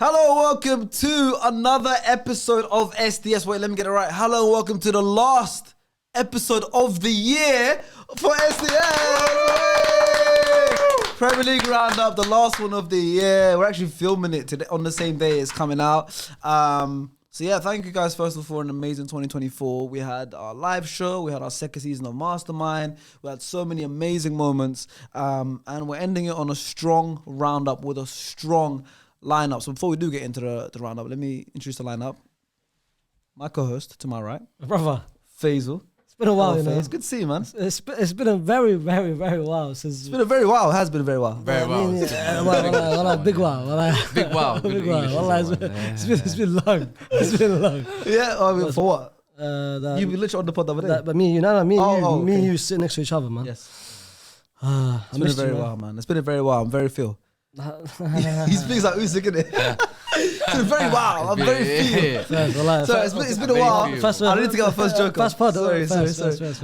Hello, welcome to another episode of SDS. Wait, let me get it right. Hello, welcome to the last episode of the year for SDS. Premier League Roundup, the last one of the year. We're actually filming it today on the same day it's coming out. So yeah, thank you guys first of all for an amazing 2024. We had our live show, we had our second season of Mastermind, we had so many amazing moments, and we're ending it on a strong roundup with a strong lineup. So before we do get into the roundup, let me introduce the lineup. My co-host to my right, brother Faisal. It's been a while, you know. It's good to see you, man. It's been a very, very, very while since. It's been a very while. It has been a very while. Very well. Big while. Big wow. Big while. It's been long. It's been long. Yeah, I mean, for what? You were literally on the pod the other day. But me and you, me and okay. you sit next to each other, man. Yes. It's been a very while, man. It's been a very while. I'm very Phil. He speaks like Usyk, innit? It's been very wow. I'm very feel. So it's been a while. I need to get my first joke off. First pod. Sorry.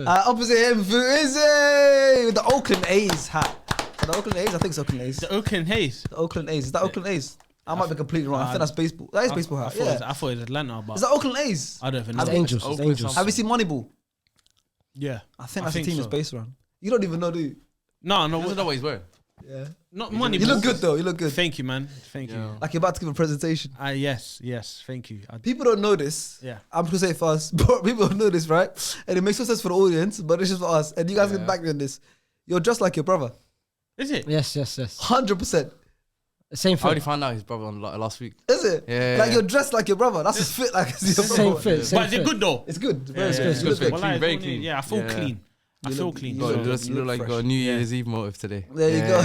Opposite him, Usyk with the Oakland A's hat. The Oakland A's, I think it's Oakland A's. The Oakland A's. The Oakland A's. Is that Oakland A's? I might be completely wrong. I think that's baseball. That is baseball hat. I thought it was Atlanta, but Is that Oakland A's? I don't even know. It's Angels. It's Angels. Have you seen Moneyball? Yeah, I think that's the team it's based around. You don't even know, do you? No. He doesn't know what he's wearing. Yeah. Not money. You look good though. You look good. Thank you, man. Thank you. Like you're about to give a presentation. Yes. Thank you. People don't know this. Yeah. I'm gonna say it first, but people don't know this, right? And it makes no sense for the audience, but it's just for us. And you guys can back me on this. You're just like your brother. Is it? Yes. 100%. Same I fit. already found out his brother on last week. Is it? Yeah. Like you're dressed like your brother. That's as fit like as your Same brother. fit. But is it good though? It's good. Yeah, Very good. good fit. Well, Clean, very only- clean. Yeah, I feel Yeah. clean. I feel clean. you Got, look- it does you look look like you got a fresh. New Year's Eve motive today. There you go.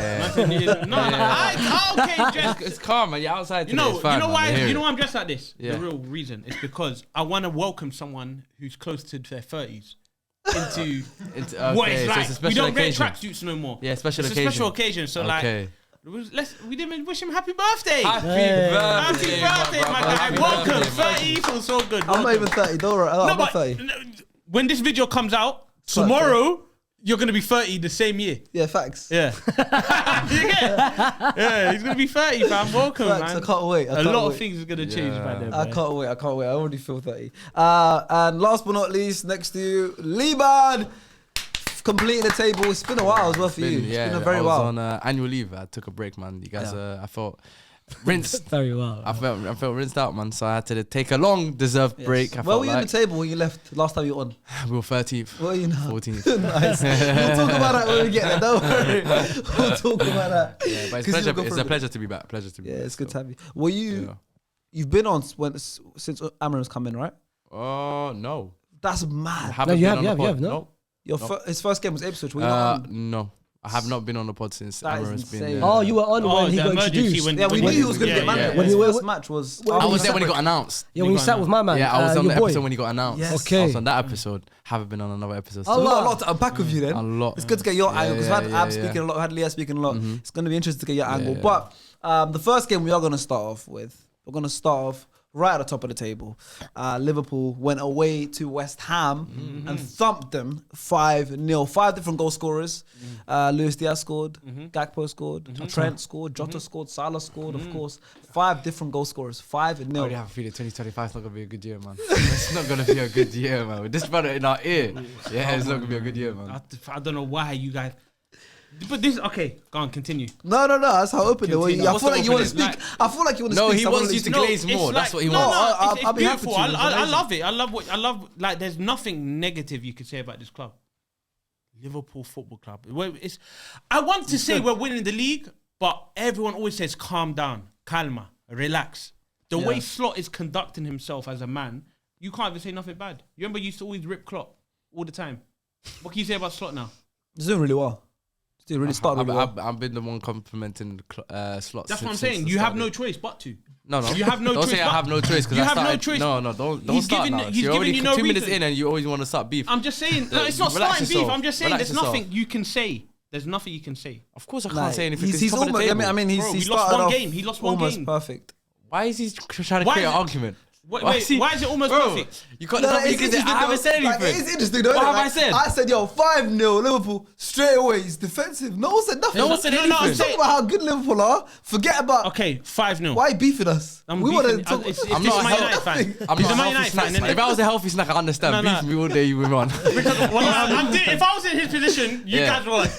Okay, Jess. It's calm, man. You're outside today. You know it's fine, why? man. You know why I'm dressed like this? Yeah. The real reason is because I want to welcome someone who's close to their 30s into It's what it's so like. it's a We special don't wear occasion. tracksuits no more. Yeah, special It's occasion. a special occasion. So Okay. we didn't wish him happy birthday. Happy Happy birthday, my guy. Happy Welcome. birthday, 30 feels so good. I'm not even 30. Don't worry. I'm not 30. When this video comes out, tomorrow, you're going to be 30 the same year. Yeah, facts. Yeah. You get it? Yeah, he's going to be 30, fam. Welcome, Facts. man. I can't wait. A lot of things are going to change by then. I can't wait. I already feel 30. And last but not least, next to you, Liban, completing the table. It's been a while as well for you. It's been a very while. I was on annual leave. I took a break, man. You guys, I felt rinsed. Very well. I felt rinsed out, man. So I had to take a long deserved break. Where were you on the table when you left last time you were on? We were 13th. Where are you now? 14th. Nice. We'll talk about that when we get there. Don't worry. We'll talk about that. Yeah, but it's a pleasure to be back. Yeah, it's good to have you. Were you? You've been on since Amram's come in, right? Oh no. That's mad. You have, no? His first game was Ipswich. Were you not on? No. I have not been on the pod since That is Amaran's been insane. there. Oh, you were on when he the got emergency introduced. when- Yeah, we knew he was going to get man. yeah. When his When first match was. I was there when he got announced. Yeah, when you sat with my man. Yeah, I was on your the boy. episode when he got announced. Yes. Okay. I was on that episode. Haven't been on another episode. So we got a lot to unpack with you then. A lot. It's good to get your angle because we had yeah, Ab speaking a lot, we had Leah speaking a lot. Mm-hmm. It's going to be interesting to get your angle. yeah. But the first game we are going to start off with, we're going to start off right at the top of the table. Liverpool went away to West Ham and thumped them 5-0. 5 different goal scorers. Luis Diaz scored, Gakpo scored, Trent scored, Jota scored, Salah scored, of course. 5 different goal scorers. 5-0. I already have a feeling 2025 is not going to be a good year, man. It's not going to be a good year, man. With this brother in our ear, it's not going to be a good year, man. I don't know why you guys. But this, okay, go on, continue. No, that's how open it was. Continue. I feel like you want to speak. I feel like you want to speak. No, he so I wanna wants you to listen. glaze it's more. like- That's what he no, wants. No, it's I'll be happy beautiful. to. It's I amazing. love it. I love. Like, there's nothing negative you could say about this club. Liverpool Football Club. I want to say we're winning the league, but everyone always says calm down, calma, relax. The way Slot is conducting himself as a man, you can't even say nothing bad. You remember you used to always rip Klopp all the time. What can you say about Slot now? He's doing really well. He's doing really started really well. I've been the one complimenting Slots. That's what I'm saying. You have no choice but to. No. You have no don't choice. say I have no choice because You I have no started. choice. No, don't He's start giving- now. he's You're giving already you no 2 minutes reason. in and you always want to start beef. I'm just saying, no, it's not Relax starting beef. yourself. I'm just saying Relax there's yourself. nothing you can say. There's nothing you can say. Of course I can't Like, say anything. 'cause He's top of the almost. table. I mean, Bro, he he started lost one off game. He lost one almost game. perfect. Why is he trying to Why create is an it- argument? Wait, why is it almost perfect? You got I haven't said anything. Like, it's interesting, though. What have like, I said? I said, yo, 5-0 Liverpool straight away. He's defensive. No one said nothing. No one said anything. Let's talk about how good Liverpool are. Forget about. Okay, 5-0. Why beefing us? I'm we want to beefing- talk. It's I'm this not a Man healthy- United fan. I'm He's not a Man healthy United snack, fan, man. innit? If I was a healthy snack, I understand. No, no. Beef me all day, you move on. If I was in his position, you Yeah. guys were like,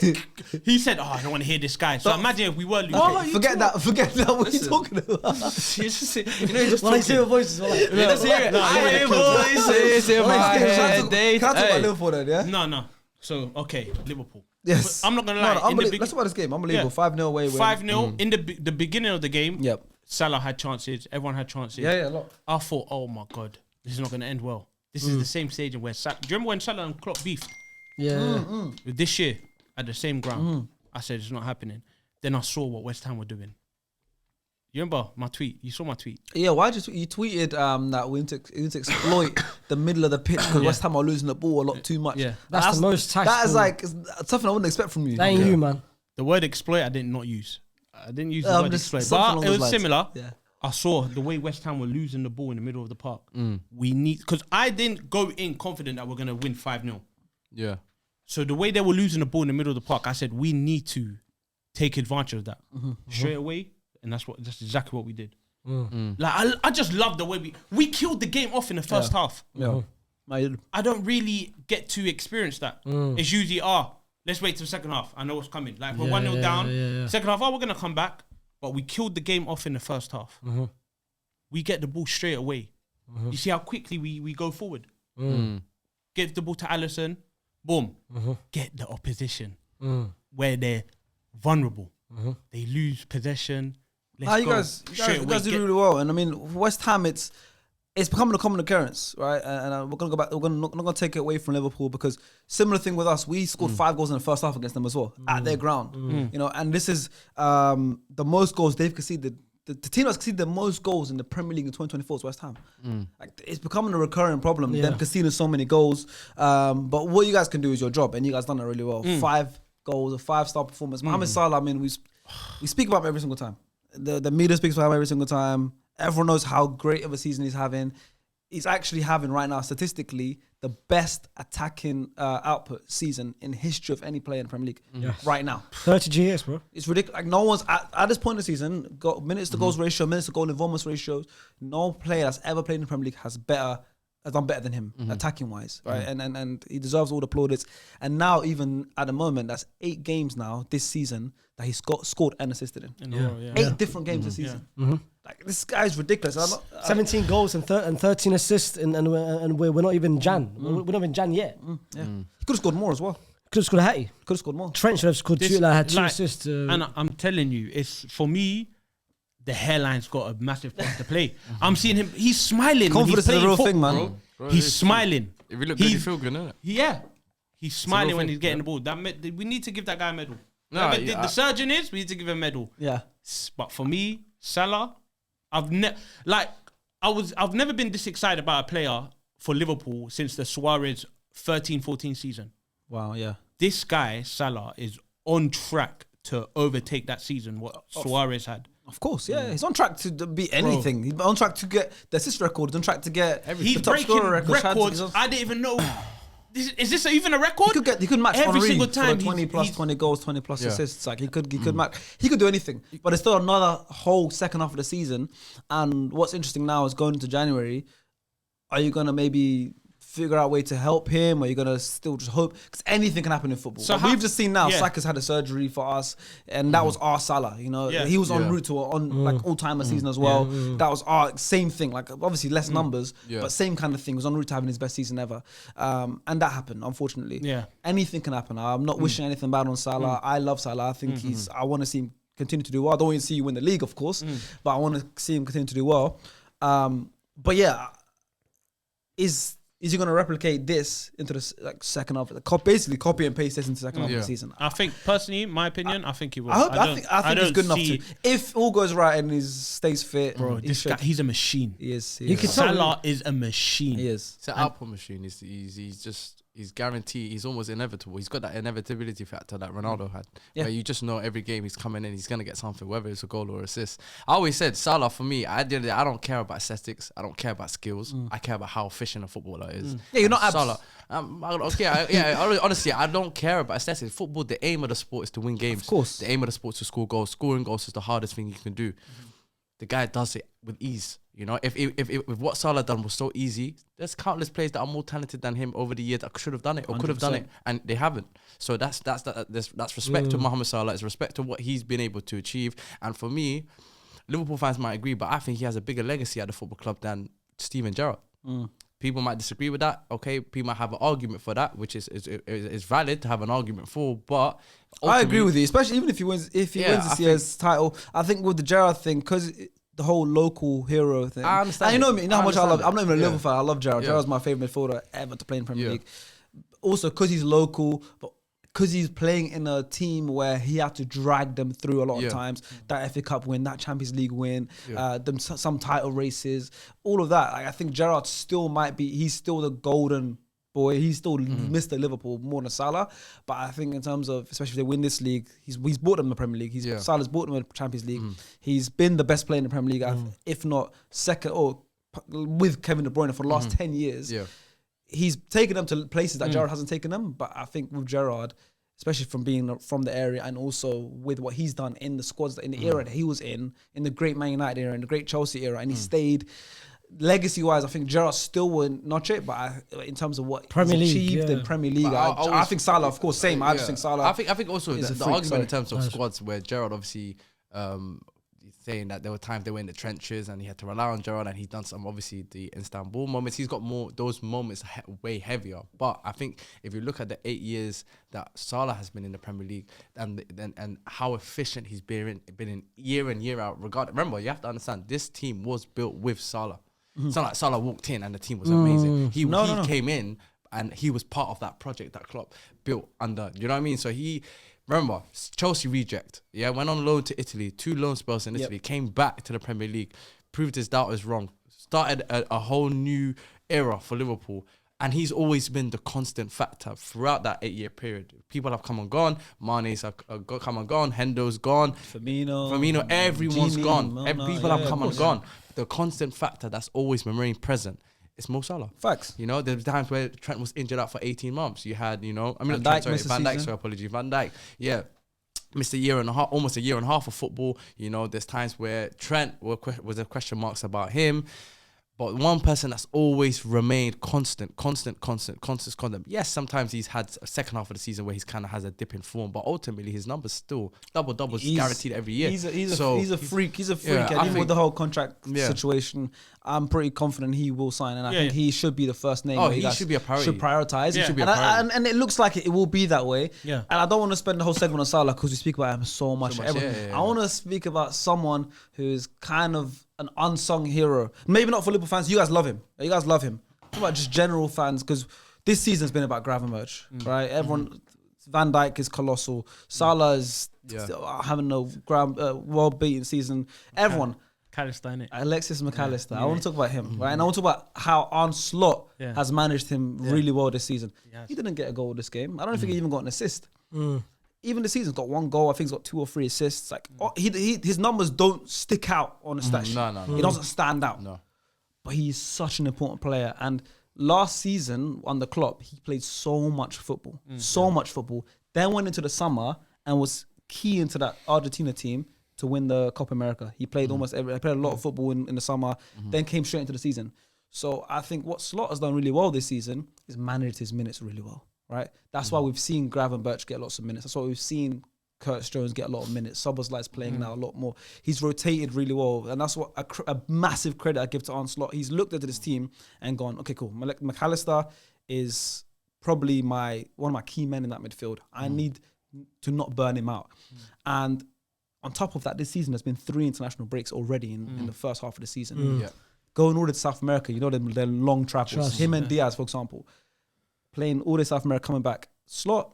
he said, "Oh, I don't want to hear this guy." So imagine if we were losing. Forget that. What are you talking about? When I see your voices, well, like, Let's hear it. I hear voices in my head. Can I talk about Liverpool then? Yeah. No. So okay, Liverpool. Yes. I'm not gonna lie. Let's talk about this game. Unbelievable. Yeah. 5-0 away. 5-0 in the beginning of the game. Yep. Salah had chances. Everyone had chances. Yeah, a lot. I thought, oh my god, this is not gonna end well. This is the same stage where do you remember when Salah and Klopp beefed? yeah. This year at the same ground. I said it's not happening. Then I saw what West Ham were doing. You remember my tweet? You saw my tweet. Yeah, why just you tweeted that we need to exploit the middle of the pitch because West Ham are losing the ball a lot too much. Yeah. That's the most tactical. That is like it's something I wouldn't expect from you. That ain't you, man. The word exploit I did not use. I didn't use the word just exploit, something along but it those was lines. similar. Yeah. I saw the way West Ham were losing the ball in the middle of the park. We need, because I didn't go in confident that we're gonna win 5-0. Yeah. So the way they were losing the ball in the middle of the park, I said we need to take advantage of that straight away, and that's exactly what we did. Like I just love the way we killed the game off in the first half. Yeah. I don't really get to experience that. It's usually let's wait till the second half. I know what's coming. Like we're 1-0 down. Second half, we're gonna come back. But we killed the game off in the first half. We get the ball straight away. You see how quickly we go forward. Give the ball to Alisson. Boom. Get the opposition where they're vulnerable. They lose possession. You guys did really well, and I mean West Ham. It's becoming a common occurrence, right? And we're gonna go back. We're not gonna take it away from Liverpool because similar thing with us. We scored 5 goals in the first half against them as well at their ground. You know, and this is the most goals they've conceded. The team that's conceded the most goals in the Premier League in 2024 is West Ham. Like it's becoming a recurring problem. Them conceding so many goals. But what you guys can do is your job, and you guys done it really well. 5 goals, a 5-star performance. Mohamed Salah. I mean, we speak about him every single time. The media speaks about him every single time. Everyone knows how great of a season he's having. He's actually having right now, statistically, the best attacking output season in history of any player in the Premier League right now. 30 GS, bro. It's ridiculous. Like no one's at this point in the season got minutes to goals ratio, minutes to goal involvement ratios. No player that's ever played in the Premier League has done better than him attacking wise, right? And he deserves all the plaudits. And now, even at the moment, that's 8 games now this season that he's scored and assisted in. 8 different games this season. Like this guy's ridiculous. 17 goals and 13 assists, and we're not even Jan. We're not even Jan yet. He could have scored more as well. Could have scored a hattie. Could have scored more. Trent should have scored had 2 assists. And I'm telling you, it's for me. The hairline's got a massive part to play. I'm seeing him. He's smiling. Confidence when is he's a real playing thing, football, man. Bro. He's smiling. If you look good, you feel good, innit? Yeah. He's smiling when thing, he's getting the ball. We need to give that guy a medal. No, The surgeon we need to give him a medal. Yeah. But for me, Salah, I've never been this excited about a player for Liverpool since the Suarez 13-14 season. Wow, yeah. This guy, Salah, is on track to overtake that season what Suarez had. Of course, yeah. He's on track to beat anything. He's on track to get the assist record. He's on track to get He's the top breaking scorer record. records. I didn't even know. Is this even a record? He could match every Henry single for time. the 20 plus 20 goals, 20 plus assists. Like he could match. He could do anything. But it's still another whole second half of the season. And what's interesting now is going into January. Are you gonna maybe figure out a way to help him, or you're gonna still just hope? Because anything can happen in football. So we've just seen now, Saka's had a surgery for us, and that was our Salah. You know, he was en route to like all-timer season as well. That was our same thing. Like obviously less numbers, but same kind of thing. Was en route to having his best season ever, and that happened. Unfortunately, anything can happen. I'm not wishing anything bad on Salah. I love Salah. I think I want to see him continue to do well. I don't want to see you win the league, of course, but I want to see him continue to do well. But yeah, is he going to replicate this into the second half? Basically, copy and paste this into the second half of the season. I think, personally, my opinion, I think he will. I think he's good enough to. If all goes right and he stays fit, bro, this guy, he's a machine. He is. Salah is a machine. He is. It's an output machine. He's just he's guaranteed. He's almost inevitable. He's got that inevitability factor that Ronaldo had. Yeah. Where you just know every game he's coming in, he's gonna get something, whether it's a goal or assist. I always said Salah for me. I don't care about statistics. I don't care about skills. I care about how efficient a footballer is. Yeah, you're not Salah. Honestly, I don't care about statistics. Football, the aim of the sport is to win games. Of course. The aim of the sport is to score goals. Scoring goals is the hardest thing you can do. The guy does it with ease. You know, if what Salah done was so easy, there's countless players that are more talented than him over the years that should have done it or could have done it, and they haven't. So that's respect to Mohamed Salah. It's respect to what he's been able to achieve. And for me, Liverpool fans might agree, but I think he has a bigger legacy at the football club than Steven Gerrard. People might disagree with that. Okay, people might have an argument for that, which is valid to have an argument for. But I agree with you, especially even if he wins this year's title. I think with the Gerrard thing, because the whole local hero thing. I understand. And you know how much I love. I'm not even a Liverpool fan. I love Gerrard. Yeah. Gerrard's my favorite midfielder ever to play in Premier League. Also, because he's local, but because he's playing in a team where he had to drag them through a lot of times. That FA Cup win, that Champions League win, some title races, all of that. Like, I think Gerrard still might be. He's still the golden boy. He's still Mr. Liverpool more than Salah. But I think in terms of, especially if they win this league, he's bought them the Premier League. Salah's bought them the Champions League. He's been the best player in the Premier League, if not second, or with Kevin De Bruyne for the last 10 years. Yeah. He's taken them to places that Gerrard hasn't taken them. But I think with Gerrard, especially from being from the area and also with what he's done in the squads, in the era that he was in the great Man United era, in the great Chelsea era, and he stayed. Legacy-wise, I think Gerrard still wouldn't notch it, but in terms of what he's achieved in Premier League, I think Salah, of course, same. I just think Salah. I think also the argument in terms of squads where Gerrard obviously saying that there were times they were in the trenches and he had to rely on Gerrard, and he's done some obviously the Istanbul moments. He's got more those moments way heavier. But I think if you look at the 8 years that Salah has been in the Premier League and how efficient he's been in year in year out. Remember, you have to understand this team was built with Salah. It's not like Salah walked in and the team was amazing. He came in and he was part of that project that Klopp built under. You know what I mean? So remember, Chelsea reject. Yeah, went on loan to Italy, 2 loan spells in Italy, came back to the Premier League, proved his doubters wrong, started a whole new era for Liverpool. And he's always been the constant factor throughout that 8-year period. People have come and gone. Mane's come and gone. Hendo's gone. Firmino, everyone's gone. People have come and gone. The constant factor that's always remained present is Mo Salah. Facts. You know, there's times where Trent was injured out for 18 months. You had, Van Dijk, missed almost a year and a half of football. You know, there's times where Trent was a question marks about him. But one person that's always remained constant. Yes, sometimes he's had a second half of the season where he's kind of has a dip in form, but ultimately his numbers still doubles guaranteed every year. He's a freak. Yeah, and even with the whole contract situation, I'm pretty confident he will sign, and I think he should be the first name. He should be a priority. Should prioritize. He should be a priority. And it looks like it will be that way. Yeah. And I don't want to spend the whole segment on Salah because we speak about him so much. I want to speak about someone who's kind of an unsung hero. Maybe not for Liverpool fans. You guys love him. What about just general fans? Because this season's been about Gravenberch, right? Everyone, Van Dijk is colossal. Salah is having a world-beating season. Everyone. Alexis McAllister. I want to talk about him, right? And I want to talk about how Arne Slot has managed him really well this season. He didn't get a goal this game. I don't think he even got an assist. Even this season's got 1 goal. I think he's got 2 or 3 assists. Like his numbers don't stick out on the stat sheet. No. He doesn't stand out. No. But he's such an important player. And last season under Klopp, he played so much football. Then went into the summer and was key into that Argentina team to win the Copa America. He played he played a lot of football in the summer, then came straight into the season. So I think what Slot has done really well this season is managed his minutes really well. Right, that's why we've seen Gravenberch get lots of minutes. That's why we've seen Curtis Jones get a lot of minutes. Szoboszlai's playing now a lot more. He's rotated really well, and that's what a massive credit I give to Arne Slot. He's looked at this team and gone, okay, cool. McAllister is probably one of my key men in that midfield. I need to not burn him out. And on top of that, this season there's been 3 international breaks already in the first half of the season. Going all to South America, you know, they're long travels. Him and Diaz, for example. Playing all this South America, coming back. Slot,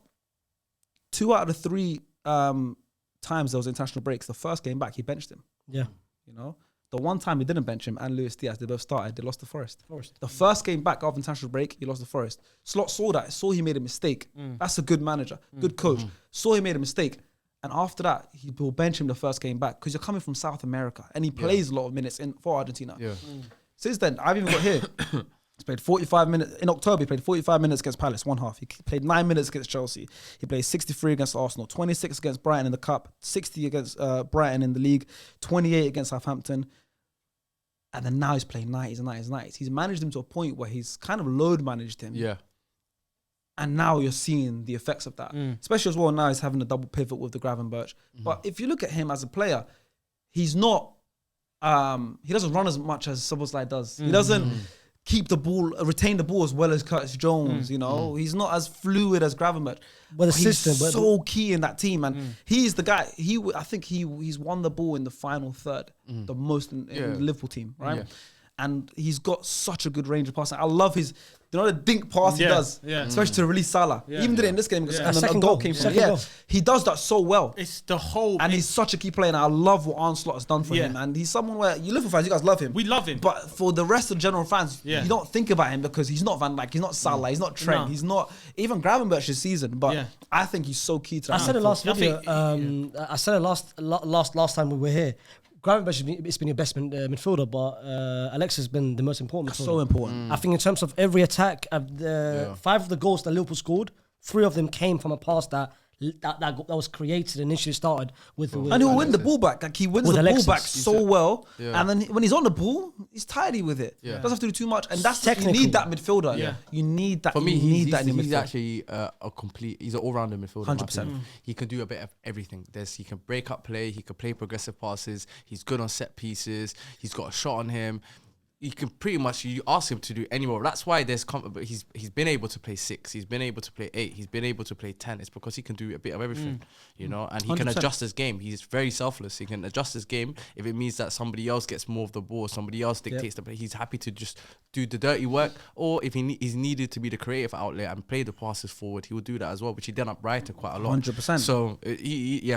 2 out of the 3 times there was international breaks. The first game back, he benched him. Yeah. You know? The one time he didn't bench him and Luis Diaz, they both started, they lost to Forest. The first game back after international break, he lost to Forest. Slot saw that, saw he made a mistake. That's a good manager, good coach. Saw he made a mistake. And after that, he will bench him the first game back because you're coming from South America and he plays a lot of minutes for Argentina. Since then, I've even got here, he's played 45 minutes. In October, he played 45 minutes against Palace, one half. He played 9 minutes against Chelsea. He played 63 against Arsenal, 26 against Brighton in the Cup, 60 against Brighton in the league, 28 against Southampton. And then now he's playing 90s and 90s and 90s. He's managed him to a point where he's kind of load managed him. Yeah. And now you're seeing the effects of that. Especially as well now he's having a double pivot with the Gravenberch. But if you look at him as a player, he's not, he doesn't run as much as Szoboszlai does. He doesn't keep the ball, retain the ball as well as Curtis Jones, you know. He's not as fluid as Gravenberch. But the he's system, so key in that team, and he's the guy. I think he's won the ball in the final third, the most in the Liverpool team, right? Yeah. And he's got such a good range of passing. I love his, the dink pass he does, especially to release Salah. Even did it in this game because a goal came from. He does that so well. It's the whole, and he's such a key player. And I love what Arne Slot has done for him. And he's someone where you Liverpool fans, you guys love him. We love him, but for the rest of the general fans, you don't think about him because he's not Van Dijk, he's not Salah, he's not Trent, he's not even Gravenberch this season. But I think he's so key to that. I said it last video. I said it last time we were here. Gravenberch has been your best midfielder, but Alex has been the most important midfielder. So important. I think in terms of every attack, 5 of the goals that Liverpool scored, 3 of them came from a pass that was created and initially started with and he'll win the ball back. Like he wins the ball back so well, and then when he's on the ball, he's tidy with it. Doesn't have to do too much, and that's technical. You need that midfielder. You need that. For me, he's actually a complete. He's an all-rounder midfielder. 100%. He can do a bit of everything. He can break up play. He can play progressive passes. He's good on set pieces. He's got a shot on him. You can pretty much, you ask him to do any more. That's why there's but he's been able to play 6. He's been able to play 8. He's been able to play 10. It's because he can do a bit of everything, you know. And he 100%. Can adjust his game. He's very selfless. He can adjust his game if it means that somebody else gets more of the ball, somebody else dictates the play. He's happy to just do the dirty work, or if he's needed to be the creative outlet and play the passes forward, he will do that as well, which he done up Brighton quite a lot. 100%. So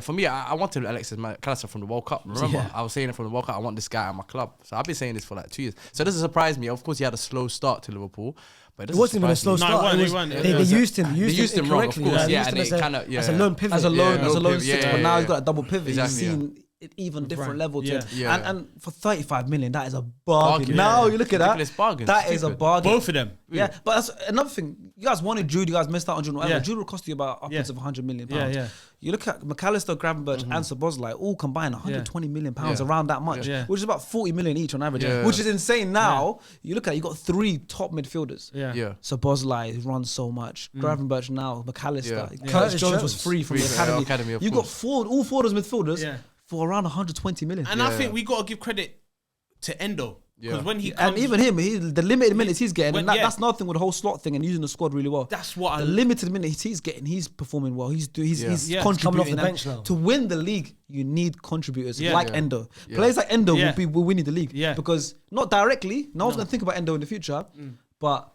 for me, I wanted Alexis McAllister from the World Cup. Remember, I was saying it from the World Cup. I want this guy at my club. So I've been saying this for like 2 years. So it doesn't surprise me. Of course, he had a slow start to Liverpool, but it wasn't even a slow start. They used him. They used him wrong, of course. As a lone pivot. As a lone six, but now he's got a double pivot. He's seen it even different level to him. And for 35 million, that is a bargain. Now you look at that, that is a bargain. Both of them. Yeah, but that's another thing. You guys wanted Jude, you guys missed out on Jude. Jude will cost you about upwards of 100 million pounds. You look at McAllister, Gravenberch, and Szoboszlai, all combined 120 million pounds, around that much, which is about 40 million each on average, which is insane now. You look at it, you got 3 top midfielders. Szoboszlai runs so much. Gravenberch now, McAllister. Curtis Jones was free from the academy. You got all 4 of those midfielders for around 120 million. And I think we got to give credit to Endo. Because when he comes, and even him, the limited minutes he's getting, and that's nothing with the whole slot thing and using the squad really well. That's what the limited minutes he's getting, he's performing well. He's contributing. Coming off the bench now. To win the league, you need contributors like Endo. Players like Endo will win the league because not directly. No one's gonna think about Endo in the future, but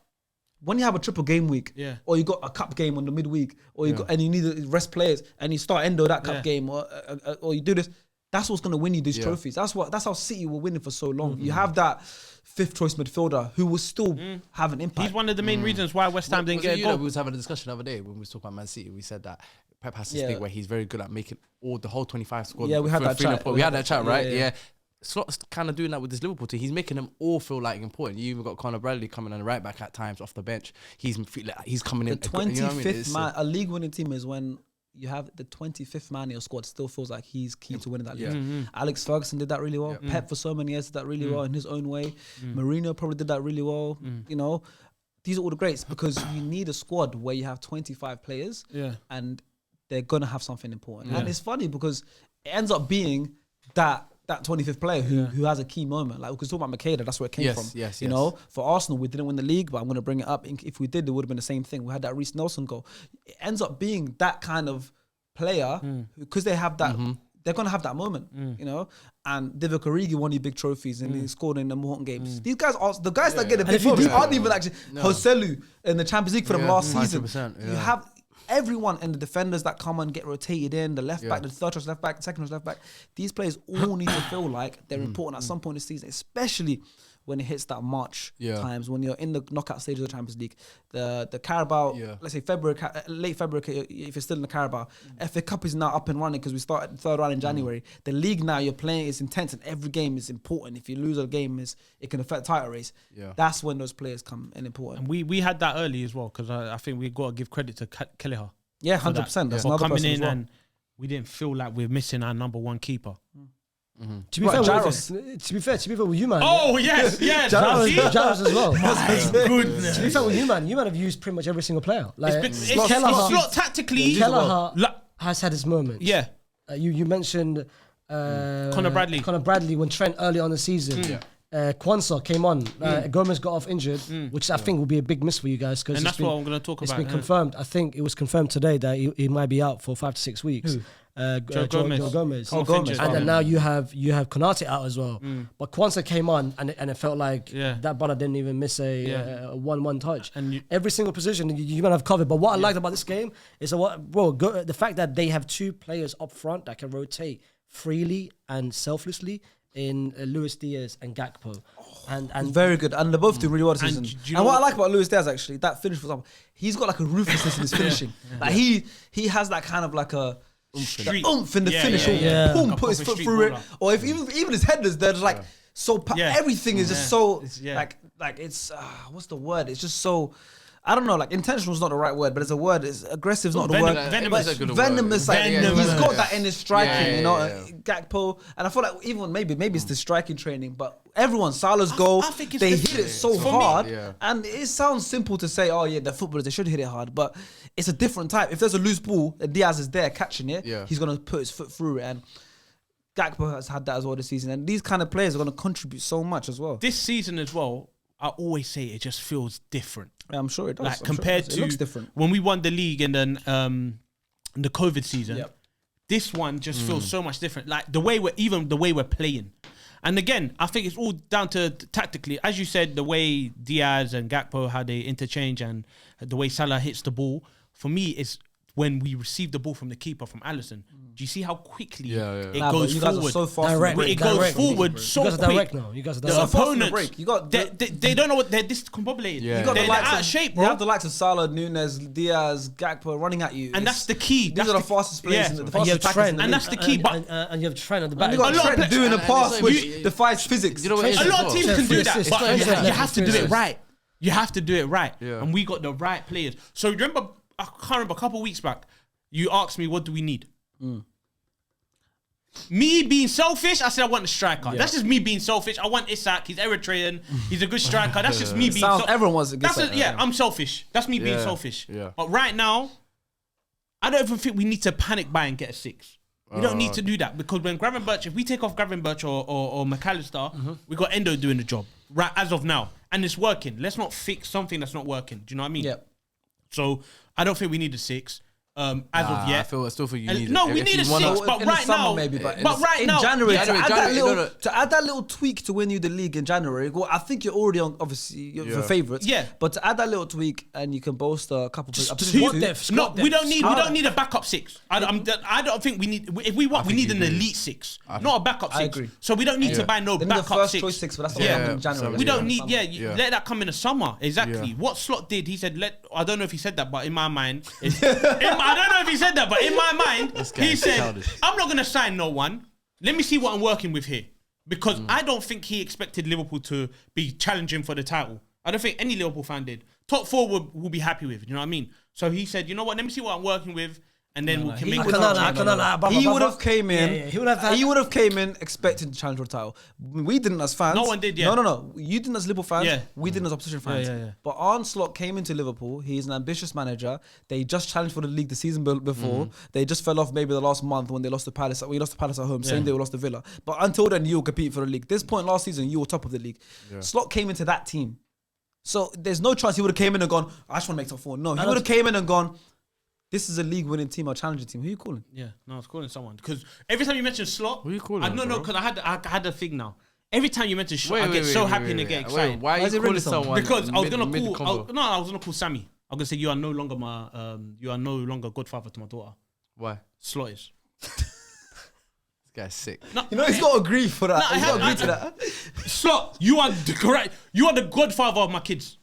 when you have a triple game week, or you got a cup game on the midweek, or you got and you need to rest players, and you start Endo that cup game, or you do this. That's what's going to win you these trophies. That's how City were winning for so long. You have that 5th choice midfielder who will still have an impact. He's one of the main reasons why West Ham didn't get a goal. We was having a discussion the other day when we was talking about Man City. We said that Pep has this thing where he's very good at making the whole 25 squad. Yeah, we had that chat. We had that chat, right? Yeah. Slot's kind of doing that with this Liverpool team. He's making them all feel like important. You even got Conor Bradley coming on the right back at times off the bench. He's coming in. The 25th man, a league winning team is when you have the 25th man in your squad still feels like he's key to winning that league. Alex Ferguson did that really well. Pep for so many years did that really well in his own way. Mourinho probably did that really well. You know, these are all the greats because you need a squad where you have 25 players and they're going to have something important. And it's funny because it ends up being that 25th player who has a key moment. Like we could talk about Makeda, that's where it came from. You know, for Arsenal, we didn't win the league, but I'm going to bring it up. If we did, it would have been the same thing. We had that Reece Nelson goal. It ends up being that kind of player because they have that. They're going to have that moment, you know. And Divock Origi won you big trophies and he scored in the Morton games. These guys are the guys that get the big trophies aren't even actually Joselu in the Champions League for them last season. You have. everyone and the defenders that come and get rotated in, the left back, the third choice left back, the second choice left back. These players all need to feel like they're important at some point in the season, especially when it hits that March times, when you're in the knockout stages of the Champions League. The Carabao, let's say February, late February, if you're still in the Carabao, FA Cup is now up and running because we started the third round in January. The league now, you're playing, it's intense and every game is important. If you lose a game, it can affect the title race. That's when those players come in important. And we had that early as well, because I think we got to give credit to Kelleher. Yeah, 100%. That's for another coming person in as well. and we didn't feel like we're missing our number one keeper. To be fair with you, man. Oh, yes. Jaros as well. Goodness. To be fair with you, man have used pretty much every single player. Like, It's Slot tactically. Kelleher has had his moments. Yeah. You mentioned Conor Bradley. Conor Bradley when Trent early on the season. Kwanzaa came on. Gomez got off injured, which I think will be a big miss for you guys. And that's what I'm going to talk about. It's been confirmed. I think it was confirmed today that he might be out for 5 to 6 weeks. Who? Joe Gomez. And then now you have Konate out as well. But Kwanzaa came on and it felt like that brother didn't even miss a 1-1 touch. And every single position you're going to have covered. But what I liked about this game is the fact that they have 2 players up front that can rotate freely and selflessly in Luis Diaz and Gakpo. And very good. And they're both doing really well this season. And what I like about Luis Diaz, actually, that finish, for example, he's got like a ruthlessness in his finishing. Like he has that kind of like a oomph in the finish. Boom, put his foot through it. Or if even his headers, they're just like so. Everything is just so like it's what's the word? It's just so. I don't know, like intentional is not the right word, but it's a word. It's aggressive is not the word. Venomous. Venomous. Like, he's got that in his striking, Gakpo. And I feel like even maybe it's the striking training, but everyone, Salah's goal, they hit it so hard. And it sounds simple to say, oh yeah, they're footballers, they should hit it hard, but it's a different type. If there's a loose ball and Diaz is there catching it, he's going to put his foot through it. And Gakpo has had that as well this season. And these kind of players are going to contribute so much as well. This season as well, I always say it just feels different. Yeah, I'm sure it does. Like compared to it looks different. When we won the league and then the COVID season, this one just feels so much different. Like the way we're playing. And again, I think it's all down to tactically, as you said, the way Diaz and Gakpo, how they interchange and the way Salah hits the ball. For me, it's when we receive the ball from the keeper, from Alisson. Do you see how quickly it goes forward? So fast. It goes forward so quick. You guys are direct now. You guys are The direct. opponents, they don't know what they're discombobulated. You got They're out of shape, bro. You have the likes of Salah, Nunes, Diaz, Gakpo running at you. And that's the key. These are the fastest players. The And you fastest have attackers Trent, in the and league. that's the key. But and you have Trent at the back. You got A lot of Trent pla- doing a and pass it's which defies physics. You know what it is a as lot well? of teams can do that, It's but fine. you have to do it right. You have to do it right. Yeah. And we got the right players. So remember, I can't remember, a couple of weeks back, you asked me, what do we need? Me being selfish, I said I want a striker. That's just me being selfish. I want Isak. He's Eritrean. He's a good striker. That's just me being selfish. Everyone wants a good striker. I'm selfish. That's me being selfish. Yeah. But right now, I don't even think we need to panic buy and get a 6. We don't need to do that because when Gravenberch, if we take off Gravenberch or McAllister, we got Endo doing the job right as of now, and it's working. Let's not fix something that's not working. Do you know what I mean? Yeah. So I don't think we need a 6. As of yet, I still think you need it. No, we need a 6, but in right the summer now, maybe, but right in now, January, Yeah, to add that little tweak to win you the league in January. Well, I think you're already on, obviously, you're favourites. Yeah. But to add that little tweak and you can boast a couple of we don't need a backup 6. I don't think we need. If we want, we need an elite 6, not a backup 6. I agree. So we don't need to buy no Then backup the first 6. choice 6, but that's not in January. We don't need. Summer. Let that come in the summer. Exactly. What Slot did, he said. I don't know if he said that, but in my mind, I don't know if he said that, but in my mind, he said, "I'm not gonna sign no one. Let me see what I'm working with here." Because I don't think he expected Liverpool to be challenging for the title. I don't think any Liverpool fan did. Top 4 will be happy with. You know what I mean? So he said, "You know what? Let me see what I'm working with." And then we can make. He would have came in. He would have came in expecting to challenge for the title. We didn't as fans. No one did. Yeah. No. You didn't as Liverpool fans. Yeah. We didn't as opposition fans. Yeah. But Arne Slot came into Liverpool. He's an ambitious manager. They just challenged for the league the season before. They just fell off maybe the last month when they lost to Palace. We lost to Palace at home. Same day we lost to Villa. But until then, you were competing for the league. This point last season, you were top of the league. Yeah. Slot came into that team. So there's no chance he would have came in and gone, I just want to make top 4. No, he would have came in and gone, this is a league-winning team or challenging team. Who are you calling? Yeah, no, I was calling someone because every time you mention Slot, who are you calling? I don't know because I had a thing now. Every time you mention Slot, I get so happy and I get excited. Why are you calling someone? Because I was gonna call Sammy. I'm gonna say you are no longer godfather to my daughter. Why? Slot is. This guy's sick. No, You know he's got to agree for that. He's got to agree to that. Slot, you are the correct. You are the godfather of my kids.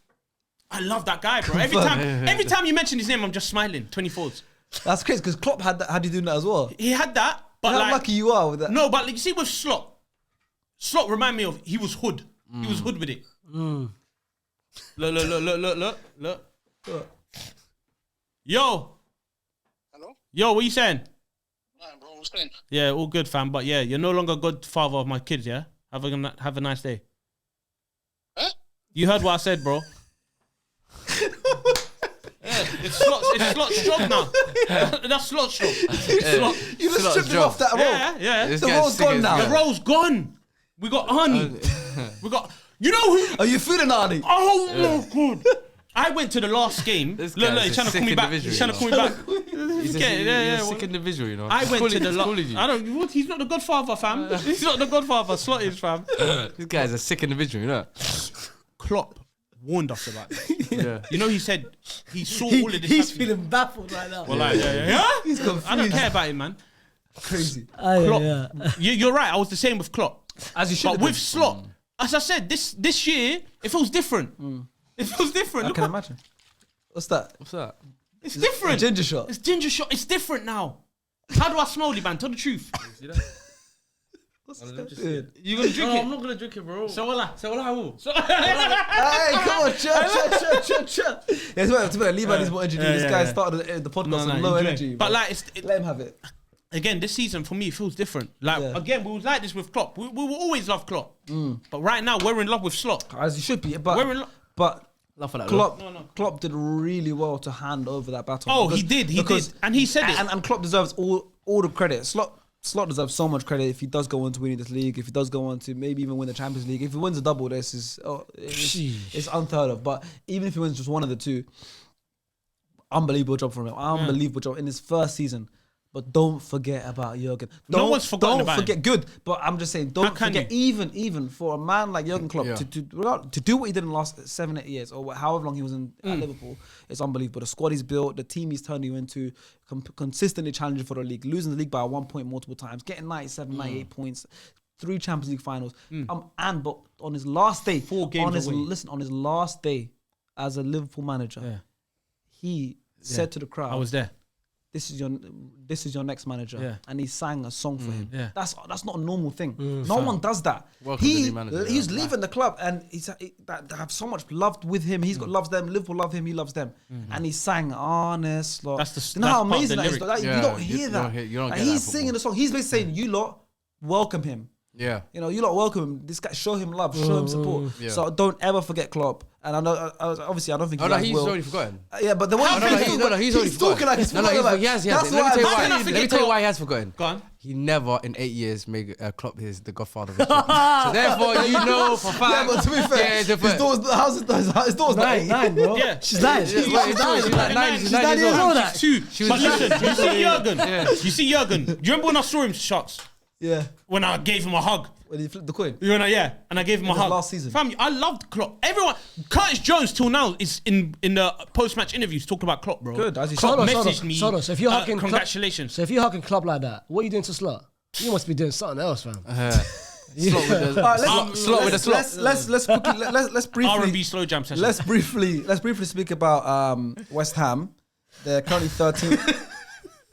I love that guy, bro. Every time you mention his name, I'm just smiling. 24s. That's crazy because Klopp had you doing that as well. He had that, but How like, lucky you are with that. no, but like, you see with Slot remind me of he was hood. He was hood with it. Look. Yo. Hello? Yo, what you saying? Nah, bro, what's going? Yeah, all good, fam. But yeah, you're no longer godfather of my kids, yeah? Have a nice day. Huh? You heard what I said, bro. Yeah, it's Slot's job now. That's Slot's job. Slot. You just Slot's stripped him job. off that role. Yeah. This The guy's role's sick gone as now. well. The role's gone. We got Arnie. We got... You know who... Are you feeling Arnie? Oh, my God. I went to the last game. This Look, guy's he's a trying to sick call me back. individual, He's trying to call you me know. back. He's a sick individual, you know. I went to the last. I don't. What? He's not the godfather, fam. He's not the godfather. Slot is, fam. This guy's a sick individual, you know. Klopp warned us about this. Yeah. You know, he said he saw all of this. He's happening. feeling baffled right now. Well, like, yeah. He's confused. I don't care about him, man. Crazy. Klopp. You're right. I was the same with Klopp. As you should. But with Slot, as I said, this year it feels different. It feels different. I Look can what- imagine. What's that? What's that? It's different. Ginger shot. It's ginger shot. It's different now. How do I smell it, man? Tell the truth. What's that? You gonna drink it? I'm not gonna drink it, bro. So will I will. Hey, come on, chill. Yeah, to be leave out these more energy. This guy started the podcast on low enjoy. energy. But like, let him have it. again, this season for me it feels different. Like again, we was like this with Klopp. We will always love Klopp. But right now we're in love with Slot. As you should be. But We're in love. but Love for that. Klopp did really well to hand over that battle. Oh, he did, and he said it. And Klopp deserves all the credit. Slot deserves so much credit if he does go on to winning this league. If he does go on to maybe even win the Champions League. If he wins a double, it's unheard of. But even if he wins just one of the two, unbelievable job from him. Unbelievable job in his first season. But don't forget about Jurgen. No one's forgotten about him. Don't forget good. But I'm just saying, don't can forget even for a man like Jurgen Klopp Yeah. to do what he did in the last 7-8 years or however long he was at Liverpool, it's unbelievable. The squad he's built, the team he's turned you into, consistently challenging for the league, losing the league by 1 point multiple times, getting 97, 98 points, 3 Champions League finals, but on his last day, 4 games away. on his last day as a Liverpool manager, he said to the crowd, I was there. This is your next manager, Yeah. and he sang a song for him. Yeah. That's not a normal thing. No one does that. Welcome to the new manager, He's yeah. leaving the club, and they have so much love with him. He's got loves them. Liverpool love him. He loves them, and he sang honest. Like, That's you know how part of the amazing that is. lyric. Like, Yeah, you don't you hear don't that. hear- you don't Like, get that he's in singing the song. He's basically saying, "You lot welcome him." Yeah. You know, you lot welcome him. This guy, show him love, show him support. Yeah. So don't ever forget Klopp. And I know, obviously, I don't think Oh you no, guys he's will. already forgotten. Yeah, but the one He's already talking like he's forgotten. forgotten. He has. That's Let me tell you why. why. can I Let me forget tell you Klopp? why he has forgotten. Go on. He never in 8 years made Klopp his the godfather of his team. So therefore, you know for a fact. Yeah, but to be fair, his door's not 8. Nine, bro. Yeah. She's nine. She's like 9 She's 9 years old. That. Two. She But was listen, you see Jurgen. You see Jurgen. Do you remember when I saw him shots? Yeah, When I gave him a hug. when he flipped the coin. You know, yeah. And I gave him a his hug. last season. Fam, I loved Klopp. Everyone, Curtis Jones till now is in the post-match interviews talking about Klopp, bro. Good, as he Klopp should. messaged me. So if you're hugging congratulations. So if you're hugging Klopp like that, what are you doing to Slot? You must be doing something else, fam. Slot with the Alright, slot with the slot. Let's quickly let's briefly R&B slow jam session. let's briefly speak about West Ham. They're currently 13th.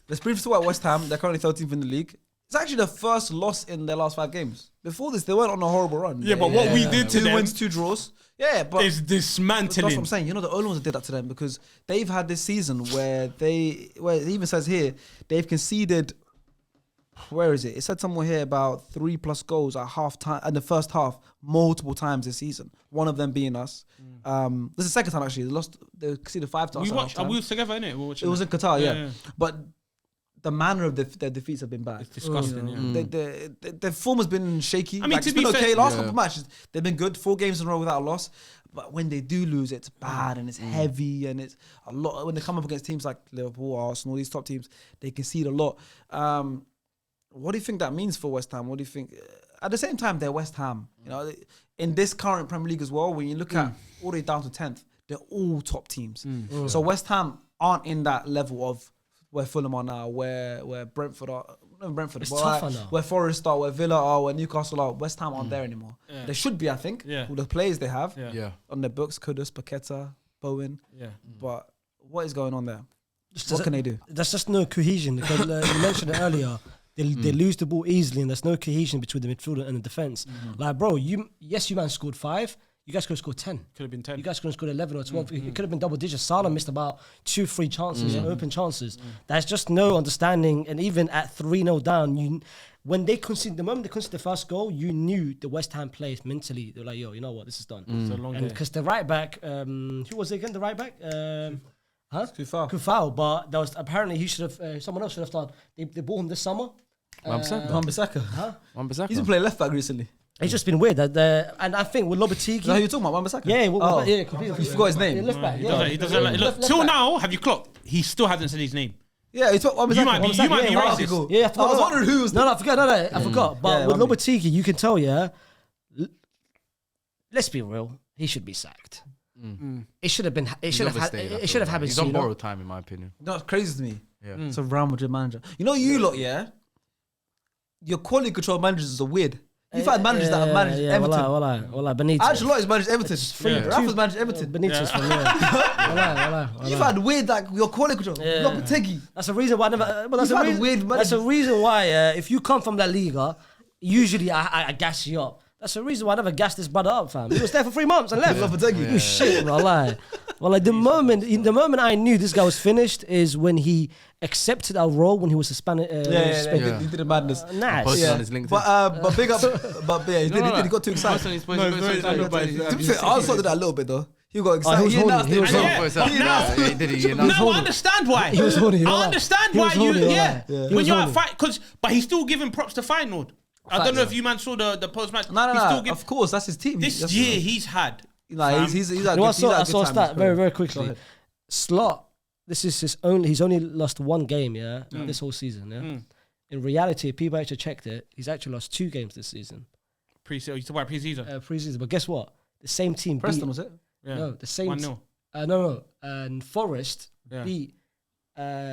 Let's briefly talk about West Ham. They're currently 13th in the league. It's actually the first loss in their last 5 games. Before this, they weren't on a horrible run. Yeah, but what we did to 2 them wins, 2 draws. Yeah, but is that's dismantling. what I'm saying. You know, the only ones that did that to them because they've had this season where it even says here they've conceded. Where is it? It said somewhere here about 3+ goals at half time in the first half, multiple times this season. One of them being us. This is the second time actually. They conceded 5 times. We watched. We were together, innit? It was in Qatar, yeah. Yeah. But the manner of their defeats have been bad. It's disgusting. Their form has been shaky. I mean, Like, to it's been be fair- okay. Last couple of matches, they've been good. 4 games in a row without a loss. But when they do lose, it's bad and it's heavy and it's a lot. When they come up against teams like Liverpool, Arsenal, these top teams, they concede a lot. What do you think that means for West Ham? What do you think? At the same time, they're West Ham. You know, in this current Premier League as well, when you look at all the way down to 10th, they're all top teams. So West Ham aren't in that level of where Fulham are now, where Brentford are. Not Brentford, It's but tougher like, now. where Forest are, where Villa are, where Newcastle are. West Ham aren't there anymore. Yeah. They should be, I think, Yeah. with the players they have Yeah. on their books. Kudus, Paqueta, Bowen. Yeah. But what is going on there? What can they do? There's just no cohesion. Because, you mentioned it earlier. They lose the ball easily, and there's no cohesion between the midfield and the defense. Like, bro, you man scored 5. You guys could have scored 10. Could have been 10. You guys could have scored 11 or 12. It could have been double digits. Salah missed about 2-3 chances, open chances. There's just no understanding. And even at 3-0 down, when they conceded, the moment they conceded the first goal, you knew the West Ham players mentally, they're like, yo, you know what, this is done. It's a long day. Because the right back, who was it again, the right back? Kufal. Kufal, but there was apparently he should have, someone else should have started. They bought him this summer. Wan-Bissaka. Wan-Bissaka. He's been playing left back recently. It's just been weird. And I think with Lopetegui. Is that who you're talking about, Wan-Bissaka? Yeah, You completely. forgot his name. Yeah, left back. He doesn't like, look, till now, have you clocked? He still hasn't said his name. Yeah, he's Wan-Bissaka. You might be Yeah, racist. cool. Yeah, I I was wondering who was. No, I forgot. I forgot. But Yeah, with Wambi. Lopetegui, you can tell, let's be real. He should be sacked. It should have been. It should have had. It should have happened He's on sooner. borrowed time, in my opinion. No, it's crazy to me. Yeah. It's a Real Madrid manager. You know, you lot, yeah. Your quality control managers are weird. You've had managers that have managed Everton. Wallah, Benitez. Ancelotti's managed Everton. Rafa's managed Everton. Benitez from Wallah. You've had weird, like, your quality control. Yeah. Lopetegui. That's a reason why I never. But that's You've a had reason. weird That's a managers. reason why if you come from La Liga, usually I gas you up. That's the reason why I never gassed this brother up, fam. He was there for 3 months and left. Lopetegui. You shit, wallah. Well, like the moment I knew this guy was finished is when he accepted our role when he was suspended. He did a madness. Nice. Posted on his LinkedIn. But big up. But yeah, he did. He got too excited. Posted on his- To be fair, I also did that a little bit though. He got excited. was horny. announced He it. was Yeah. horny. But now, now I understand why. He was horny, I wallah. understand He why was you. horny, Yeah. wallah. He When was you're at horny. fight, but he's still giving props to Feyenoord. I don't know if you man saw the post match. No. Of course, that's his team. This year he's had. Like, he's had You know, good- I he's saw had a good stat times, very, bro. very Go quickly. ahead. Slot, this is he's only lost 1 game, this whole season, In reality, people actually checked it. He's actually lost 2 games this season, You talk about pre-season. pre-season. But guess what? The same team Preston beat. was it? Yeah. No, the same. 1-0. No. And Forest Yeah. beat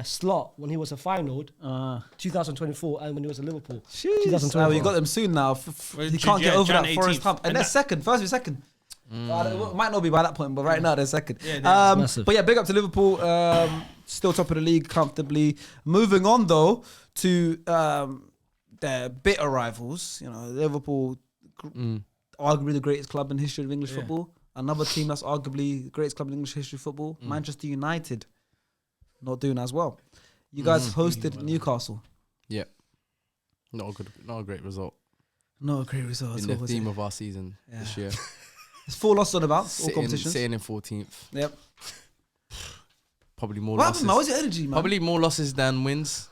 Slot when he was a Feyenoord, 2024, and when he was a Liverpool. 2024. You got them soon now. Well, He can't get yeah, over Jan that Forest 18th. hump. And they're second. First or second. It might not be by that point, but right now they're second. Yeah, massive. But yeah, big up to Liverpool. Still top of the league comfortably. Moving on though to their bitter rivals. You know, Liverpool, arguably the greatest club in the history of English football. Another team that's arguably the greatest club in English history of football. Manchester United, not doing as well. You guys hosted Newcastle. Yeah. Not a great result. Not a great result. In the theme of our season this year. It's 4 losses on the bounce, all competitions. Sitting in 14th. Yep. Probably more What losses. happened, man? Where's your energy, man? Probably more losses than wins.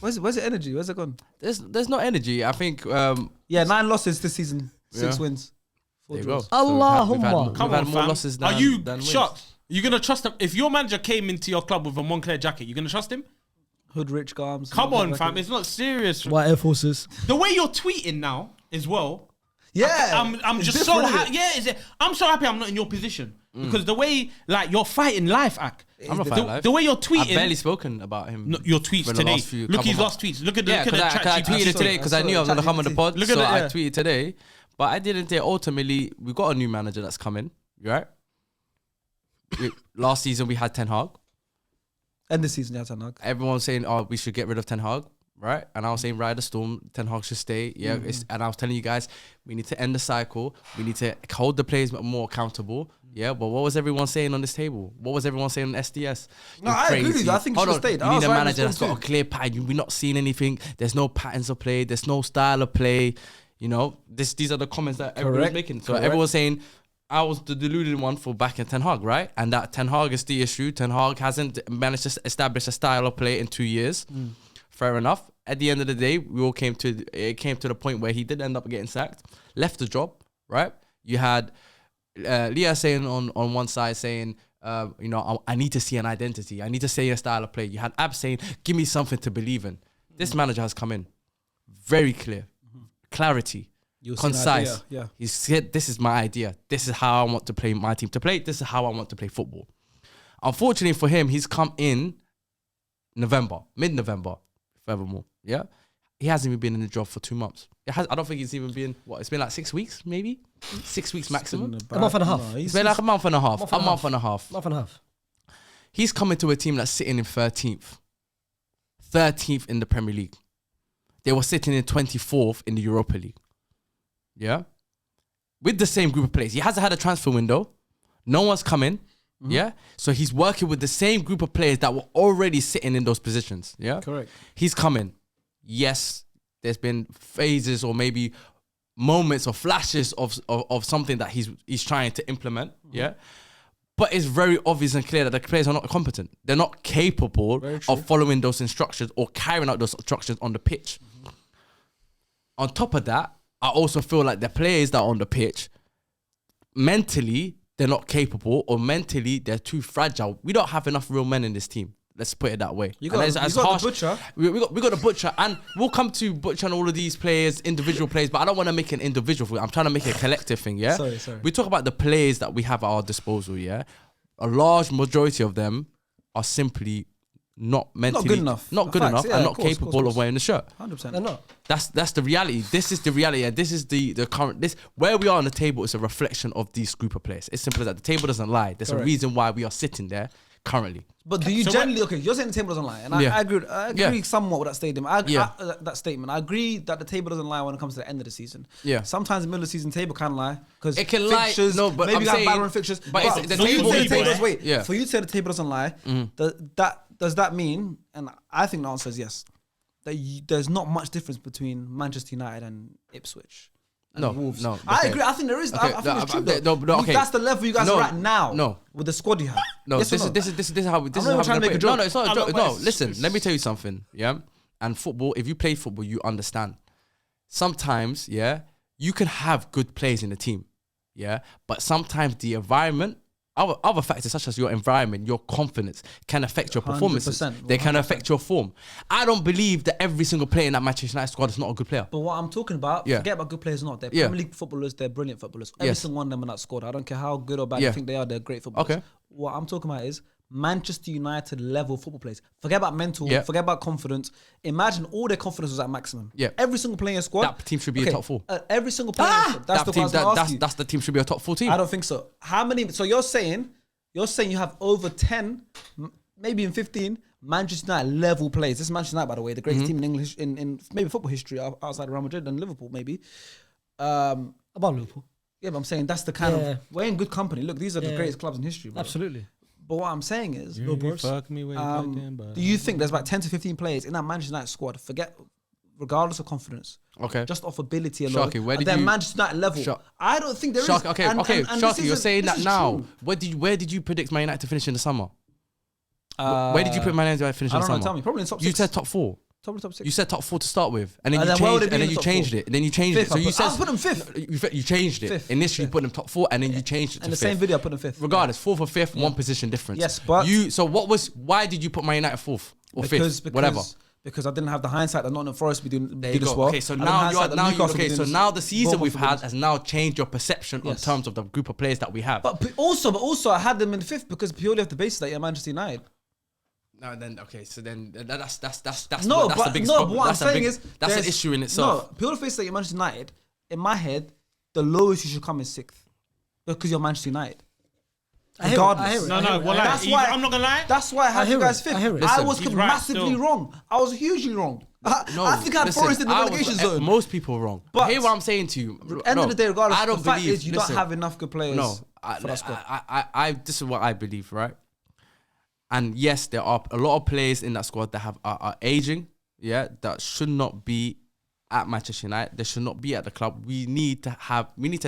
Where's your energy? Where's it gone? There's no energy. I think. Yeah, 9 losses this season, 6 Yeah. wins. 4 There you go. draws. Allahumma. Come We've had on, more fam. losses Are than you wins. shocked? You're gonna trust him? If your manager came into your club with a Moncler jacket, you're gonna trust him? Hood Rich Garms. Come on, fam. It's not serious. White Air Forces. The way you're tweeting now as well. Yeah. I'm it's just so different, happy. Yeah, I'm so happy I'm not in your position because the way like you're fighting life, Ak. I'm not fighting life. The way you're I've tweeting. barely spoken about him. No, your tweets for the today. last few Look couple his months. last tweets. Look at the Yeah, because I tweeted it today because I knew I was going to come on the pod. Look at so that, I yeah. tweeted today. But I didn't think ultimately we got a new manager that's coming, right? Last season we had Ten Hag. End the season, yeah, Ten Hag. Everyone was saying, "Oh, we should get rid of Ten Hag," right? And I was saying, "Ride the storm. Ten Hag should stay." Yeah, and I was telling you guys, we need to end the cycle. We need to hold the players more accountable. Yeah, but what was everyone saying on this table? What was everyone saying on SDS? No, You're I agree with crazy. you. I think he Hold should on, have stayed. You I need was a right with manager this that's one got a too. clear pattern. We're not seeing anything. There's no patterns of play. There's no style of play. You know, these are the comments that everyone's Correct. making. So Correct. everyone's saying, I was the deluded one for backing Ten Hag, right? And that Ten Hag is the issue. Ten Hag hasn't managed to establish a style of play in 2 years. Fair enough. At the end of the day, it came to the point where he did end up getting sacked, left the job, right? You had Leah saying on one side saying, I need to see an identity. I need to see a style of play. You had Ab saying, give me something to believe in. This manager has come in. Very clear. Clarity. concise. Yeah. He said, "This is my idea. This is how I want to play my team to play. This is how I want to play football." Unfortunately for him, he's come in mid-November, furthermore. Yeah, he hasn't even been in the job for 2 months. I don't think he's even been. It's been like 6 weeks, maybe 6 weeks maximum. A month and a half. It's been like a month and a half. A month and a half. He's coming to a team that's sitting in 13th in the Premier League. They were sitting in 24th in the Europa League. Yeah, with the same group of players. He hasn't had a transfer window. No one's coming. Yeah, so he's working with the same group of players that were already sitting in those positions. Yeah, correct. He's coming. Yes, there's been phases or maybe moments or flashes of something that he's trying to implement. Yeah, but it's very obvious and clear that the players are not competent. They're not capable of following those instructions or carrying out those instructions on the pitch. On top of that, I also feel like the players that are on the pitch, mentally, they're not capable, or mentally they're too fragile. We don't have enough real men in this team. Let's put it that way. You got the Butcher. We got the Butcher, and we'll come to Butcher and all of these players, individual players, but I don't want to make an individual thing. I'm trying to make a collective thing, yeah? Sorry. We talk about the players that we have at our disposal, yeah? A large majority of them are simply not mentally... Not good enough, and not capable of wearing the shirt. 100%. They're not. That's the reality. This is the reality, and this is the current... Where we are on the table is a reflection of these group of players. It's simple as that. The table doesn't lie. There's a reason why we are sitting there currently. But do you generally... Okay, you're saying the table doesn't lie, and I agree somewhat with that statement. That statement. I agree that the table doesn't lie when it comes to the end of the season. Yeah. Sometimes the middle of the season table can lie. Because it can fixtures, lie. No, but maybe I'm you have Byron fixtures. But the table... For you to say the table doesn't lie, does that mean, and I think the answer is yes, that there's not much difference between Manchester United and Ipswich and Wolves? No. I agree. I think there is. I think it's true. That's the level you guys are at now. No. With the squad you have. No, yes this is how we. Trying to make a joke. No, it's not a joke. No, listen. Let me tell you something. Yeah, and football. If you play football, you understand. Sometimes, you can have good players in the team. Yeah, but sometimes the environment. Other factors such as your environment, your confidence can affect your performances. 100%. They can affect your form. I don't believe that every single player in that Manchester United squad is not a good player. But what I'm talking about, forget about good players or not. They're Premier League footballers, they're brilliant footballers. Every single one of them in that squad. I don't care how good or bad you think they are, they're great footballers. Okay. What I'm talking about is Manchester United level football players. Forget about mental, forget about confidence. Imagine all their confidence was at maximum. Yeah. Every single player in your squad. That team should be a top 4. Every single player. That's the team should be a top 4 team. I don't think so. How many? So you're saying you have over 10, maybe in 15 Manchester United level players. This is Manchester United, by the way, the greatest team in English in maybe football history outside of Real Madrid and Liverpool, maybe. About Liverpool. Yeah, but I'm saying that's the kind of... We're in good company. Look, these are the greatest clubs in history, bro. Absolutely. But what I'm saying is... do you think there's about 10 to 15 players in that Manchester United squad, regardless of confidence, just off ability alone, Sharky, where did you... Manchester United level, I don't think there Sharky, is... Okay, Sharky, you're saying that now. Where did you predict Man United to finish in the summer? Where did you put Man United to finish in the summer? Tell me. Probably in top 6. You said top 4. Top 6. You said top 4 to start with, and then you changed it. And then you changed it. So you said I put them 5th. You changed it. Initially, you put them top 4, and then you changed it to 5th. In the same video, I put them 5th. Regardless, 4th or 5th, one position difference. Yes, but why did you put Man United 4th or 5th? Whatever. Because I didn't have the hindsight that Nottingham Forest do this well. Okay, so now the season we've had has now changed your perception in terms of the group of players that we have. But also I had them in 5th because purely off the basis that you're Manchester United. No, then that's the But biggest problem. what I'm saying is that's an issue in itself. No, purely off the basis that you're Manchester United. In my head, the lowest you should come is 6th because you're Manchester United. Regardless. That's why I'm not gonna lie. That's why I had you guys 5th. I was massively wrong. I was hugely wrong. I think I had Forest in the relegation zone. Most people are wrong. But hear what I'm saying to you. At the end of the day, regardless, the fact is you don't have enough good players. No, this is what I believe, right? And yes, there are a lot of players in that squad that are aging, that should not be at Manchester United. They should not be at the club. We need to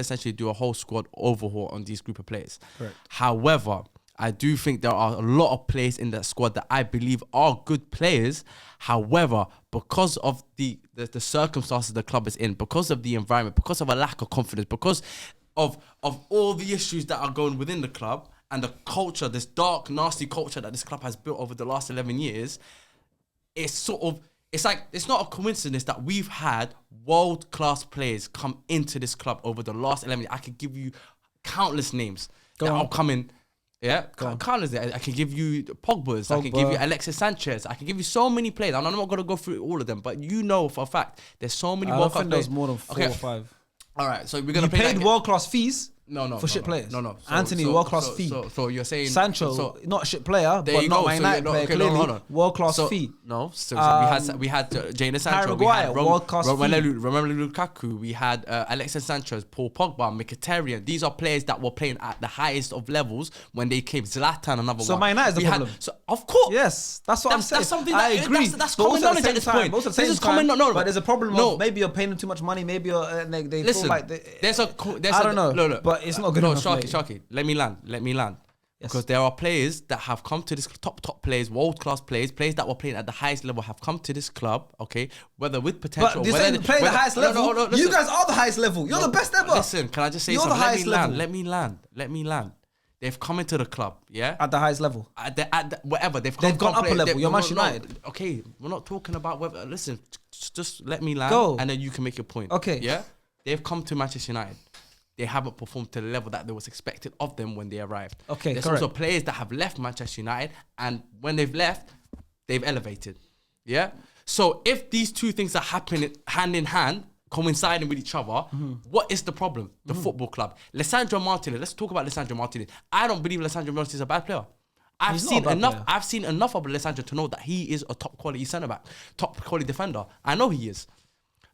essentially do a whole squad overhaul on these group of players. Correct. However, I do think there are a lot of players in that squad that I believe are good players. However, because of the circumstances the club is in, because of the environment, because of a lack of confidence, because of all the issues that are going within the club, and the culture, this dark, nasty culture that this club has built over the last 11 years, it's sort of it's like, it's not a coincidence that we've had world-class players come into this club over the last 11 years. I could give you countless names that are coming. Yeah, countless. I can give you Pogba's. I can give you Alexis Sanchez. I can give you so many players. I'm not going to go through all of them, but you know for a fact, there's so many world-class players. There's more than 4 or 5. All right, so we're going to play paid world-class fees. For shit players. No. Anthony, world-class fee. So you're saying Sancho, not a shit player, but not Man United player. Clearly, world-class fee. No, so we had Jadon Sancho, Harry Maguire, world-class fee. Romelu Lukaku, we had Alexis Sanchez, Paul Pogba, Mkhitaryan. These are players that were playing at the highest of levels when they came. Zlatan, another one. So Man United is the problem. So of course, yes, that's what I'm saying. That's something I agree. That's common knowledge at this point. This is common knowledge. But there's a problem. Of maybe you're paying them too much money. Maybe they feel like I don't know. But it's not good enough. Sharky, let me land. Yes. Because there are players that have come to this top players, world-class players that were playing at the highest level have come to this club, okay? Whether with potential... But you're saying playing the highest level? No, you guys are the highest level. You're the best ever. Listen, can I just say something? Let me land. They've come into the club, yeah? At the highest level? Whatever. They've gone up a level. You're Manchester United. Okay, we're not talking about whether... Listen, just let me land and then you can make your point. Okay. Yeah? They've come to Manchester United. They haven't performed to the level that was expected of them when they arrived. Okay, there's correct. also players that have left Manchester United, and when they've left, they've elevated. Yeah. So if these two things are happening hand in hand, coinciding with each other, what is the problem? The football club. Lisandro Martinez. Let's talk about Lisandro Martinez. I don't believe Lisandro Martinez is a bad player. I've seen enough of Lisandro to know that he is a top quality centre back, top quality defender. I know he is.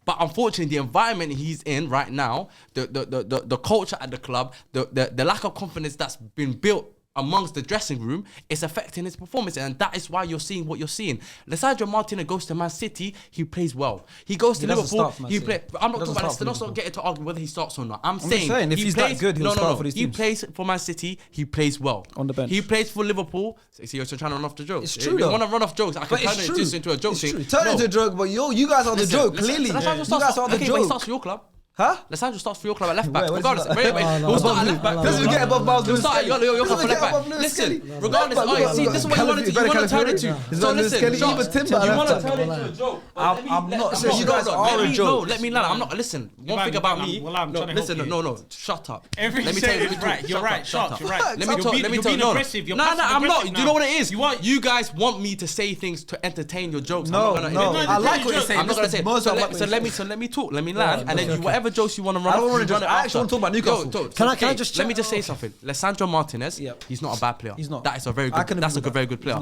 But unfortunately, the environment he's in right now, the culture at the club, the lack of confidence that's been built amongst the dressing room is affecting his performance, and that is why you're seeing what you're seeing. Lisandro Martinez goes to Man City, he plays well. He goes to Liverpool, he plays. I'm not talking about this. Let's not get into arguing whether he starts or not. I'm saying if he's that good, he'll start for these teams. He plays for Man City, he plays well on the bench. He plays for Liverpool. See, you're trying to run off the jokes. It's true. You want to run off jokes? I can turn it into a joke. It's true. Turn it into a joke, but you guys are the joke. Clearly, you guys are the joke. But he starts for your club. Huh? Lisandro starts for your club at left back. Regardless, we'll start at left back. Let's get above Miles Lewis. Your club for left back. Listen, regardless, see, this is what you want to turn it to. So listen, you want to turn it into a joke. I'm not saying you guys are a joke. Let me land. I'm not. Listen, one thing about me. Listen, no, shut up. Everything you say is right. You're right. Shut up. You're right. Let me talk. Let me tell you. No, I'm not. Do you know what it is? You guys want me to say things to entertain your jokes. No, I like what you're saying. I'm not gonna say. So let me talk. Let me land, and then whatever jokes you want to run. I actually want to talk about Newcastle. Can I just let me just say something? Lisandro Martinez, he's not a bad player. He's not. That is a very good. That's a very good player.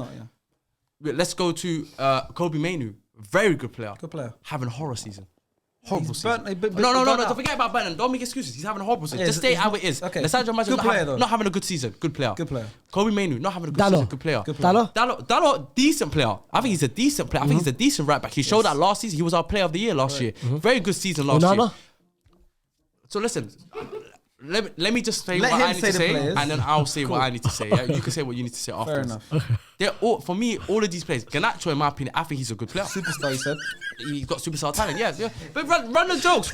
Let's go to Kobe Mainoo. Very good player. Good player. Having a horror season. Horrible season. No. Don't forget about Burton. Don't make excuses. He's having a horrible season. Just stay how it is. Okay. Lisandro Martinez not having a good season. Good player. Kobe Mainoo not having a good season. Good player. Dalot, decent player. I think he's a decent player. I think he's a decent right back. He showed that last season. He was our player of the year last year. Very good season last year. So listen, let me just say what I need to say, and then I'll say what I need to say. Yeah? You can say what you need to say afterwards. Fair enough. They're all, for me, all of these players, Garnacho, in my opinion, I think he's a good player. Superstar, you said. He's got superstar talent, yeah. But run the jokes.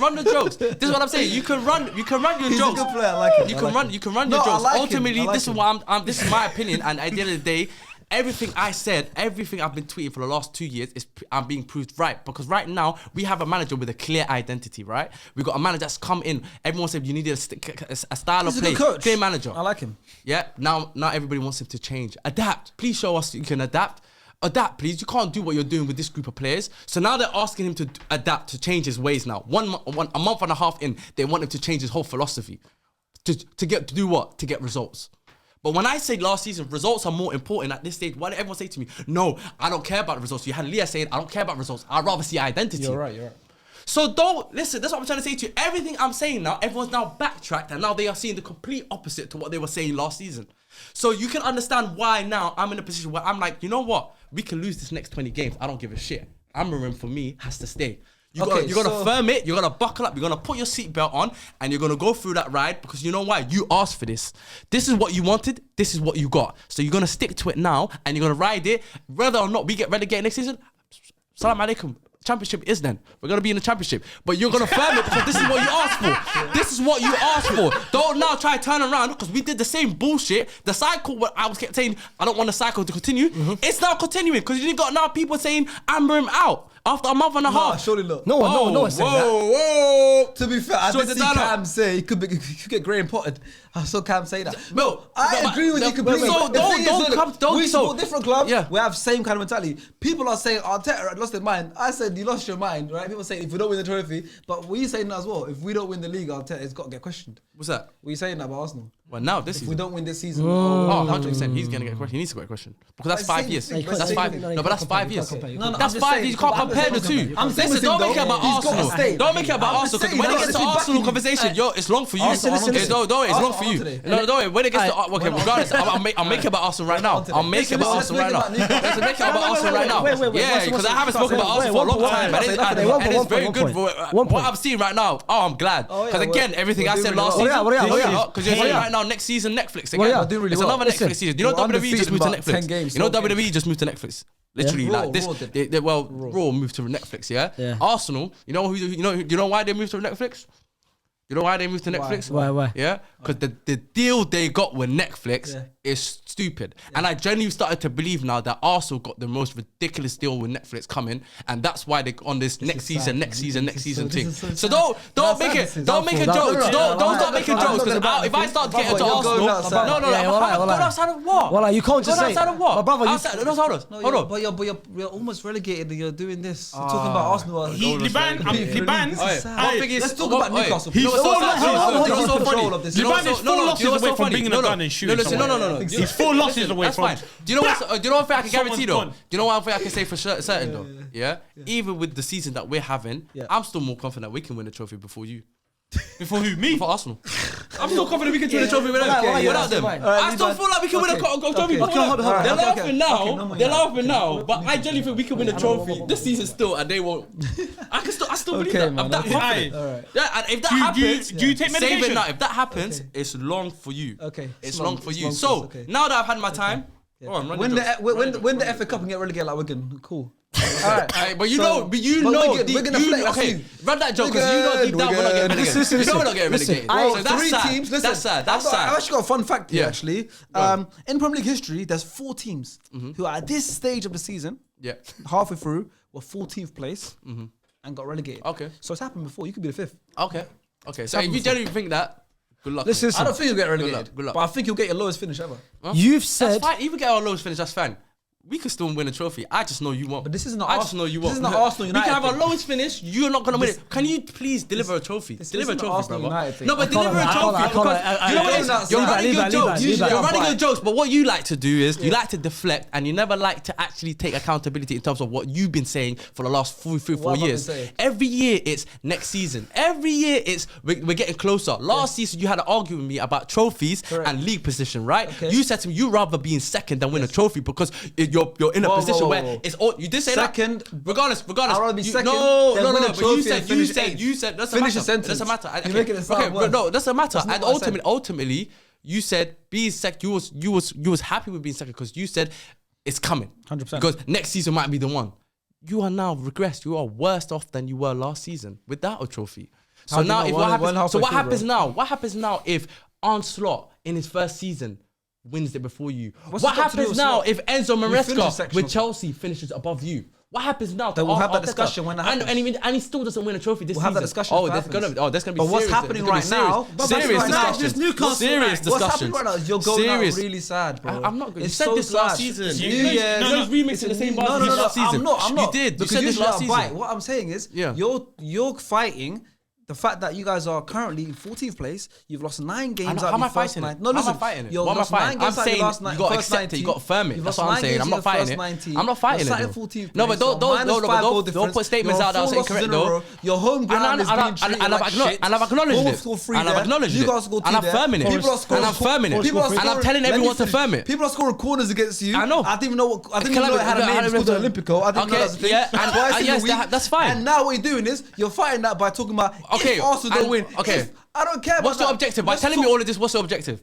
This is what I'm saying. You can run your jokes. He's a good player, I like him. You can run your jokes. Ultimately, this is what this is my opinion, and at the end of the day, everything I said, everything I've been tweeting for the last 2 years I'm being proved right. Because right now, we have a manager with a clear identity, right? We've got a manager that's come in. Everyone said you needed a style of play. He's a good coach. Clear manager. I like him. Yeah, now everybody wants him to change. Adapt. Please show us you can adapt. Adapt, please. You can't do what you're doing with this group of players. So now they're asking him to adapt, to change his ways now. A month and a half in, they want him to change his whole philosophy. To do what? To get results. But when I say last season, results are more important at this stage. Why did everyone say to me, no, I don't care about the results? You had Leah saying, I don't care about results. I'd rather see identity. You're right. So listen, that's what I'm trying to say to you. Everything I'm saying now, everyone's now backtracked, and now they are seeing the complete opposite to what they were saying last season. So you can understand why now I'm in a position where I'm like, you know what? We can lose this next 20 games. I don't give a shit. Amarim, for me, has to stay. You're gonna firm it, you're gonna buckle up, you're gonna put your seatbelt on, and you're gonna go through that ride, because you know why? You asked for this. This is what you wanted, this is what you got. So you're gonna stick to it now, and you're gonna ride it. Whether or not we get relegated next season, salam alaikum. Championship is then. We're gonna be in the championship. But you're gonna firm it, because this is what you asked for. This is what you asked for. Don't now try to turn around, because we did the same bullshit. The cycle, what I was kept saying, I don't want the cycle to continue. It's now continuing, because you got now people saying Amarim out. After a month and a Nah, half. surely not. No one's saying that. Whoa. To be fair, I So did did see that not- Cam say he could get Graham potted. I saw Cam say that. No, I but- agree with you no, completely. so The thing is, look, we support so- different clubs. Yeah. We have same kind of mentality. People are saying Arteta lost his mind. I said you lost your mind, right? People say if we don't win the trophy, but what are you saying that as well? If we don't win the league, Arteta's got to get questioned. What's that? What are you saying about Arsenal? Well, now this If is. we don't win this season, Oh, 100%. He's gonna get a question. He needs to get a question because that's But 5 same years. thing, but That's same 5. thing. No, but that's 5 years. compare. No, no, That's I'm just 5 saying, years. You can't but I'm compare the just saying, two. I'm saying Listen, with him, don't make it though, about he's gotta Arsenal. stay. Don't make it about I'm Arsenal just because when saying, it gets to I'm Arsenal backing conversation, yo, it's long for you. Listen, It's listen. long for you. today. No, don't. When it gets to okay, on regardless, today. I'll make it about Arsenal right now. I'll make it about Listen, Arsenal right let's now. make it about Let's make it about Arsenal right now. wait, Yeah, because I haven't spoken about Arsenal for a long time, and it's very good. What I'm seeing right now, I'm glad because again, everything I said last season. Because you're saying right now, next season Netflix again. It's another Netflix season. You know WWE just moved to Netflix. You know WWE just moved to Netflix. Literally, like this. Raw moved to Netflix. Yeah. Arsenal. You know why they moved to Netflix? You know why they moved to Netflix? Why? Yeah, because the deal they got with Netflix is stupid, and I genuinely started to believe now that Arsenal got the most ridiculous deal with Netflix coming, and that's why they on this next season thing. So don't make it jokes. Don't start making jokes because if I start getting to Arsenal, go outside of what? Well, you can't just Go say. outside of what? My brother, Hold on. But you're almost relegated and you're doing this. You're talking about Arsenal. Liban. Let's talk about Newcastle. Liban is 4 losses away from bringing a gun and shooting someone. No. He's 4 losses away That's from. fine. Do you know what thing I can guarantee though? Someone's Do you know one thing I can say for certain though? Yeah. Even with the season that we're having, I'm still more confident we can win the trophy before you. Before who? Me? For Arsenal. I'm still confident we can win the trophy without them. I still feel like we can win a trophy before them. They're laughing now. They're laughing now. But I genuinely think we can win a trophy this season still, and they won't. I still believe that. I'm that confident. Yeah, and if that happens, do you take medication? save it now. If that happens, it's long for you. Okay. It's long for you. So now that I've had my time, Win the FA Cup and get relegated like Wigan. Cool. Alright, but you know, run that joke because you know deep down we're not getting relegated. You know we're not getting relegated. So that's sad. That's sad. That's sad. I've actually got a fun fact here. Actually, in Premier League history, there's 4 teams who are at this stage of the season, halfway through, were 14th place and got relegated. Okay. So it's happened before. You could be the 5th. Okay. So if you genuinely think that, good luck. Listen, I don't think you'll get relegated. Good luck. But I think you'll get your lowest finish ever. You've That's said. fine. Even get our lowest finish, that's fine. We could still win a trophy. I just know you won't. But this isn't. I just know you won't. This is not Arsenal United. We can have our thing. lowest finish. You're not gonna win it. Can you please deliver a trophy? Deliver a isn't trophy, Arsenal brother. United thing. No, but I can't- deliver a I trophy can't- because you know what it is? You're running your jokes. You're running your jokes. But what you like to do is you like to deflect, and you never like to actually take accountability in terms of what you've been saying for the last 4 What have I been years. saying? Every year it's next season. Every year it's we're getting closer. Last season you had an argument with me about trophies and league position, right? Okay. You said to me you rather be in second than win a trophy because you're in a position where it's all. You did say Second, that. Regardless. I'd rather be second No. than win a But trophy and finish you eighth. said. Doesn't Finish matter. a sentence. Doesn't matter. You're making it sound worse. No, doesn't matter. That's not And what I said. ultimately, you said be second. You was happy with being second because you said it's coming. 100%. Because next season might be the one. You are now regressed. You are worse off than you were last season without a trophy. So How do you now, know? if One what happens? halfway So what through, happens bro. now? What happens now if Onslaught in his first season wins it before you? What's What it got to do happens with now Slot? if Enzo finished Maresca section with of- Chelsea finishes above you? What happens now? Then we'll have that Arteta? discussion when that happens. And he still doesn't win a trophy this We'll season. have that discussion Oh, if it there's happens. gonna be But what's serious. happening There's gonna right be now? serious- But serious right now, discussion. just Newcastle, Serious right? discussion. What's happening right now? You're going Serious. out really sad, bro. I'm not. You It's said so this last sad. season. New You Year. just remixing the same bars No, as no, you no, last season. I'm not. You did. You Because said this usually last I bite. season. What I'm saying is, Yeah. you're fighting the fact that you guys are currently in 14th place. You've lost 9 games How out of am your I first fighting 9. it? No, How am I listen. fighting it? You've What am I lost 9 fighting? I'm games out of saying your last you 9. got to first accept it. 19. You got to firm it. You've That's lost what I'm 9 saying. games I'm in not your fighting first it. 19. I'm not fighting You're it. sat in though. 14th No, place. but don't You're minus 5 goal put difference. statements You're out that are 4 losses incorrect in a though. row. Your home ground is being treated like shit. And I've acknowledged Bournemouth it. scored 3 And I've there. acknowledged it. Newcastle scored 2 And I'm there. firming it. People are scoring. And I'm firming it. People are And I'm scoring- telling let me everyone to finish. firm it. People are scoring corners against you. I know. I didn't even know. I didn't even know it had a name. It's called the Olympico. I didn't know Okay, that was a thing. yeah, and- Twice in yes, the week. that's fine. And now what you're doing is you're fighting that by talking about Okay, if Arsenal don't and- win. okay. If, I don't care. What's about your that. objective? By Let's telling me talk- all of this, what's your objective?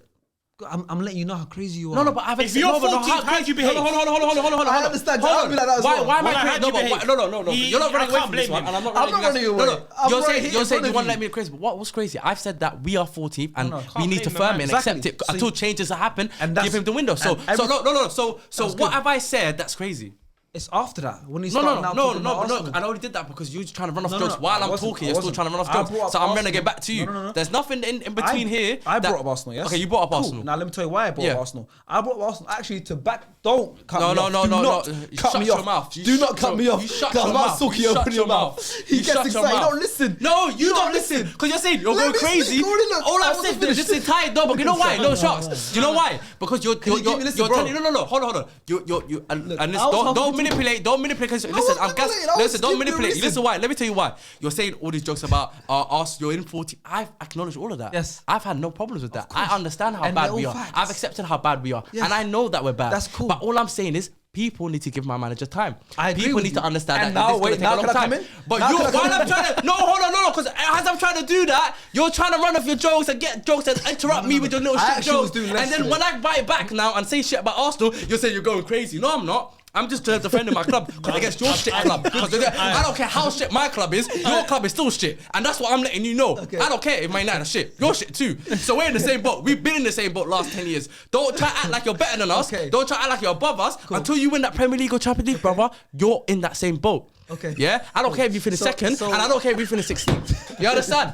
I'm letting you know how crazy you are. No, but I haven't If said- you're no, but 14th, how do you behave? Hold on. I understand. I'll be like that as well. Why am I Well, crazy? how'd you behave? No. You're not I running away can't from this blame one, him. and I'm not I'm not running you away. guys- I'm You're right saying here you're in saying front you of want to you. let me crazy. But what's crazy? I've said that we are 14th and No, we can't need to blame the firm man. it and Exactly. accept it So until you- changes happen and and that's- give him the window. So and every- no. So That's what good. have I said that's crazy? It's after that when he's No, starting out talking about but Arsenal. I already did that because you're trying to run off No, jokes no, while I I'm wasn't- talking. I You're still wasn't. trying to run off I jokes. brought up So I'm gonna Arsenal. get back to you. No. There's nothing in between here. I that- brought up Arsenal, yes. Okay, you brought up Cool. Arsenal. Now let me tell you why I brought Yeah. up Arsenal. I brought up Arsenal actually to back. Don't cut No, me no, off. no, Do no, not no. You cut shut me your off. mouth. You Do not shut cut your- me off. you shut Because your I'm mouth. Suki, You open shut your your mouth. mouth. He You gets shut your excited. You mouth. don't listen. No, you don't listen. listen. Because you're saying you're Let going me crazy. speak, already look. All I I'm wasn't saying is finished. just entitled. No, but you know why? No, Sharks. Do you know why? Because you're you give me listen, you're bro? telling. No. Hold on. You and Look, listen, I was don't helping you manipulate. Don't manipulate. Listen, wasn't I'm gas. manipulating, I was Listen, don't giving you a manipulate. reason. Listen, why? Let me tell you why. You're saying all these jokes about us. You're in 40. I've acknowledged all of that. Yes. I've had no problems with that. I understand how And bad they're we all are. facts. I've accepted how bad we are, Yes. and I know that we're bad. That's cool. But all I'm saying is, people need to give my manager time. I agree People with need to you. understand And that now, this is gonna wait, take now a long can I time. come in? But Now you, can I come while I'm in? trying to, no, hold on, because as I'm trying to do that, you're trying to run off your jokes and get jokes and interrupt me with your little I shit actually was jokes. doing And then Leicester. when I bite back now and say shit about Arsenal, you're saying you're going crazy. No, I'm not. I'm just defending my club because against your shit club. Because I don't care how shit my club is, your club is still shit. And that's what I'm letting you know. Okay. I don't care if Man United are shit. You're shit too. So we're in the same boat. We've been in the same boat last 10 years. Don't try to act like you're better than us. Okay. Don't try to act like you're above us. Until you win that Premier League or Champions League, brother, you're in that same boat. Okay. Yeah? I don't care if you finish second, and I don't care if you finish 16th. You understand?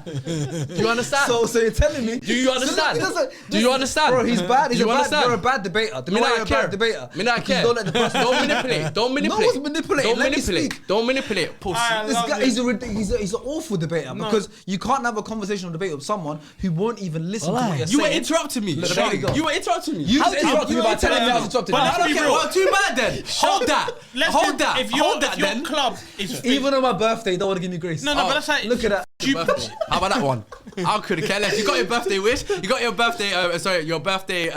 You understand? So you're telling me? Do you understand? So look, Do you understand? Bro, he's bad. Do you understand? You're a bad debater. Me not You're a care. bad debater. Me not Because care. Don't let the person. Don't manipulate. Don't manipulate. No one's manipulating. Don't Let me manipulate. speak. Don't manipulate. Pussy. This guy, he's an awful debater because you can't have a conversational debate with someone who won't even listen to what you're You were saying. interrupting me. Look, there you go. You were interrupting me. You just interrupted me you by were telling me I was interrupting interrupted. But I let's don't be care. real. Well, too bad then. Hold that. Hold that. Hold that If your then. club is Even on my birthday, they don't want to give me grace. no, but that's like Look at that. Birthday. How about that one? I couldn't care less. You got your birthday wish. You got your birthday. Your birthday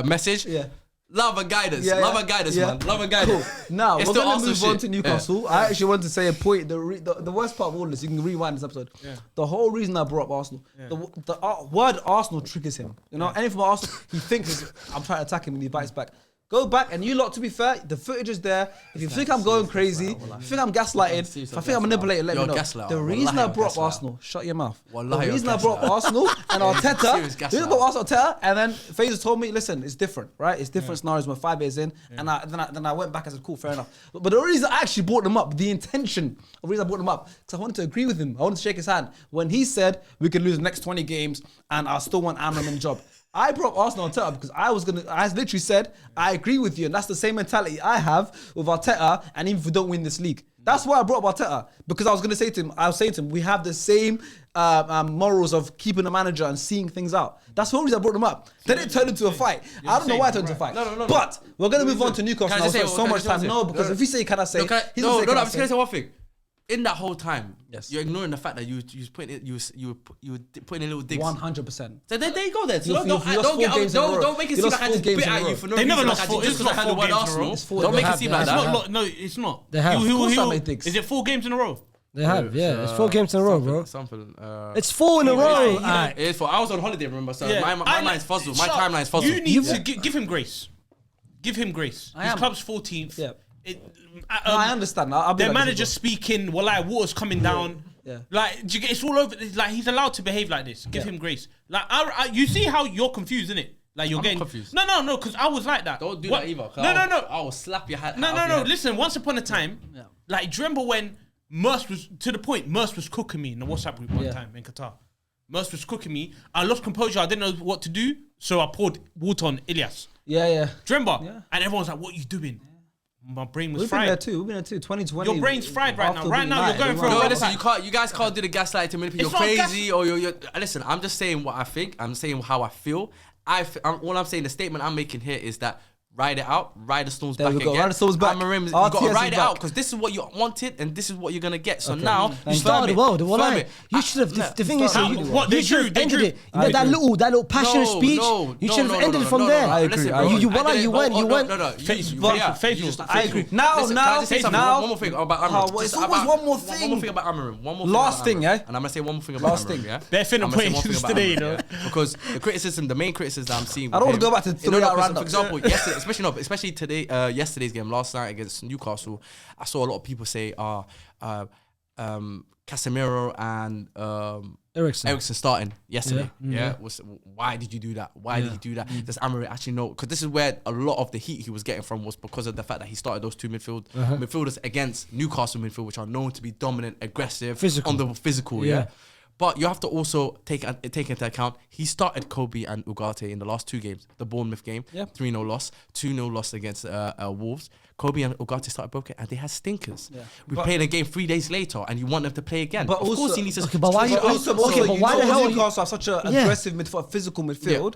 message. Yeah. Love and guidance. Yeah, Love yeah. and guidance, Yeah. man. Love and guidance. Cool. Now It's we're the gonna Arsenal move on shit. to Newcastle. I actually want to say a point. The worst part of all this, you can rewind this episode. The whole reason I brought up Arsenal, the word Arsenal triggers him. You know, anything from Arsenal, he thinks I'm trying to attack him and he bites back. Go back and you lot, to be fair, the footage is there. If you think I'm going crazy, if you think I'm gaslighting, if I think I'm manipulating, let me know. The reason I brought up Arsenal, shut your mouth. The reason I brought up Arsenal and Arteta, the reason I brought up Arteta, and then FaZe told me, listen, it's different, right? It's different scenarios. We're 5 years in, and then I went back and said, cool, fair enough. But the reason I actually brought them up, the intention of the reason I brought them up, because I wanted to agree with him. I wanted to shake his hand when he said we could lose the next 20 games, and I still want Amram in the job. I brought Arsenal on Arteta because I literally said, I agree with you. And that's the same mentality I have with Arteta. And even if we don't win this league, that's why I brought up Arteta. Because I was saying to him, we have the same morals of keeping a manager and seeing things out. That's the whole reason I brought him up. Then it turned into a fight. I don't know why it turned into a fight. No. But we're going to move on to Newcastle. Can I Now. just say Spent so what- much can I time. just No, say- because if you say, can I say? No, He's gonna say, I'm can I just gonna say? say one thing. In that whole time, Yes. you're ignoring the fact that you was putting it, you were putting in little digs. 100%. So there you go then. So You don't lost 4 games in a row. don't make it You seem lost like I 4 just games bit in a at row. you for no They reason. never like lost I four- just it's because I not had the 4 word games in a Arsenal. row. It's 4 Don't make they it have, seem they like have. that. No, it's not. They have. Who Of course I will- made digs. Is it 4 games in a row? They have, yeah. It's 4 games in a row, bro. Something. It's 4 in a row. It is for. I was on holiday, remember? So my mind's fuzzled. My Shut- timeline's fuzzled. You need to give him grace. Give him grace. I His am. club's 14th. Yeah. It, No, I understand. I'll be Their like this manager as speaking, well, like water's coming down. Yeah. Like, do you get, it's all over. It's like he's allowed to behave like this. Give him grace. Like, you see how you're confused, innit? Like you're I'm not getting confused. No, because I was like that. Don't do What- that either. No. I will slap your head. No. Listen, once upon a time, like, do you remember when Merce was to the point? Merce was cooking me in the WhatsApp group one time in Qatar. Merce was cooking me. I lost composure. I didn't know what to do, so I poured water on Ilyas. Yeah. Do you remember? Yeah. And everyone's like, "What are you doing?" My brain was We've been there fried. too. 2020. Your brain's fried right now. after Right the now, you're United, going we for a won. No, rough listen, patch. you guys can't do the gaslight to manipulate. It's You're not crazy or you're. Listen, I'm just saying what I think. I'm saying how I feel. All I'm saying, the statement I'm making here is that ride it out, ride the storms There back we go, again. ride the storms back. Amarim, you RTS got to is ride it back. out because this is what you wanted and this is what you're gonna get. So now Thank you. Started well. The one Firm line. it. You should have. The thing is, started you, well. What, you they should drew, have they ended drew. it. You know, that little passionate speech. You should have ended it from there. I agree. Listen, I bro, agree. You went. I You just- I agree. Listen, Now, can I just say something? now. One more thing about How- Amarim. it's Just always about- one more One thing. more thing about Amarim. One more thing Last about thing, Amarim. yeah? And I'm gonna say one more thing about Last Amarim, thing. yeah? They're finna I'm gonna say one point thing about today, Amarim, you know? yeah? Because the main criticism that I'm seeing. I don't with wanna go him- back to No, three-out 'cause roundup. For example, yesterday, especially today, yesterday's game, last night against Newcastle, I saw a lot of people say, Casemiro and Eriksen starting yesterday. Why did you do that? Why did he do that? Does Amorim actually know? Because this is where a lot of the heat he was getting from was because of the fact that he started those two midfielders against Newcastle midfield, which are known to be dominant, aggressive, on the physical. But you have to also take into account he started Kobe and Ugarte in the last 2 games. The Bournemouth game, 3-0 loss, 2-0 loss against Wolves. Kobe and Ugarte started both games and they had stinkers. We played a game 3 days later and you want them to play again. But of course he needs to... but why the hell Newcastle have such an aggressive midfield, physical midfield?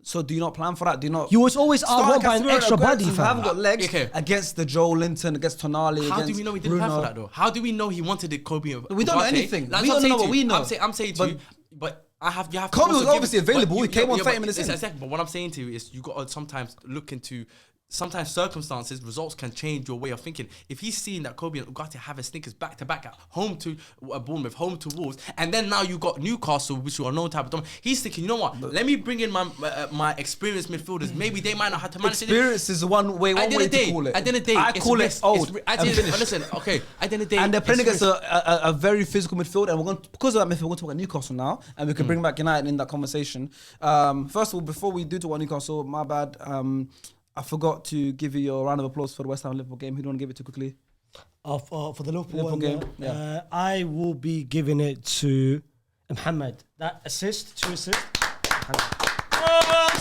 So do you not plan for that? Do you not... You was always outworked by an extra body, fam. You haven't got legs against the Joe Linton, against Tonali, How do we know he didn't plan for that though? How do we know he wanted the Kobe and We don't know anything. We don't know what we know. I'm saying to you, but you have Kobe to was obviously available. He came on 30 minutes in. Exactly. But what I'm saying to you is you got to sometimes look into... Sometimes circumstances, results can change your way of thinking. If he's seeing that Kobe and Ugarte have a stinkers back to back at home to Bournemouth, home to Wolves, and then now you got Newcastle, which you are known type of dominant, he's thinking, you know what? Let me bring in my experienced midfielders. Maybe they might not have to manage experience is one way to call it. At the end of the day, I call it old. Listen, okay. At the end of the day, and they're playing against a very physical midfield, and because of that midfield, we're going to talk about Newcastle now, and we can bring back United in that conversation. First of all, before we do talk about Newcastle, my bad. I forgot to give you your round of applause for the West Ham Liverpool game. Who do you want to give it to quickly? For the Liverpool game, I will be giving it to Mohamed. That assist, 2 assists.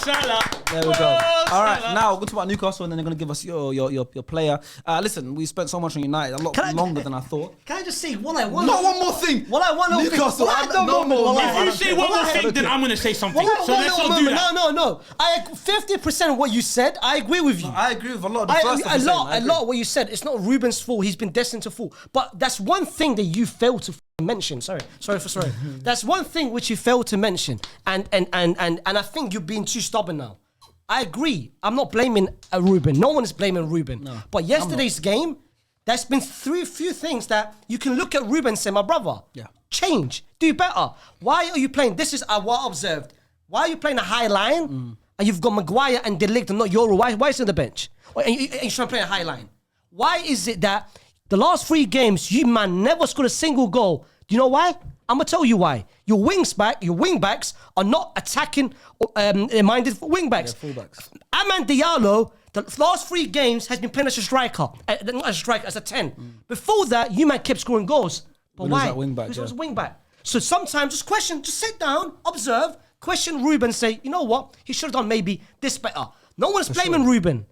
There we go. All right, now we're going to talk about Newcastle, and then they're going to give us your player. Listen, we spent so much on United, a lot longer than I thought. Can I just say what I want? Not one more thing. What I want. Newcastle. If you say one more thing, then I'm going to say something. So let's not do that. No. 50% of what you said, I agree with you. I agree with a lot. A lot of what you said. It's not Ruben's fault. He's been destined to fall. But that's one thing that you failed to mention. Sorry. That's one thing which you failed to mention, and I think you're being too stubborn now. I agree. I'm not blaming Ruben. No one is blaming Ruben. No, but yesterday's game, there's been few things that you can look at Ruben and say, my brother, change, do better. Why are you playing? This is what I observed. Why are you playing a high line and you've got Maguire and De Ligt and not Euro? Why is it on the bench? And you're trying to play a high line. Why is it that the last 3 games, you man never scored a single goal? Do you know why? I'm going to tell you why. Your wingbacks are not attacking minded wingbacks. Yeah, fullbacks. Amand Diallo, the last 3 games, has been playing as a striker. Not as a striker, as a 10. Before that, you man kept scoring goals. But why? Because he was a wingback. So sometimes just sit down, observe, question Ruben, say, you know what? He should have done maybe this better. No one's blaming Ruben.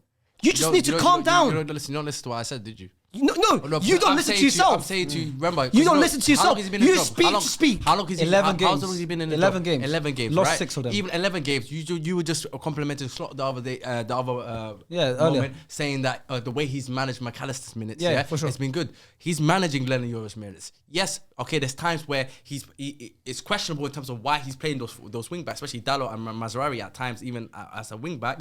You just need to calm down. You don't listen to what I said, did you? No, you don't listen to yourself. I'm saying to you, remember. You don't listen to yourself. You speak. How long has he been? 11 games. How long has he been in the 11 job? games. 11 games. Lost right? 6 of them. Even 11 games. You were just complimenting Slot the other day. Earlier. Moment, saying that the way he's managed McAllister's minutes. Yeah, for sure. It's been good. He's managing Glenn Euro's minutes. Yes, okay. There's times where it's questionable in terms of why he's playing those wing backs, especially Dalot and Mazraoui at times, even as a wing back.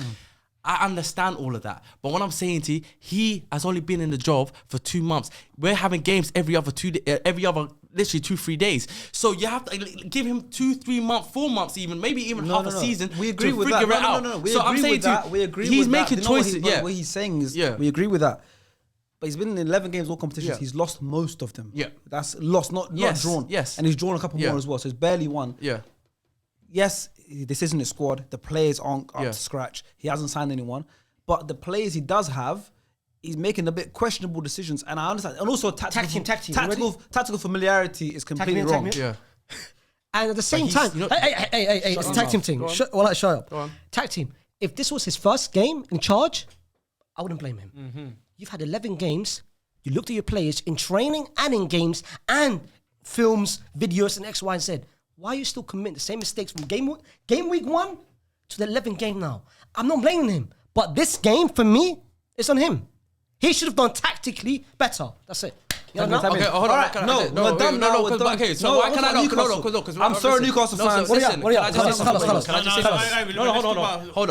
I understand all of that. But what I'm saying to you, he has only been in the job for 2 months. We're having games every other literally 2-3 days. So you have to give him 2-3 months, 4 months even, maybe even half a season. We agree to with figure that. it out. No. We so agree I'm saying with that. We agree he's with making that. choices. What he's saying is, we agree with that. But he's been in 11 games, all competitions. Yeah. He's lost most of them. Yeah. That's lost, not drawn. Yes. And he's drawn a couple more as well. So he's barely won. Yeah. Yes, this isn't a squad. The players aren't up to scratch. He hasn't signed anyone. But the players he does have, he's making a bit questionable decisions. And I understand. And also tactical familiarity is completely wrong. Yeah. And at the same time, hey, it's a tag team thing. Shut up. Go on. Tag team. If this was his first game in charge, I wouldn't blame him. Mm-hmm. You've had 11 games. You looked at your players in training and in games and films, videos, and X, Y, and Z. Why are you still committing the same mistakes from game week 1 to the 11th game now? I'm not blaming him. But this game, for me, it's on him. He should have done tactically better. That's it. Okay, hold on. No, we're done now. Okay, so why can I not? Because I'm sorry, Newcastle fans. What are you? No, hold on. Hold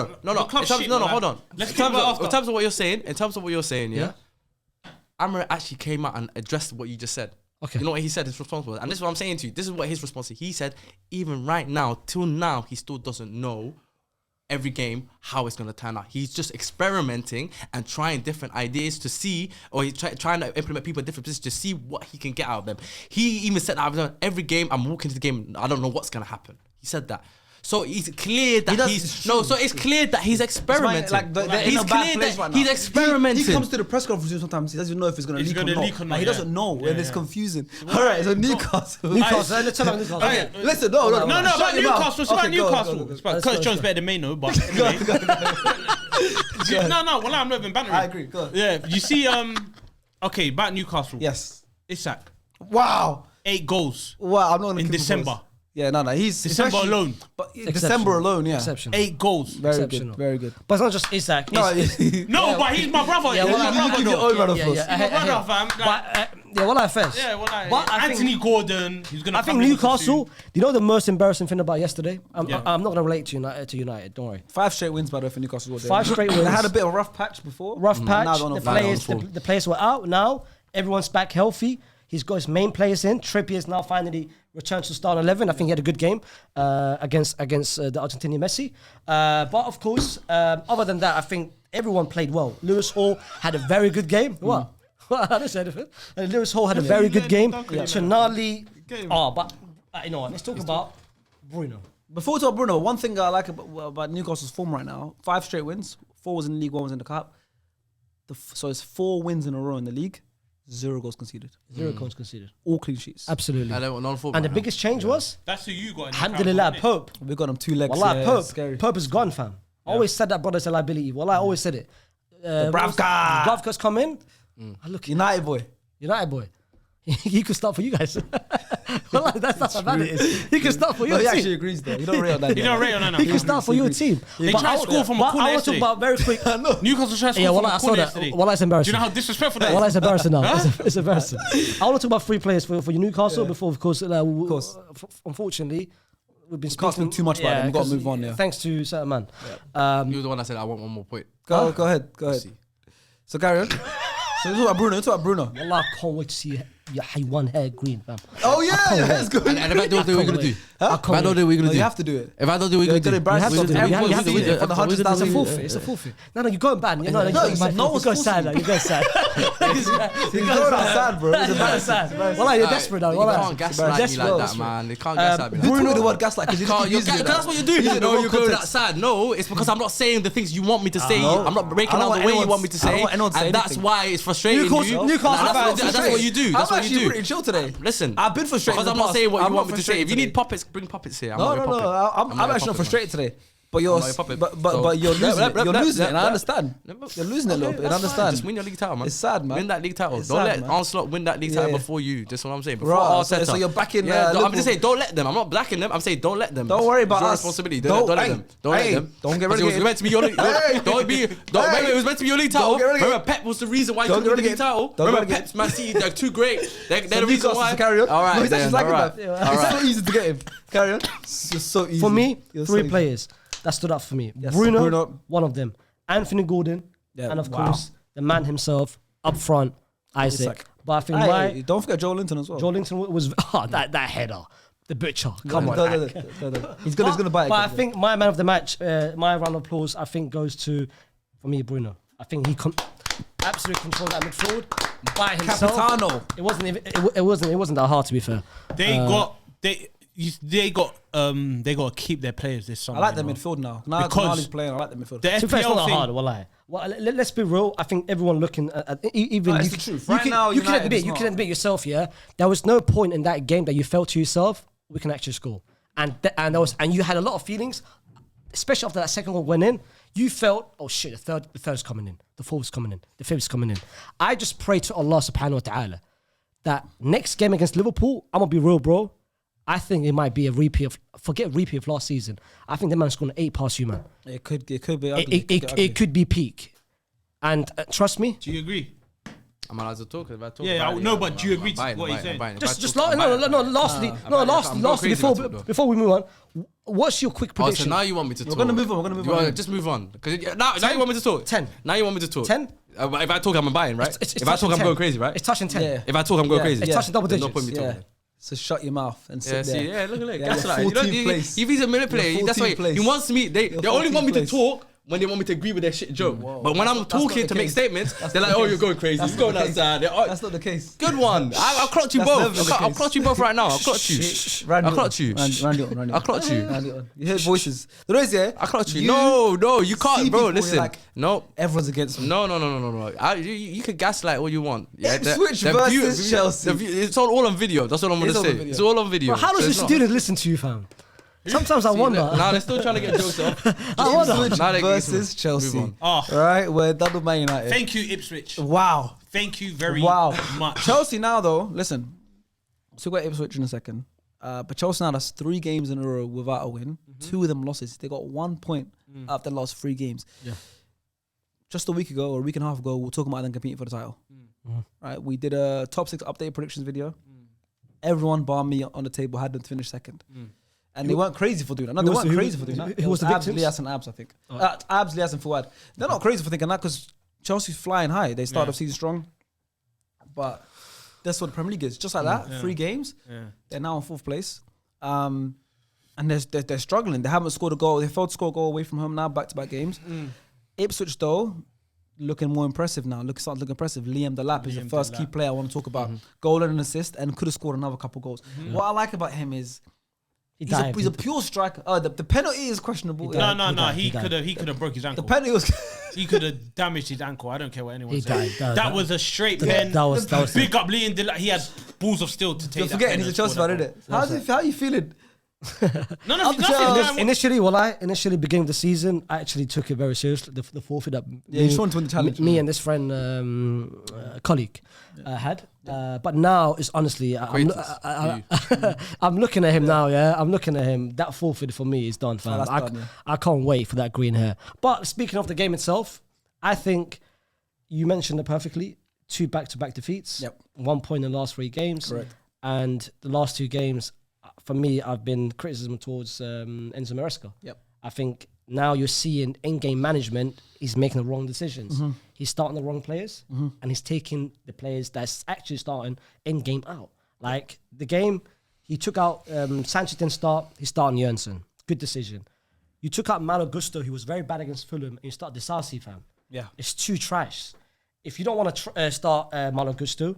on. Let's talk about after. In terms of what you're saying, yeah. Amorim actually came out and addressed what you just said. Okay. You know what he said his response was? And this is what I'm saying to you. This is what his response is. He said, even right now, till now, he still doesn't know every game how it's going to turn out. He's just experimenting and trying different ideas to see, or he's trying to implement people in different positions to see what he can get out of them. He even said that every game, I'm walking to the game, I don't know what's going to happen. He said that. So it's clear that it's clear that he's experimenting. He's clear that he's experimenting. He comes to the press conference sometimes. He doesn't know if it's going to leak or not. He doesn't know, and it's confusing. All right, so Newcastle. Let's tell him Newcastle. Listen, no, about Newcastle. It's about Newcastle. Coach John's better than Maino, but no. Well, I'm not even bantering. I agree. Go on. Yeah, you see, okay, about Newcastle. Yes. Isak. Wow. 8 goals. Wow, I'm not in December. Yeah, no, he's December alone. But December alone, yeah. Exceptional. 8 goals. Very good, very good. But it's not just Isak. No, but he's my brother. Yeah, He's well, my brother. Your own brother, He's my brother, fam. First. Yeah, well, but Anthony Gordon. He's gonna. I think Newcastle. You know the most embarrassing thing about yesterday? I'm not gonna relate to United. Don't worry. 5 straight wins, by the way, for Newcastle. 5 straight wins. They had a bit of a rough patch before. Rough patch. The players were out. Now everyone's back healthy. He's got his main players in. Trippier's now finally returned to start 11. I think he had a good game against the Argentinian Messi. But of course, other than that, I think everyone played well. Lewis Hall had a very good game. What? I didn't say anything. Lewis Hall had a very good game. Tonali. But you know what? Let's talk about Bruno. Before we talk about Bruno, one thing I like about Newcastle's form right now: 5 straight wins. 4 was in the league, 1 was in the cup. So it's 4 wins in a row in the league. 0 goals conceded. 0 goals conceded. All clean sheets. Absolutely. And the biggest change was? That's who you got. Alhamdulillah, Pope. We got him 2 legs. Wallah, Pope is gone, fam. I always said that brother's a liability. Wallah, I always said it. Bravka's come in. Look, United boy. He could start for you guys. Well, that's not how bad it is. He can start for your he team. actually agrees though. You don't rate on that. You don't rate on that. He can start for your team. They tried to score from a corner I want to talk about very quick. Newcastle tried to score from a corner yesterday. Well, that's embarrassing. Do you know how disrespectful that is? Well, it's embarrassing now. It's embarrassing. I want to talk about 3 players for your Newcastle before, of course, unfortunately, we've been speaking too much about them. We've got to move on. Yeah. Thanks to certain man. You were the one that said I want one more point. Go ahead. So carry on. So talk about Bruno. Wallah, I can't wait to see your one hair green, fam. Oh yeah, let's go. And if I don't do it, we're gonna do. If I don't do it, we're gonna do. You have to do it. If I don't do it, we're gonna do. You have to do it. You have to do it for the 100,000. It's a forfeit. No, you're going bad. You're going sad. You're going sad. You're going sad, bro. It's sad. Wallah, you're desperate now. You can't gaslight me like that, man. You can't gaslight me like that. Bruno the word gaslight because that's what you're doing. No, you're going that sad. No, it's because I'm not saying the things you want me to say. I'm not breaking down the way you want me to say, and that's why it's frustrating you. That's what you do. That's what you do. I'm actually pretty chill today. Listen, I've been frustrated because I'm not saying what you want me to say. If you need puppets, bring puppets here. No. I'm actually not frustrated today. But you're losing it, and I understand. You're losing it a little bit, and I understand. Just win your league title, man. It's sad, man. Win that league title. Don't let Arsenal win that league title before you. That's what I'm saying. Before Arteta. So you're backing. I'm just saying, don't let them. I'm not backing them. I'm saying, don't let them. Don't worry about your us. responsibility. Don't let them. Don't let them. Don't get relegated. It was meant to be your league. It was meant to be your league title. Remember, Pep was the reason why you took the league title. Remember, Pep's Man City, they're too great. They're the reason why. Carry on. All right, he's actually all right. It's so easy to get him. Carry on. It's so easy. For me, 3 players that stood up for me. Yes, Bruno, one of them. Anthony Gordon, and of course, the man himself up front, Isaac. But I think don't forget Joe Linton as well. Joe Linton was that header, the butcher. Come on, he's gonna buy it. But I think my man of the match, my round of applause, I think goes to, for me, Bruno. I think he absolutely controlled that midfield by himself. Capitano. It wasn't that hard, to be fair. They got to keep their players this summer. I like their midfield now. Now Tonali's playing, I like their midfield. The FPL thing, hard, wallahi. Well, let's be real. I think everyone looking at even it's the truth. Right now, you can admit yourself. Yeah, there was no point in that game that you felt to yourself, we can actually score, and you had a lot of feelings, especially after that second goal went in. You felt, oh shit, the third's coming in, the fourth's coming in, the fifth's coming in. I just pray to Allah subhanahu wa ta'ala that next game against Liverpool, I'm gonna be real, bro. I think it might be a repeat of last season. I think the man's going to 8 past you, man. It could be ugly. It could be peak. And trust me. Do you agree? I'm allowed to talk. If I talk but do you agree to what he's saying? Lastly, before we move on, what's your quick prediction? So now you want me to talk. We're going to move on. Just move on. Now you want me to talk. 10. Now you want me to talk. 10. If I talk, I'm buying, right? If I talk, I'm going crazy, right? It's touching 10. Yeah. If I talk, I'm going crazy. It's touching double digits. No point me talking. So shut your mouth and sit Yeah, there. see, yeah, look, Yeah, gaslight. you're 14th If place. he's a manipulator, You're that's why 14th place. he wants me. They only want me to 14th talk when they want me to agree with their shit joke. Whoa. But when That's I'm not- that's not talking the to make case. statements, That's they're not like, the "Oh, case. you're going crazy. That's You're not going the case. outside." That's not the case. Good one. I'll clock you That's never both. the I'll case. clock you both right now. I'll clock you. I'll clock you. Randy on. I'll clock you. Randy on. You hear voices. The noise, yeah? I'll clock you. No, you see can't, bro. people, Listen. you're like, No. Everyone's against me. No. You can gaslight all you want. Yeah, Ipswich versus Chelsea. It's all on video. That's what I'm gonna It's all say. on video. It's all on video. Bro, how does So a it's not- student listen to you, fam? Sometimes I wonder. Nah, they're still trying to get jokes off. I wonder. Ipswich Now they- versus Chelsea. Move Oh, Right? We're double Man United. thank you, Ipswich. Wow. Thank you very Wow. much. Chelsea now, though, listen. So we'll get Ipswich in a second. But Chelsea now, that's 3 games in a row without a win. 2 of them losses. They got 1 point after the last 3 games. Yeah. Just a week ago or a week and a half ago, we were talking about them competing for the title. Right? We did a top 6 update predictions video. Everyone bar me on the table had them to finish second. And they weren't crazy for doing that. No, they weren't crazy for doing that. Who It was the Abs, victims? Lias and Abs, I think. Abs, Lias and Fuad. They're not crazy for thinking that because Chelsea's flying high. They started off season strong. But that's what the Premier League is. Just like that, 3 games. They're now in 4th place. And they're struggling. They haven't scored a goal. They failed to score a goal away from home now, back-to-back games. Ipswich, though, looking more impressive now. Starting to look impressive. Liam Delap is the first key player I want to talk about. Goal and an assist, and could have scored another couple goals. What I like about him is he's a pure striker. The penalty is questionable. No. He He could have broke his The ankle. penalty was... He could have damaged his ankle. I don't care what anyone He says. died. That was a straight pen. That was Big up Liam Dillard. He had balls of steel to take You're that forgetting pen he's a and Chelsea score fan, that isn't it? How are you feeling? goal. Initially, beginning of the season, I actually took it very seriously. The forfeit that Yeah, you just wanted to win the challenge. me and this friend, colleague, had. But now it's honestly, I'm looking at him now. Yeah, I'm looking at him. That forfeit for me is done, fam. that's done, yeah. I can't wait for that green hair. But speaking of the game itself, I think you mentioned it perfectly. 2 back-to-back defeats. Yep. 1 point in the last 3 games. Correct. And the last 2 games, for me, I've been criticism towards Enzo Maresca. Yep. I think now you're seeing in-game management, he's making the wrong decisions. He's starting the wrong players, and he's taking the players that's actually starting in-game out. Like the game, he took out Sanchez didn't start, he started Jørgensen. Good decision. You took out Malo Gusto, who was very bad against Fulham, and you start Disasi, fam. Yeah. It's too trash. If you don't want to start Malo Gusto,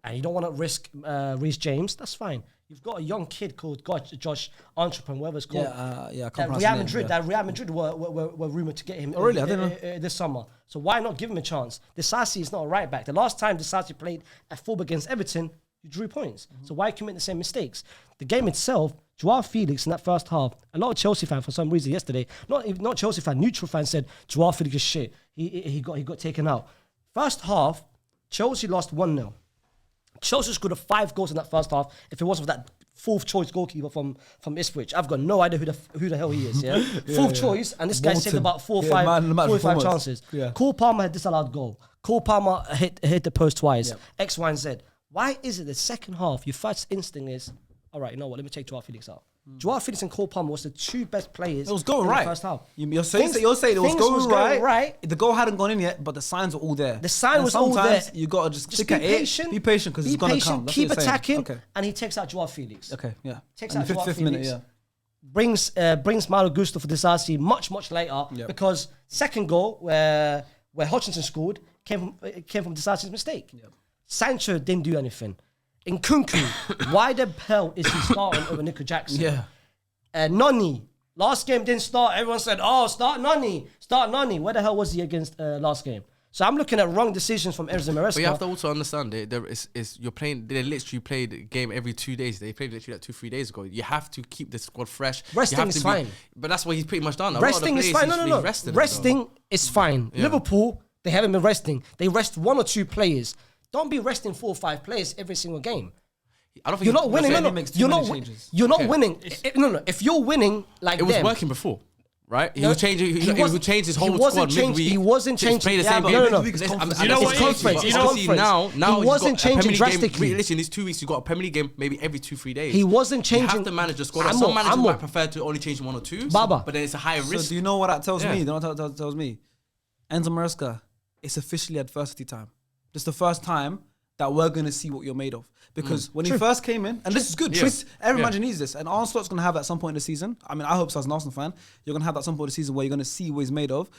and you don't want to risk Reece James, that's fine. You've got a young kid called Josh Antwerp, whatever it's called. I can't That pronounce Real the name, Madrid, yeah. that Real Madrid were rumored to get him. Oh, really? I didn't this summer. So why not give him a chance? Disasi is not a right back. The last time Disasi played at fullback against Everton, you drew points. So why commit the same mistakes? The game itself, Joao Felix in that first half, a lot of Chelsea fans for some reason yesterday, not Chelsea fan, neutral fans said Joao Felix is shit. He got taken out. First half, Chelsea lost 1-0. Chelsea scored 5 goals in that first half. If it wasn't for that 4th choice goalkeeper from Ipswich, I've got no idea who the hell he is. Yeah, 4th choice, and this guy saved Bolton. about 4 or Yeah, 5, man, the match 4 or 5 performance. chances. Yeah. Cole Palmer had disallowed goal. Cole Palmer hit the post twice. Yep. X, Y, and Z. Why is it the second half your first instinct is, all right, you know what? Let me take Joao Felix out. Joao Felix and Cole Palmer was the 2 best players. It was going in right. the first half. You're saying Things- it was things going right. right. The goal hadn't gone in yet, but the signs were all there. The sign And was all sometimes there. you gotta just Just stick be at patient. it. Be patient because it's gonna come. That's Keep what you're saying. attacking, Okay. and he takes out Joao Felix. Okay. Yeah. Takes In out the Joao fifth minute. Felix. Yeah. Brings Malo Gusto for Disasi much later Yep. because second goal where Hutchinson scored came from Disasi's mistake. Sancho didn't do anything. In Kunku, why the hell is he starting over Nico Jackson? Yeah. Noni, last game didn't start. Everyone said, "Oh, start Noni." Where the hell was he against last game? So I'm looking at wrong decisions from Enzo Maresca. But you have to also understand you're playing. They literally played the game every 2 days. They played literally like 2-3 days ago. You have to keep the squad fresh. Resting You have is to fine. But that's what he's pretty much done. A lot of the Resting is players, fine. he's No. rested them, Resting is fine. Yeah. Liverpool, they haven't been resting. They rest 1 or 2 players. Don't be resting 4 or 5 players every single game. I don't think You're not winning. saying No, he makes too you're many not. changes. You're not Okay. winning. No. If you're winning like It was them, working before, right? He No, was changing. He would change his whole wasn't squad midweek. He wasn't to just changing. play the Yeah, same but game. no. Midweek is conference. You know what It's it is? conference. You It's know Obviously conference. now He wasn't changing drastically. Listen, these 2 weeks you got a Premier League game maybe every 2-3 days. He wasn't You changing. have to manage the squad. I'm Some more- managers I'm more- might prefer to only change 1 or 2. Baba. But then it's a higher So risk. do you know what that tells Yeah. me? Do you know what that tells me? Enzo Maresca, it's officially adversity time. This is the first time that we're going to see what you're made of. Because when he first came in, and this is good, every manager needs this, and Arne Slot's going to have that at some point in the season. I mean, I hope so as an Arsenal fan. You're going to have that at some point in the season where you're going to see what he's made of.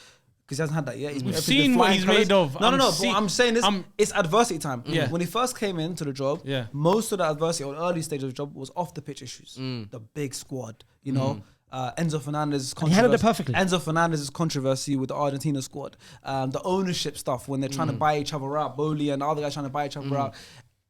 Because he hasn't had that yet. We've seen what he's made of. No. But what I'm saying is, it's adversity time. Yeah. When he first came into the job, most of the adversity or early stage of the job was off the pitch issues. The big squad, you know. Enzo Fernandez's controversy. He handled it perfectly. Enzo Fernandez's controversy with the Argentina squad. The ownership stuff when they're trying to buy each other out. Bowley and the other guys trying to buy each other out.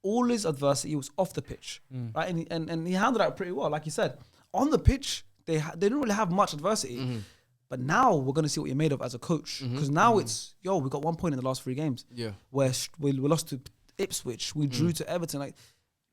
All his adversity was off the pitch. Right? And he handled that pretty well, like you said. On the pitch, they didn't really have much adversity. But now we're going to see what you're made of as a coach. Because now it's, we got 1 point in the last 3 games. Yeah. Where we lost to Ipswich. We drew to Everton.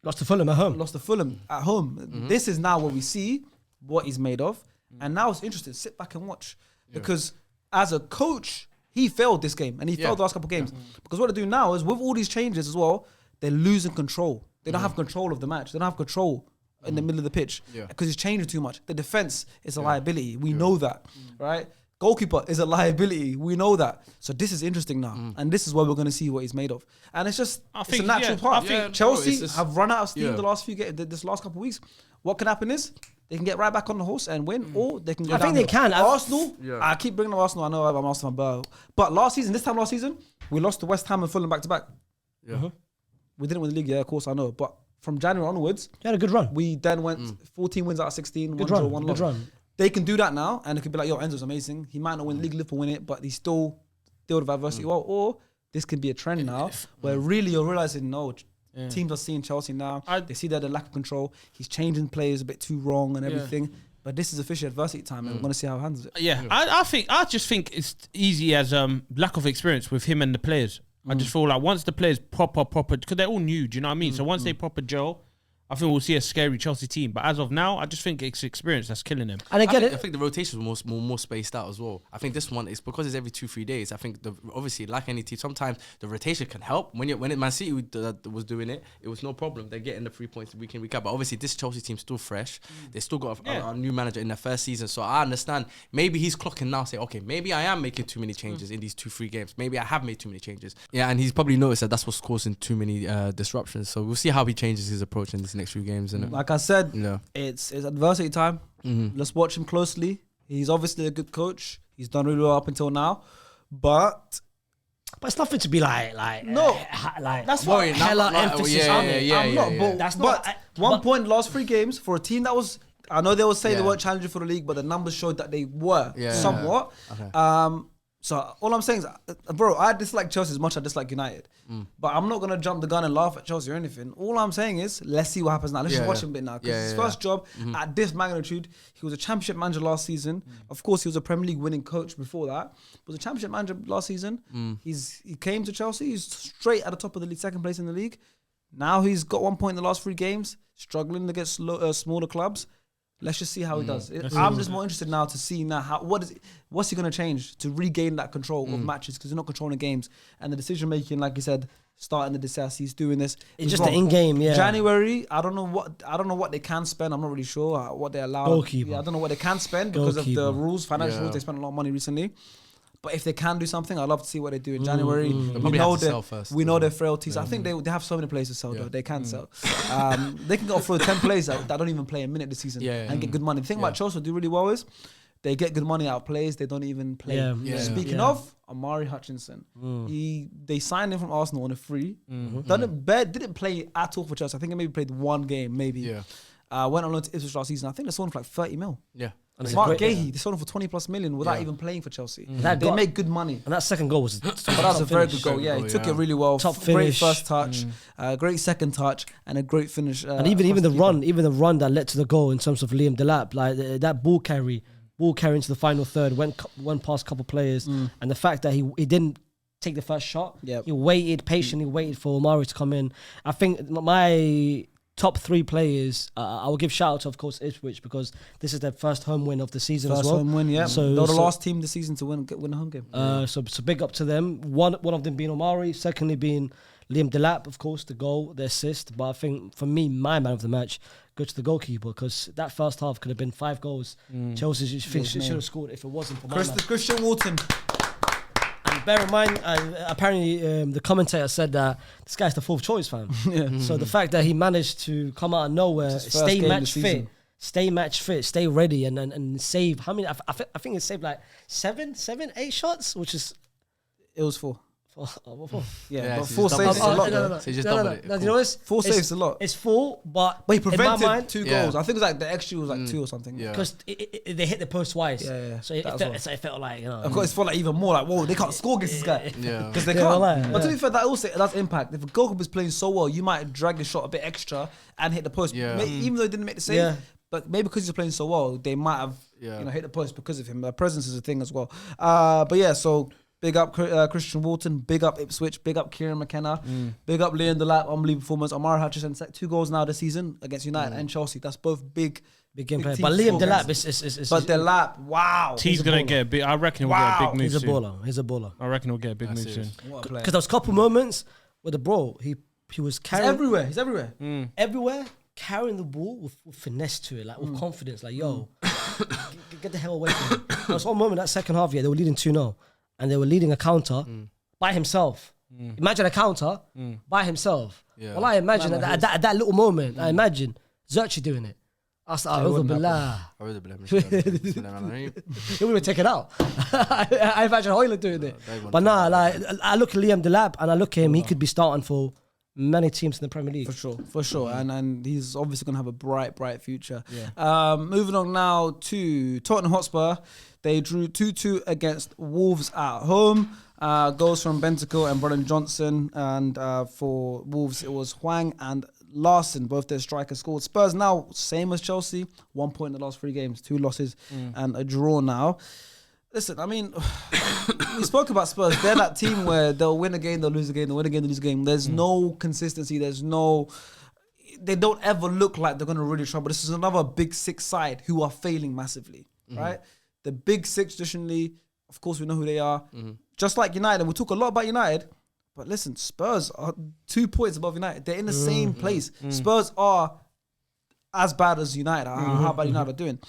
Lost to Fulham at home. Lost to Fulham at home. This is now where we see what he's made of. And now it's interesting. Sit back and watch. Because as a coach, he failed this game. And he failed the last couple of games. Because what they do now is with all these changes as well, they're losing control. They don't have control of the match. They don't have control in the middle of the pitch because he's changing too much. The defense is a liability. We know that, right? Goalkeeper is a liability. We know that. So this is interesting now, and this is where we're going to see what he's made of. And it's just it's a natural part. Chelsea have run out of steam the last few games. This last couple of weeks. What can happen is they can get right back on the horse and win, or they can go down. I think they can. Arsenal. I keep bringing up Arsenal. I know I'm Arsenal fan, but this time last season, we lost to West Ham and Fulham back to back. We didn't win the league, of course I know, but from January onwards, they had a good run. We then went 14 wins out of 16, one draw, one loss. They can do that now, and it could be like, Enzo's amazing. He might not win the league, Liverpool win it, but he still dealt with adversity well. Or this can be a trend now where really you're realizing, teams are seeing Chelsea now. They see that the lack of control. He's changing players a bit too wrong and everything. But this is official adversity time, and we're going to see how he handles it. Yeah, I just think it's easy as lack of experience with him and the players. I just feel like once the players proper, because they're all new, do you know what I mean? So once they proper gel, I think we'll see a scary Chelsea team. But as of now, I just think it's experience that's killing them. And I think the rotations were more spaced out as well. I think this one is because it's every 2-3 days. I think obviously, like any team, sometimes the rotation can help. When Man City was doing it, it was no problem. They're getting the 3 points week in, week out. But obviously, this Chelsea team's still fresh. They still got a new manager in their first season. So I understand. Maybe he's clocking now, say, okay, maybe I am making too many changes in these 2-3 games. Maybe I have made too many changes. Yeah, and he's probably noticed that's what's causing too many disruptions. So we'll see how he changes his approach in these next few games. Like I said, it's adversity time. Let's watch him closely. He's obviously a good coach. He's done really well up until now, but it's nothing to be like that's what hella emphasis on it. I'm not, that's not. But 1 point last 3 games for a team that was. I know they will say they weren't challenging for the league, but the numbers showed that they were somewhat. Okay. So all I'm saying is, bro, I dislike Chelsea as much as I dislike United. But I'm not going to jump the gun and laugh at Chelsea or anything. All I'm saying is, let's see what happens now. Let's just watch him a bit now. Because his first job at this magnitude, he was a championship manager last season. Of course, he was a Premier League winning coach before that. But was a championship manager last season. He came to Chelsea. He's straight at the top of the league, second place in the league. Now he's got 1 point in the last 3 games, struggling against smaller clubs. Let's just see how he does. I'm just more interested now to see now what's he going to change to regain that control of matches, because he's not controlling games, and the decision making, like you said, starting the Disas, he's doing this. It's just the in-game, January, I don't know what they can spend. I'm not really sure what they allow. Goalkeeper. I don't know what they can spend because of the rules, financial rules. They spent a lot of money recently. But if they can do something, I'd love to see what they do in January. We know their frailties. I think they have so many players to sell, though. They can sell. They can go for 10 players that don't even play a minute this season and get good money. The thing about Chelsea do really well is they get good money out of players they don't even play. Speaking of, Amari Hutchinson. They signed him from Arsenal on a free. Didn't play at all for Chelsea. I think he maybe played 1 game, maybe. Went on loan to Ipswich last season. I think they sold him for like 30 mil. Mark Gahey, they sold him for 20+ million without even playing for Chelsea. They make good money. And that second goal was that was a very good goal. Yeah, he took it really well. Top finish. Great first touch, great second touch, and a great finish. And even the run that led to the goal in terms of Liam Delap, like that ball carry into the final third, went past a couple of players, and the fact that he didn't take the first shot, he waited patiently, waited for Omari to come in. I think my top 3 players, I will give shout out to, of course, Ipswich, because this is their first home win of the season as well. First home win, yeah. So they're the last team this season to win a home game. So big up to them. One of them being Omari, secondly being Liam Delap, of course, the goal, the assist. But I think for me, my man of the match goes to the goalkeeper, because that first half could have been 5 goals. Chelsea should have scored if it wasn't for my man. Christian Walton. bear in mind, apparently the commentator said that this guy's the fourth choice, fam. So the fact that he managed to come out of nowhere, stay match fit, stay ready, and save how many? I think it saved like 8 shots, which is It was 4. Yeah, but so 4 just saves is a double lot. it. though. So you just double it. No, you know what? 4 saves is a lot. It's 4, but But he in my prevented mind, 2 Yeah. goals. I think it was like the XG was like 2 or something. Yeah. because they hit the post twice. Yeah. So it That as felt, well. so it felt like, you know. Of course, it's felt like even more like, whoa, they can't score against this guy. Yeah. Because they Yeah, can't. well, But to yeah. be fair, that's impact. If a goalkeeper is playing so well, you might drag your shot a bit extra and hit the post. Yeah. Even though he didn't make the save, Yeah. but maybe because he's playing so well, they might have hit the post because of him. The presence is a thing as well. But yeah, so big up Christian Walton, big up Ipswich, big up Kieran McKenna, big up Leon Delap, unbelievable performance. Omar Hutchison set 2 goals now this season against United and Chelsea. That's both big game player. teams But Liam score Delap against. is But Delap, wow. He's gonna get a big. I reckon he'll get a big move he's a soon. baller. He's a baller. I reckon he'll get a big move soon. What a player. Because there was a couple moments where the bro, he was He's carrying everywhere. He's everywhere. everywhere, carrying the ball with finesse to it, like with confidence. Like, yo, get the hell away from him. There was one moment that second half, they were leading 2-0, and they were leading a counter by himself. Imagine a counter by himself. Yeah. Well, I imagine at that little moment, I imagine Zerchi doing it. I was like, oh, billah. I really blame him. He would have taken out. I imagine Hoyland doing it. But nah, like I look at Liam Delap and I look at him, he could be starting for many teams in the Premier League. For sure. And he's obviously going to have a bright future. Moving on now to Tottenham Hotspur. They drew 2-2 against Wolves at home. Goals from Bentacle and Brennan Johnson. And for Wolves, it was Hwang and Larson, both their strikers scored. Spurs now, same as Chelsea, 1 point in the last 3 games, 2 losses and a draw now. Listen, I mean, we spoke about Spurs. They're that team where they'll win a game, they'll lose a game, they'll win a game, they'll lose a game. There's no consistency. They don't ever look like they're going to really trouble. This is another Big Six side who are failing massively, right? The Big Six, traditionally, of course, we know who they are. Just like United, and we talk a lot about United, but listen, Spurs are 2 points above United. They're in the same place. Spurs are as bad as United. How bad United are doing.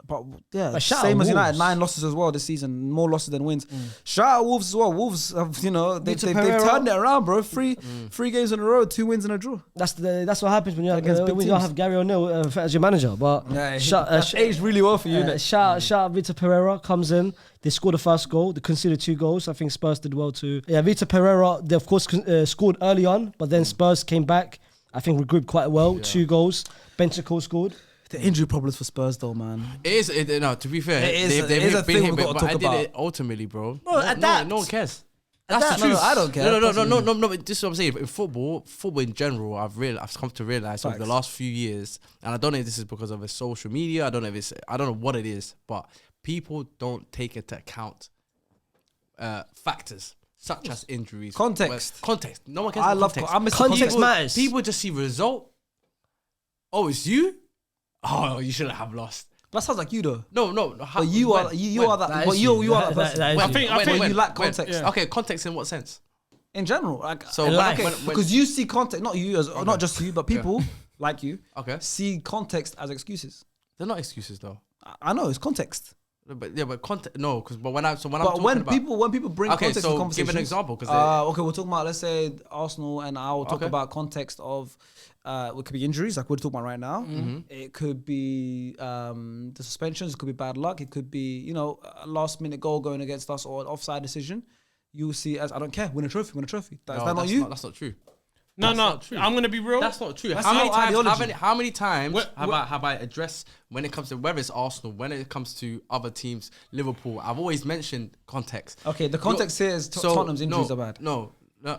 But yeah, same as United, 9 losses as well this season, more losses than wins. Shout out Wolves as well. Wolves have, they've turned it around, bro. Three games in a row, 2 wins and a draw. That's what happens when you don't have Gary O'Neill as your manager. But that's aged really well for you. Shout out Vitor Pereira comes in. They scored the first goal. They conceded 2 goals. I think Spurs did well too. Yeah, Vitor Pereira, they of course scored early on, but then Spurs came back. I think regrouped quite well. 2 goals. Bentacle scored. The injury problems for Spurs, though, man. It is. No, to be fair, they've been a thing we've got to talk about. It ultimately, bro. Adapt. No one cares. That's the truth. I don't care. No. This is what I'm saying. In football in general, I've come to realize over the last few years, and I don't know if this is because of social media. I don't know what it is, but people don't take into account factors such as injuries, context. No one cares. Context matters. People just see result. Oh, it's you. Oh, you shouldn't have lost. That sounds like you, though. No. But you are that. But you are that person. I think you lack context. Yeah. Okay, context in what sense? In general, like so because you see context, not you, not just you, but people like you. Okay. See context as excuses. They're not excuses though. I know it's context. But context. No, because when people bring context to conversations, give an example. Okay, we'll talk about, let's say, Arsenal, and I'll talk about context of. It could be injuries, like we're talking about right now. It could be the suspensions. It could be bad luck. It could be a last minute goal going against us or an offside decision. You will see it as, I don't care, win a trophy. Is that not you? That's not true. No. I'm gonna be real. That's not true. That's How many times have I addressed when it comes to whether it's Arsenal, when it comes to other teams, Liverpool? I've always mentioned context. Okay, the context here is Tottenham's injuries are bad. No,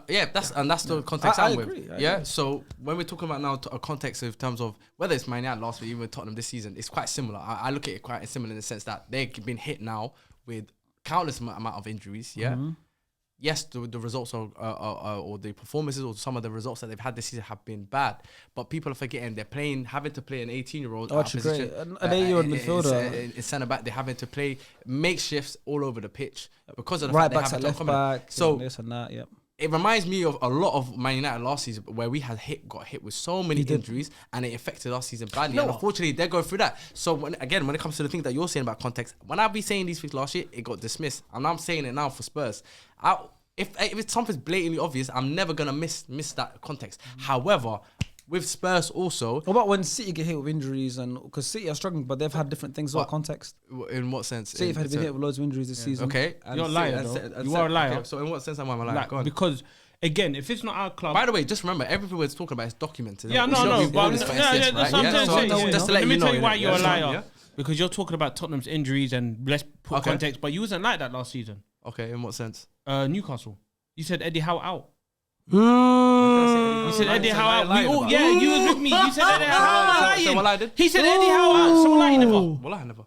yeah, that's the context I'm with. Agree, I agree. So when we're talking about now a context in terms of whether it's Man United last week, even with Tottenham this season, it's quite similar. I look at it quite similar in the sense that they've been hit now with countless amount of injuries. Yeah. Yes, the results or the performances or some of the results that they've had this season have been bad, but people are forgetting they're having to play an 18-year-old. Oh, actually, great. An 8-year-old midfielder. In centre back, they're having to play makeshifts all over the pitch because of the right fact backs they at have left back. So this and that. Yep. it reminds me of a lot of Man United last season where we got hit with so many injuries and it affected our season badly. And unfortunately, they're going through that. So when it comes to the things that you're saying about context, when I be saying these things last year, it got dismissed, and I'm saying it now for Spurs. If it's something's blatantly obvious, I'm never gonna miss that context. However, with Spurs also, what about when City get hit with injuries, and because City are struggling, but they've had different things about context. In what sense? City have been hit with loads of injuries this season. Okay, you're a liar. You are a liar. Okay, so in what sense am I a liar? Go on. Because again, if it's not our club. By the way, just remember everything we're talking about is documented. Yeah, no. But that's what I'm saying. Just to let me tell you why you're a liar. Because you're talking about Tottenham's injuries and let's put context, but you wasn't like that last season. Okay, in what sense? Newcastle. You said Eddie Howe out. You said Eddie Howe out. You was with me. You said Eddie Howe out. So what I did? He said Eddie Howe out. So what I never. Well, I never.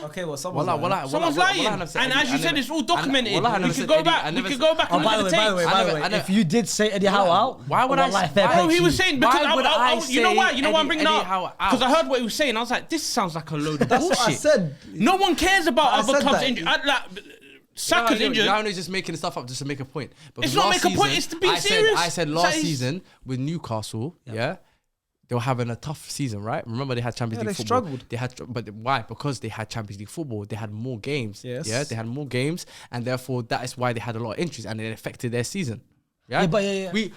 Okay, well, someone's lying. Someone's lying. And as you said, it's all documented. We could go back. We could go back and look at the tapes. By the way, if you did say Eddie Howe out, why would I? Oh, he was saying because you know why? You know why I'm bringing Eddie up? Howe out? Because I heard what he was saying. I was like, this sounds like a load of bullshit. That's what I said. No one cares about other clubs' injuries. Saka's injured. You're only just making stuff up just to make a point. It's not make a point. It's to be serious. I said last season with Newcastle, they were having a tough season, right? Remember they had Champions League football. They struggled. But why? Because they had Champions League football. They had more games. Yes. Yeah, they had more games, and therefore that is why they had a lot of injuries, and it affected their season. Yeah, We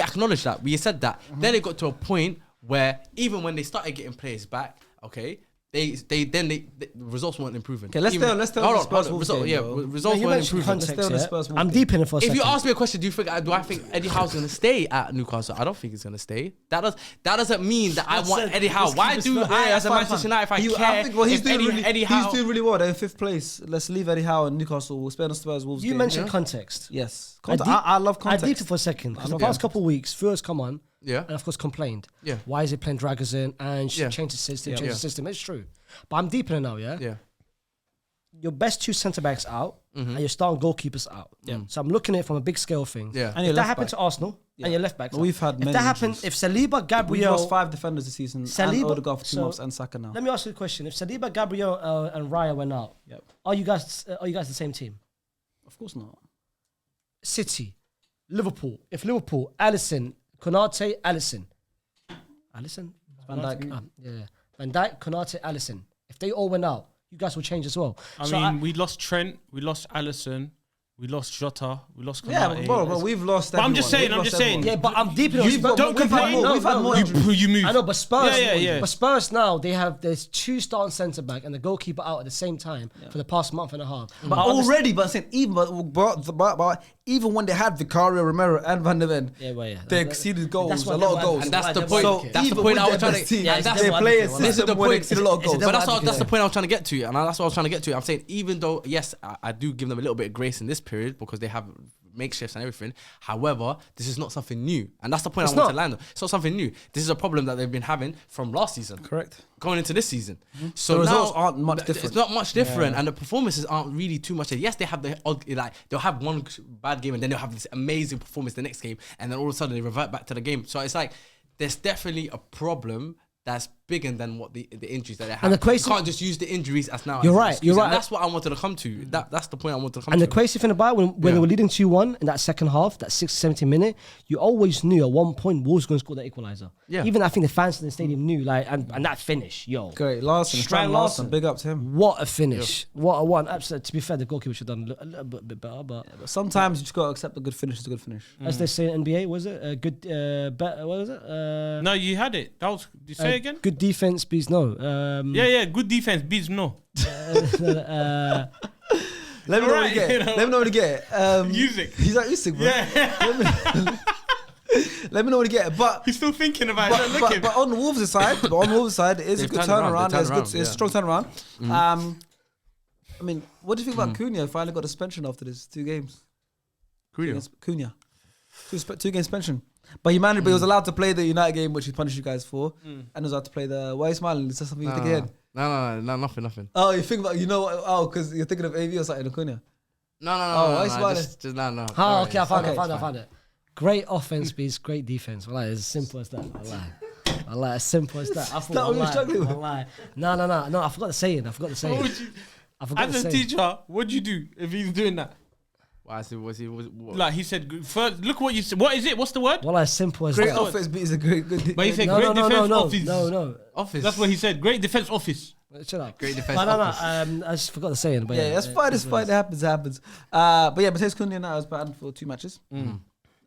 acknowledged that. We said that. Then it got to a point where even when they started getting players back, okay. The results weren't improving. Okay, let's stay on the Spurs Wolves game, results weren't improving. I'm deep in it for a second. If you ask me a question, do I think Eddie Howe's going to stay at Newcastle? I don't think he's going to stay. That doesn't mean that I want Eddie Howe. Why do I, as a Manchester United, if I care? He's doing really well. They're in 5th place. Let's leave Eddie Howe and Newcastle. We'll stay on the Spurs Wolves game. You mentioned context. Yes. I love context. I deeped it for a second because the past couple of weeks, Furs come on. Yeah. And of course complained. Yeah. Why is he playing Dragosin and change the system? It's true. But I'm deep in it now, yeah? Yeah. Your best 2 centre-backs out and your starting goalkeepers out. Yeah. So I'm looking at it from a big scale thing. Yeah. And if that happened to Arsenal and your left backs we've had many if that happened, if Saliba, Gabriel... We've lost 5 defenders this season and Odegaard for 2 months and Saka now. Let me ask you a question. If Saliba, Gabriel and Raya went out, are you guys the same team? Of course not. City, Liverpool. If Liverpool, Alisson, Konate, Alisson. Van Dijk. Van Dijk, Konate, Alisson. If they all went out, you guys will change as well. I mean, we lost Trent, we lost Alisson, we lost Jota, we lost Konate. Yeah, but we've lost everyone. I'm just saying. Yeah, but I'm deep in it. Don't complain. We've had more. You move. I know, but Spurs. Yeah. But Spurs now there's 2 starting centre back and the goalkeeper out at the same time for the past month and a half. But already, but I'm saying even when they had Vicario, Romero, and Van de Ven, they exceeded goals, a lot of goals. And that's the point. That's the point I was trying to. They play a system where they exceed a lot of goals. But that's the point I was trying to get to, and that's what I was trying to get to. I'm saying even though yes, I do give them a little bit of grace in this period because they have makeshifts and everything. However, this is not something new, and that's the point I want to land on. It's not something new. This is a problem that they've been having from last season. Correct. Going into this season. So the results aren't much different. It's not much different, and the performances aren't really too much. Yes, they have the odd, they'll have one bad game, and then they'll have this amazing performance the next game, and then all of a sudden they revert back to the game. So it's like there's definitely a problem that's bigger than what the injuries that they have. And you can't just use the injuries as now. You're right. And that's what I wanted to come to. That's the point I wanted to come to. And the crazy thing about when they were leading 2-1 in that second half, that 6-70 minute, you always knew at one point Wolves going to score the equaliser. Yeah. Even I think the fans in the stadium knew, and that finish, Great, Larson, big up to him. What a finish. Yeah. What a one. Absolutely. To be fair, the goalkeeper should have done a little bit better, but sometimes you just got to accept a good finish is a good finish. As they say in NBA, was it a good what was it? No, you had it. That was. Did you say again? Good defense beats no. Good defense beats no. Let me know when you get it. Let me know when you get it. Music. He's like music, bro. Yeah. Let me know when you get it. But he's still thinking about it. But on the Wolves' side, it is a good turnaround. It's a strong turnaround. I mean, what do you think about Cunha? Finally got a suspension after this 2 games. Cunha. 2 game suspension. But he was allowed to play the United game, which he punished you guys for, and was allowed to play the. Why are you smiling? Is that something you think ahead? No, nothing. Oh, you think about because you're thinking of AV or something, Acuna. No. Why are you smiling? No. Oh, okay, I found it. Great offense beats great defense. Well, it's as simple as that. I lie. As simple as that. I thought you were struggling with. No. I forgot the saying. As a teacher, what'd you do if he's doing that? Well, I said, was he? Like he said, first, look what you said. What is it? What's the word? Well, as simple as Great that. offense is a good. But he said No, great defense office. No. Office. That's what he said. Great defense office. Shut up. Great defense. No. office. I just forgot the saying. But Yeah, that's fine. It's fine. It happens. But yeah, Mateus Cunha now is banned for 2 matches.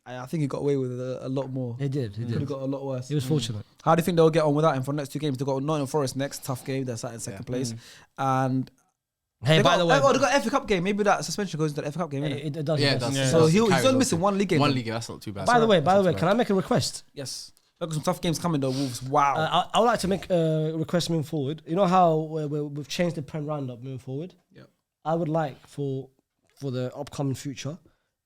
I think he got away with a lot more. He did. Could have got a lot worse. He was fortunate. How do you think they'll get on without him for the next 2 games? They've got Nottingham Forest next, tough game. They're sat in second place. And Hey, they by the way, they got FA Cup game. Maybe that suspension goes into the FA Cup game, innit? it does. Yeah, yes. that's Yeah. So he's carry only over missing to- 1 league game. One then. league game. That's not too bad. By the way, That's can I make a request? Yes. Look, some tough games coming though, Wolves. Wow. I would like to make a request moving forward. You know how we've changed the Prem Roundup moving forward? Yep. I would like for the upcoming future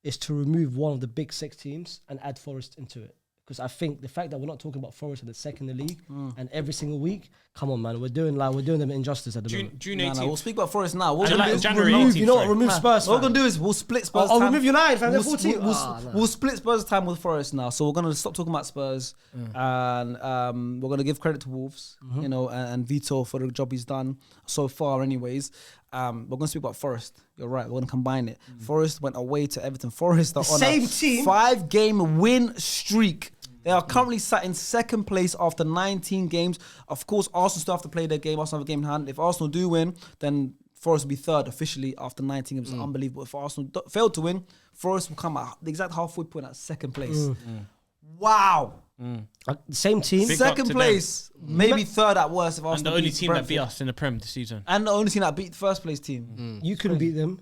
is to remove one of the big 6 teams and add Forest into it. Because I think the fact that we're not talking about Forest at the second in the league and every single week, come on, man, we're doing them injustice at the moment. June Nah, 18th. we'll speak about Forest now. What And we're like gonna do is January remove, 18th, you know what? sorry. Remove Spurs. what we're fam. gonna do is we'll split Spurs. Oh, time. remove your 9, fam. They're We'll, 14. we'll split Spurs time with Forest now. So we're gonna stop talking about Spurs, and we're gonna give credit to Wolves, you know, and Vito for the job he's done so far. Anyways, we're gonna speak about Forest. You're right. We're gonna combine it. Forest went away to Everton. Forest are on same a team. 5-game win streak. They are currently sat in second place after 19 games. Of course, Arsenal still have to play their game. Arsenal have a game in hand. If Arsenal do win, then Forest will be third officially after 19 games. Unbelievable. If Arsenal fail to win, Forest will come at the exact halfway point at second place. Wow. Same team. Big up Second to place, maybe third at worst if And the Arsenal only beats team that beat Brentford. us in the Prem this season. And the only team that beat the first place team. You couldn't beat them.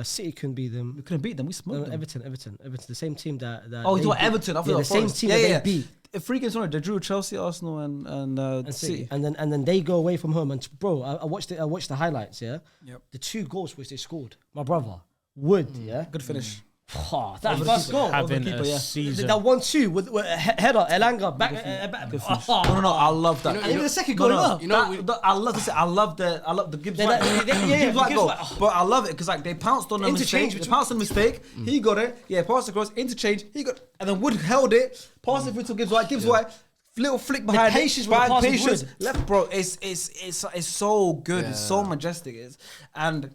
City couldn't beat them. We couldn't beat them. We smoked them. Everton, the same team that Oh, you they thought beat. Everton? I thought Yeah, the it same was team Forest. that they beat. 3 games on, they drew Chelsea, Arsenal, and City. And then they go away from home. And bro, I watched the highlights. Yeah, Yep. the 2 goals which they scored. My brother Wood. Yeah, Good finish. oh, that Over the first keeper. goal. Having keeper, a yeah. season. That 1-2 with a header, Elanga back. No, I love that. And even the second goal, you know, I love the Gibbs Yeah, White. yeah, Gibbs White Gibbs goal. White, oh. But I love it because like they pounced on a Interchange mistake. They between- pounced on a mistake. He got it. Yeah, passed across, interchange. He got, and then Wood held it, passed it through to Gibbs White. Gibbs White. Little flick behind patience it, with the bang, pass with patience, Wood. left, bro. It's so good. It's so majestic. And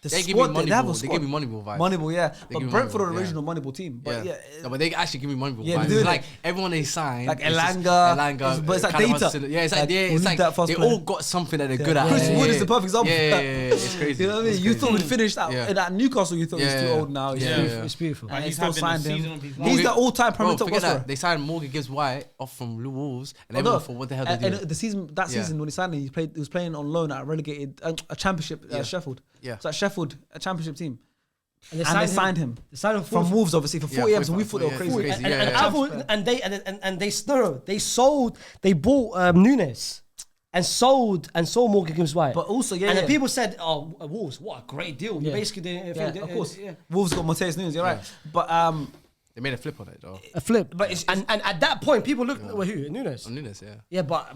the They give me squad, they have a Moneyball. They squad. give me Moneyball vibes. Moneyball, yeah. They But give me Brentford are Moneyball, the yeah. original Moneyball team. But yeah, No, but they actually give me Moneyball Yeah, they vibes. do It's it. like everyone they sign. Like it's just Elanga, but it's like Callum data. Hudson. Yeah, it's like Like, yeah, we it's need like that fast they player. all got something that they're good at. Chris Yeah, Wood yeah, is the perfect example. Yeah, it's crazy. You know what I mean? It's You thought crazy. we'd finished at, Yeah. at Newcastle. You thought he was too Yeah. old now. He's Yeah. beautiful. It's beautiful. And Like, he he's still having a signed season him. of his He's life. the all-time Premier Bro, top forget goal that. They signed Morgan Gibbs White off from Wolves, and Oh, everyone no. thought, what the hell they And do? the season, that Yeah. season when he signed, he was playing on loan at a relegated a championship Sheffield. Yeah. It's like Sheffield, a championship team, And and they signed him They signed him from Wolves, obviously for 40 M's, and we thought they were crazy. crazy. And, Yeah, and, yeah. I thought- and they bought Nunes and sold Morgan Gibbs White. But also, and then people said, "Oh, Wolves, what a great deal!" You basically did, Yeah, of course. Wolves got Mateus Nunes. You're right, but They made a flip on it though. a flip. But it's- and at that point, people looked, well, who Nunes? On Nunes, yeah. Yeah, but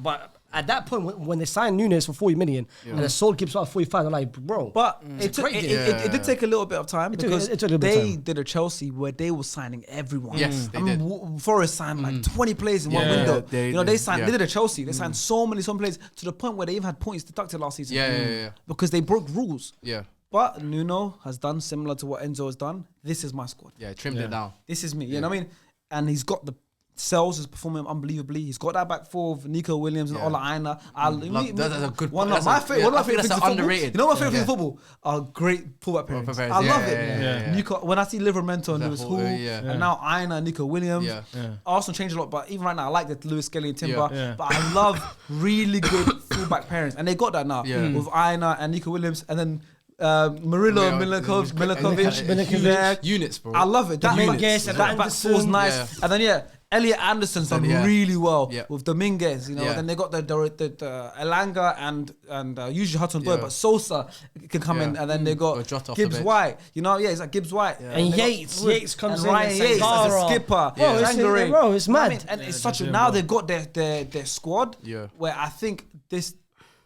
at that point, when they signed Nunes for 40 million and they sold Gibbs White for 45, they're like, bro. But It's it, took, great it, deal. it did take a little bit of time because it took a little bit of they time. did a Chelsea where they were signing everyone. Yes, they did. Forest signed like 20 players in one Yeah, window. they They did, signed. yeah. They did a Chelsea. They signed so many players to the point where they even had points deducted last season. Yeah. Because they broke rules. Yeah. But Nuno has done similar to what Enzo has done. This is my squad. Yeah, trimmed it down. This is me. You know what I mean? And he's got the Cells is performing unbelievably. He's got that back four of Nico Williams and Ola Aina. That's a good one point. of my favorite. One of my I think favorite that's things in football. underrated. You know my favorite thing in Yeah. football are great fullback pairings. Fullback pairings, I yeah, love yeah, it. yeah. Nico, when I see Livermento and That Lewis whole- Hall, yeah. and now Aina and Nico Williams. Yeah. Arsenal changed a lot, but even right now I like the Lewis Skelly and Timber. Yeah. But I love really good fullback pairings, and they got that now Yeah. with Aina and Nico Williams, and then Murillo, Milinkovic, yeah. Units, bro. I love it. That Dominguez that and back four's Anderson. nice. Yeah. And then Elliot Anderson's done Yeah. really well Yeah. with Dominguez. You know, Yeah. then they got the Elanga and usually Hudson Boyd, Yeah. but Sosa can come in, Yeah. and then they Or got Jota off the Gibbs bench. White. You know, it's like Gibbs White And they got Yates. Wood, Yates comes and in Ryan and Yates as a Sangara. skipper. Bro, it's- Sangare. bro, it's You know what I mad. mean? And it's they're such a doing now well. they've got their squad. Yeah. Where I think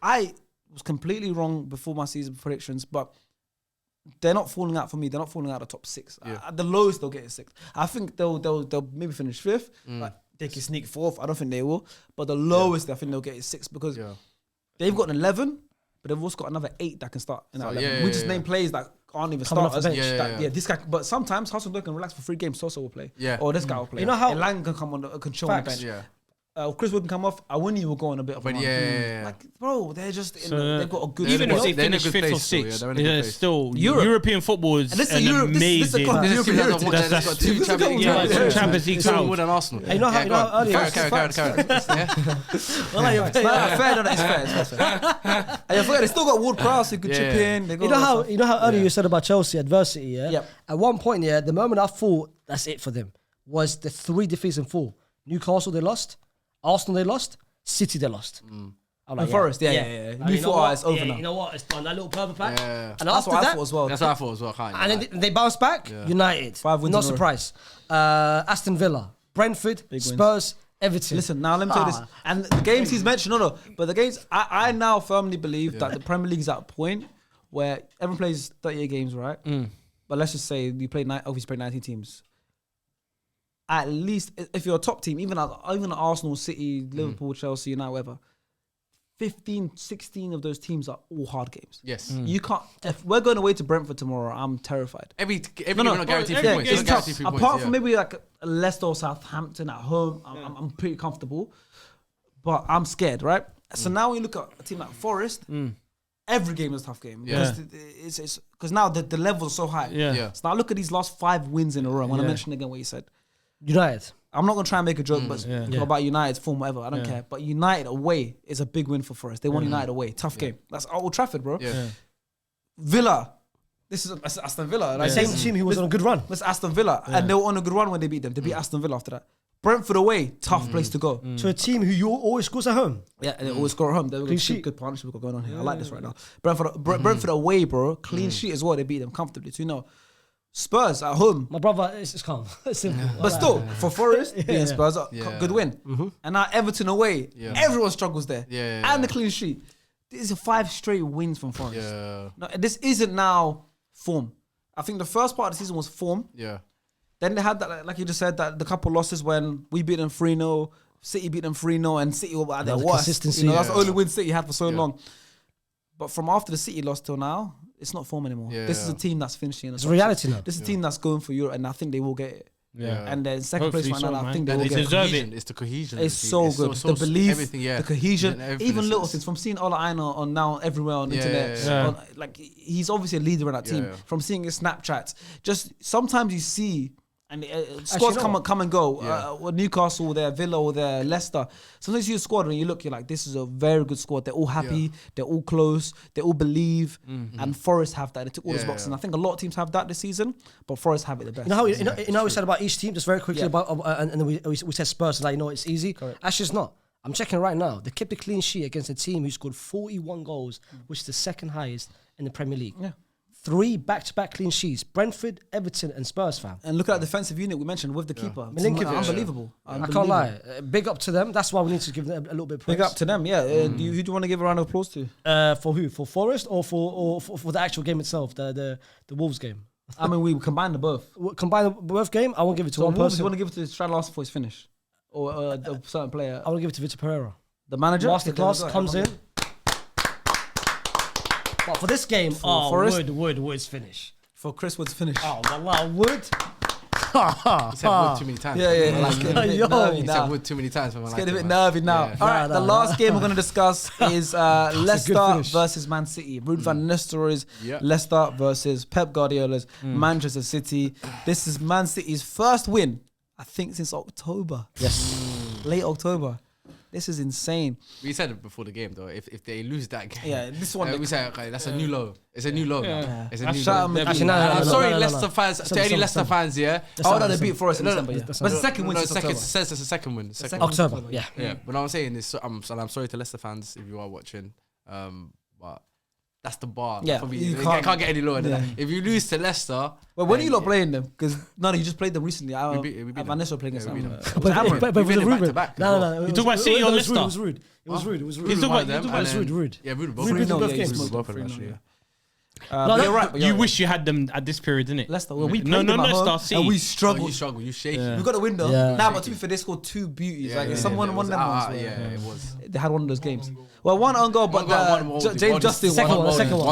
I was completely wrong before my season predictions, but they're not falling out for me. They're not falling out of the top six. Yeah. At the lowest, they'll get a sixth. I think they'll maybe finish fifth. Like, they can sneak fourth. I don't think they will. But the lowest, I think they'll get is sixth because Yeah. they've got an 11 but they've also got another 8 that can start in that So, 11. yeah, We just yeah, name players that aren't even Coming off the starters. bench. Yeah. This guy. But sometimes Hudson can relax for 3 games. Sosa will play. Yeah. Or this guy will play. You know how- Elang can come can chill on the Facts. bench. Yeah. Chris Wood can come off. Awuni will go on a bit of a But run. yeah. Like, bro, they're just So, they've got a good. even if squad. they they're in a finish good 5th or place still, 6th, they're in a good place. still Europe. European football is And this is an Europe. This is a amazing. club. This is European team heritage. that's got 2 Champions League Yeah. Champions League It's more titles. than Arsenal. You know how go on. earlier- Carry. Yeah. Fair, no, it's fair. And you're fair, they still got Ward Prowse who could chip in. They You got know how stuff. earlier you said about Chelsea adversity, yeah? Yep. At one point, yeah, the moment I thought that's it for them was the 3 defeats in 4. Newcastle they lost, Arsenal they lost, City they lost. I'm And Forest, yeah. Like, We you know thought, what? it's over Yeah, now. You know what? It's done. That little purple pack. Yeah. And That's after what I that, thought as well. That's what I thought as well. and then they bounced back. United, 5 wins no in a row. surprise. Aston Villa, Brentford, wins. Spurs, Everton. Listen, now let me tell you this. And the games he's mentioned, but the games, I now firmly believe that the Premier League is at a point where everyone plays 38 games, right? But let's just say you play, obviously play 19 teams. At least, if you're a top team, even Arsenal, City, Liverpool, Chelsea, United, whatever, 15, 16 of those teams are all hard games. Yes. You can't, if we're going away to Brentford tomorrow, I'm terrified. Every game not guaranteed 3 Yeah, points. it's Not tough. guaranteed 3 Apart points, from maybe like Leicester or Southampton at home, I'm pretty comfortable. But I'm scared, right? So now when you look at a team like Forest, every game is a tough game. Yeah. Because now the levels are so high. Yeah. So now look at these last 5 wins in a row. I want to mention again what you said. United. I'm not going to try and make a joke about United's form, whatever. I don't care. But United away is a big win for Forest. They won United away. Tough game. That's Old Trafford, bro. Yeah. Villa. This is Aston Villa. Like, Same team who was on a good run. That's Aston Villa. And they were on a good run when they beat them. They beat Aston Villa after that. Brentford away, tough place to go. To a team who you always scores at home. Yeah, and they always score at home. They've got Clean a sheet. good partnership we've got going on here. I like this right now. Brentford away, bro. Clean sheet as well. They beat them comfortably. So, you know, Spurs at home. My brother, it's calm. It's simple. But still, for Forest, beating Spurs, good win. And now Everton away. Yeah. Everyone struggles there. Yeah. And the clean sheet. These are 5 straight wins from Forest. Yeah. No, this isn't now form. I think the first part of the season was form. Yeah. Then they had that, like you just said, that the couple losses when we beat them 3-0, City beat them 3-0, and City were at their the worst. consistency. You know, that's the only win City had for so long. But from after the City loss till now, it's not form anymore. Yeah. This is a team that's finishing. It's reality now. This is a team that's going for Europe, and I think they will get it. Yeah. And then second Hopefully place right now, so, I think they man. will They get it. deserve Cohesion. it. It's the cohesion. It's so good. So the belief, everything, the cohesion, everything even is little just- things. From seeing Ola Aina on now everywhere on the internet, Yeah. like he's obviously a leader in that team. Yeah. From seeing his Snapchats, just sometimes you see, and squads you know come and go. Yeah. Newcastle, there, Villa, or there, Leicester. Sometimes you see a squad and you look, you're like, this is a very good squad. They're all happy, they're all close, they all believe, and Forest have that. They took all those Yeah, boxes, yeah. and I think a lot of teams have that this season, but Forest have it the best. You know how we said about each team, just very quickly about, and then we said Spurs, like, you know, it's easy. Actually, it's not. I'm checking right now. They kept a clean sheet against a team who scored 41 goals, which is the second highest in the Premier League. Yeah. 3 back-to-back clean sheets. Brentford, Everton, and Spurs, fam. And look at that defensive unit we mentioned with the keeper. It's Milinkovic. unbelievable. I can't lie. Big up to them. That's why we need to give them a little bit of praise. Big up to them, yeah. Who do you want to give a round of applause to? For who? For Forest or for the actual game itself, the Wolves game? I mean, we combine the both. Combine both game, I won't give it to So one Wolves, person. you want to give it to Strad Larsen for his finish? Or a certain player? I want to give it to Vitor Pereira. The manager? Masterclass comes in. But for this game, Forest? Wood's finish. For Chris Wood's finish. Oh, wow, Wood. He said wood too many times. Yeah. Like, Yo. nervy He now. said wood too many times. It's getting a bit nervy now. Yeah. All right, Nah, the nah, last game we're going to discuss is Leicester finish. versus Man City. Ruud van Nistelrooy's Yeah. Leicester versus Pep Guardiola's Manchester City. This is Man City's first win, I think, since October. Yes. Late October. This is insane. We said it before the game though. If they lose that game, Yeah, this one. we say okay, that's a new low. It's a new low. Now. It's a new Shout low. out Actually, McGee. I'm sorry, no. Leicester fans. To any Leicester fans, yeah. Oh, no, they beat Forest in No, December, yeah. that's But it's not- the second win No, since second. It October. says it's a second win. Second October, yeah. Yeah. But what I'm saying is, I'm sorry to Leicester fans if you are watching, but that's the bar. Yeah, for me. you You can't- can't get any lower than yeah. that. If you lose to Leicester, Well, when are then you not playing them? Because no, you just played them recently. We beat them. Van Nistelrooy playing against Yeah, we them. beat them. Was it Amram? But We with win the it back to Ruben. back. No. You talk about City or Leicester? It was rude. It was rude. You talk about- them, you talk and about then- rude. Yeah, rude. Rude beat them both games. Rude both of them, actually. Yeah. But you're right. but You you're right. wish you had them at this period, didn't it? Leicester. Well, we No, played no, them at Leicester, home, City. and we Oh, struggled. you struggle. You shake. We got a window. Yeah. Nah, but to be fair, they scored 2 beauties. Like someone won them ones. Yeah, it was. They had one of those games. Well, one on goal, but James Justin Second won.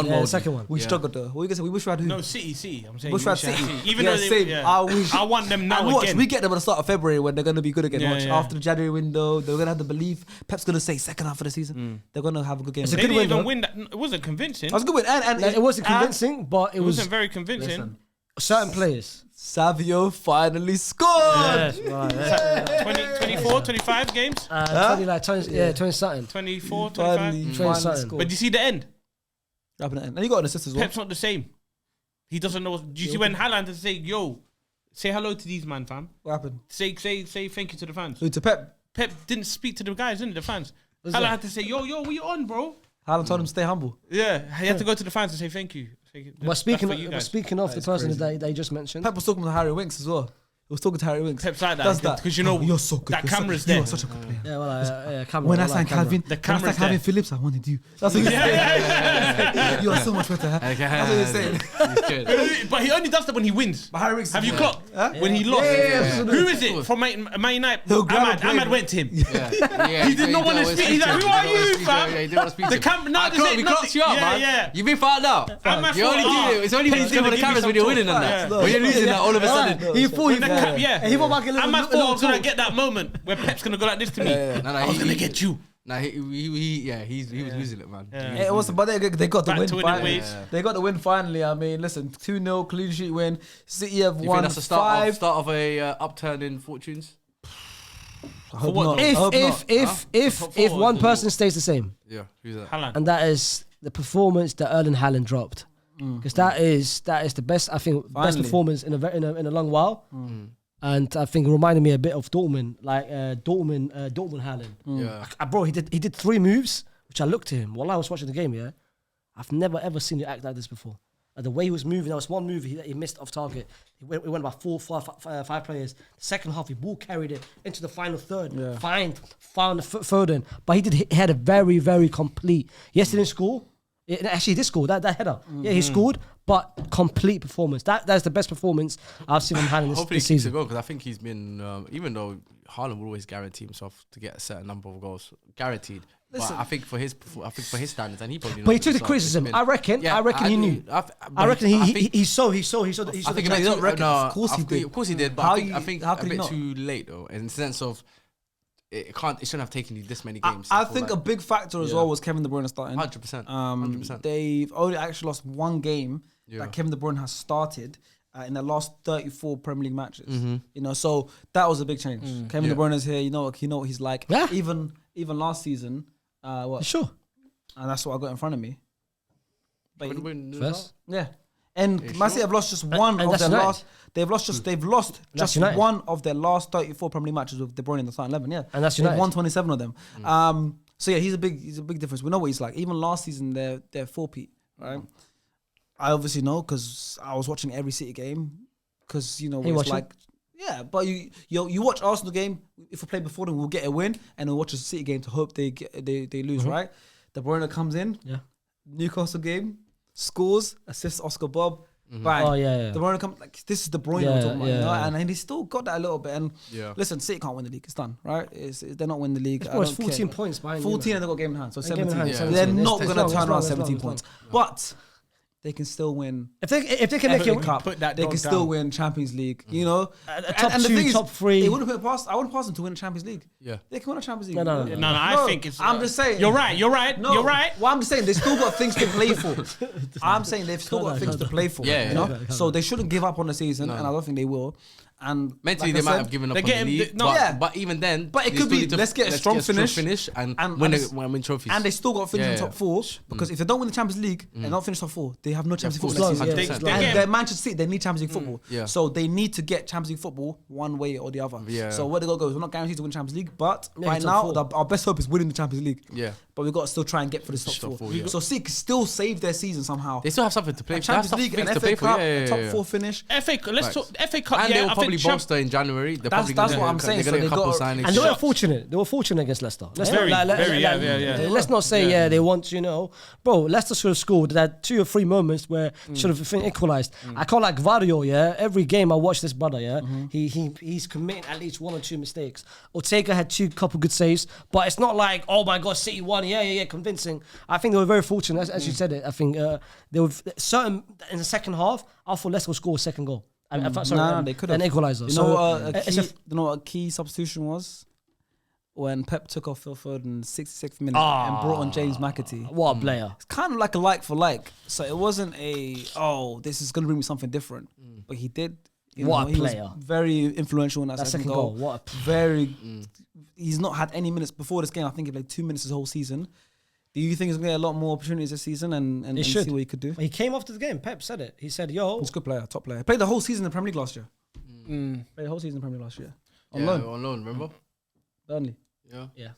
one. Second one. We struggled though. What you gonna say? We wish we had who? No, City. I'm saying Wish we had City. Even Yeah, though same. I want them now And watch, again. we get them at the start of February when they're gonna be good again. Yeah, Watch yeah. after the January window, they're gonna have the belief. Pep's gonna say second half of the season, they're gonna have a good game. It's a They good didn't win, even though. win that. It wasn't convincing. That was a good win, and Like, it wasn't convincing, but It wasn't very convincing. Listen, certain players. Savio finally scored. Yes, right. 24, 25 games? 20 something. 24, 25. Finally something. scored. But do you see the end? Wrapping it in. And he got an assist as well. Pep's not the same. He doesn't know. Do you see when Haaland has to say, yo, say hello to these man, fam? What happened? Say thank you to the fans. Who, to Pep? Pep didn't speak to the guys, didn't he, the fans? Haaland had to say, yo, what you on, bro? Haaland told him to stay humble. Yeah, he had to go to the fans and say thank you. But speaking That's for you guys. of the person that they just mentioned, Pep was talking to Harry Winks as well. He was talking to Harry Winks. Pep's like that. Does that. Because you know, you're so good. that You're camera's so, there. You're such a good player. yeah, well, camera. When I like signed camera. Calvin, The when I camera's signed Calvin there. Phillips, I wanted you. That's what he said. You are so much better. Huh? That's what he saying. He's good. But he only does that when he wins. But Harry Winks. Have you clocked? When he lost. Who is it from Man United? He'll grab a Ahmad. player. Ahmad went to him. Yeah, He did not want to speak. He's like, who are you, fam? Yeah, he didn't want to speak The to him. camera. No, We clocked you up, man. Yeah. You've been found out. Ahmad You only thought, do it. It's only when you Pep's do it for gonna the give cameras me when you're some winning and talk. that. When you're losing that, all of a sudden. He thought he Yeah. he thought back a little. Ahmad thought I was gonna get that moment where Pep's gonna go like this to me. I was gonna get you. Nah, he was losing it, man. It was, but they got the Back win to winning finally. ways. They got the win finally. I mean, listen, 2-0 clean sheet win. City have You won think that's the 5. start of a upturn in fortunes? I hope what? not. I hope not. If Top if four one or- person stays the same, Yeah, who's that? Haaland. and that is the performance that Erling Haaland dropped, because that is the best, I think, best Finally. performance in a long while, and I think it reminded me a bit of Dortmund, like Dortmund Haaland. Yeah. Bro, he did 3 moves, which I looked at him while I was watching the game. Yeah, I've never ever seen you act like this before. The way he was moving, there was one move he missed off target. He went about 5 players. The second half, he ball carried it into the final third. Yeah. Found Foden, but he had a very, very complete. Yes, he didn't score. Actually, he did score that header. Yeah, he scored, but complete performance. That's the best performance I've seen from Haaland Hopefully this he keeps it season. going because I think he's been, even though Haaland will always guarantee himself to get a certain number of goals, guaranteed. Listen. But I think for his standards, and he probably. But he knows took the himself, criticism. it's been- I reckon he knew. I reckon he saw the I think chance. don't reckon. no, Of course he I think- did. Of course he did, but How I think how a could he bit not? too late though, in the sense of it shouldn't have taken you this many games. I think a big factor as well was Kevin De Bruyne starting. 100%. 100%. They've only actually lost one game Yeah. that Kevin De Bruyne has started in the last 34 Premier League matches. You know, so that was a big change. Kevin De Yeah. Bruyne is here. You know what he's like. Yeah. Even last season, Sure. and that's what I got in front of me. But First. yeah. And Man City have lost just one of that's their United. last. They've lost just United. one of their last 34 Premier League matches with De Bruyne in the starting 11. Yeah, And that's they've United. won 27 of them. So yeah, he's a big difference. We know what he's like. Even last season, they're 4-peat, right? I obviously know because I was watching every City game. Because you know what it's watching? like. Yeah, but you watch Arsenal game. If we play before them, we'll get a win, and we'll watch a City game to hope they lose, right? De Bruyne comes in. Yeah. Newcastle game, scores, assists Oscar Bob. Bang. Oh, yeah. De Bruyne come like this is De Bruyne Yeah, we're talking about, you know? yeah. And he's still got that a little bit. And Yeah. listen, City can't win the league. It's done, right? They're not winning the league. Bro, it's I don't 14 care. points behind 14 you, and they've got game in hand, so game in 17. hand, Yeah. 17. They're It's- not it's going to long, turn it's around long, it's 17 long. points, but they can still win. If they can make FA it Cup, Put that they dog can still down. win Champions League. You know, top the 2, thing is, top 3. It wouldn't put it past. I wouldn't pass them to win a Champions League. Yeah. They can win a Champions League. No. No, I think it's. I'm just saying. You're right. No, You're right. Well, I'm just saying they still got things to play for. I'm saying they've still got things to play for. Yeah, you know, yeah. so they shouldn't give up on the season, and I don't think they will. And Mentally, like I they might said, have given up they on get the him- league, no, but, yeah. but even then, But it they could still be, need to- let's get a strong finish. and And- win and- win trophies. And they still got to finish in Yeah, top 4 because if they don't win the Champions League and not finish top 4, they have no Champions League of football course. next Yeah, season. yeah, They And get- they're Manchester City, they need Champions League football. Yeah. So they need to get Champions League football one way or the other. Yeah. So where they got to go is we're not guaranteed to win Champions League, but Yeah, right top now 4. our best hope is winning the Champions League. Yeah. But we've got to still try and get for this top Top 4. four, yeah. So City can still save their season somehow. They still have something to play A for. They have Champions League and things to FA play for. Cup, Yeah, yeah, top yeah. 4 finish. FA. Let's talk FA Cup. And they Yeah, will I probably bolster in January. That's what I'm saying. They're going to get a couple signings. And they were fortunate. They were fortunate against Leicester. Let's Let's not say they want, bro. Leicester should have scored. They had 2 or 3 moments where should have equalised. I can't like Vario. Every game I watch this brother. He's committing at least 1 or 2 mistakes. Ortega had 2 couple good saves, but it's not like, oh my god, City won. Yeah, convincing. I think they were very fortunate, as you said it. I think they were certain in the second half. I thought Leicester would score a second goal. They could have an equaliser. You know what a key substitution was? When Pep took off Phil Foden in the 66th minute and brought on James McAtee. What a player. It's kind of like a like for like. So it wasn't this is going to bring me something different. But he did. What a player. Was very influential in that second goal. What He's not had any minutes before this game. I think he played 2 minutes this whole season. Do you think he's going to get a lot more opportunities this season and see what he could do? He came after the game. Pep said it. He said, yo. He's a good player, top player. Played the whole season in the Premier League last year. Played the whole season in the Premier League last year. On loan, remember? Burnley. Yeah.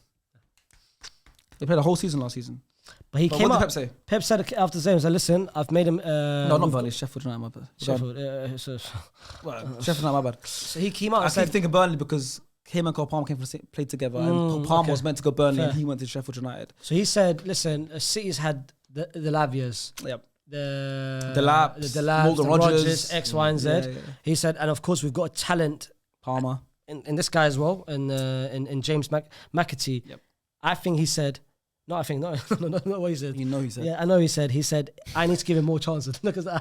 They played the whole season last season. But he came what up. did Pep say? Pep said after the game, he said, listen, I've made him... no, not Burnley, Sheffield United, my bad. Sheffield. Sheffield United, my bad. So he came out I and said... keep thinking Burnley because him and Cole Palmer played together and Palmer was meant to go Burnley and he went to Sheffield United. So he said, listen, City's had the Lavias. Yep. The Laps, Morgan Rogers, Rodgers, X, Y, and Z. Yeah. He said, and of course we've got a talent... Palmer. In this guy as well, in James McAtee. Yep. I think he said... No, I think not what he said. You know he said. Yeah, I know he said. He said, I need to give him more chances. Because I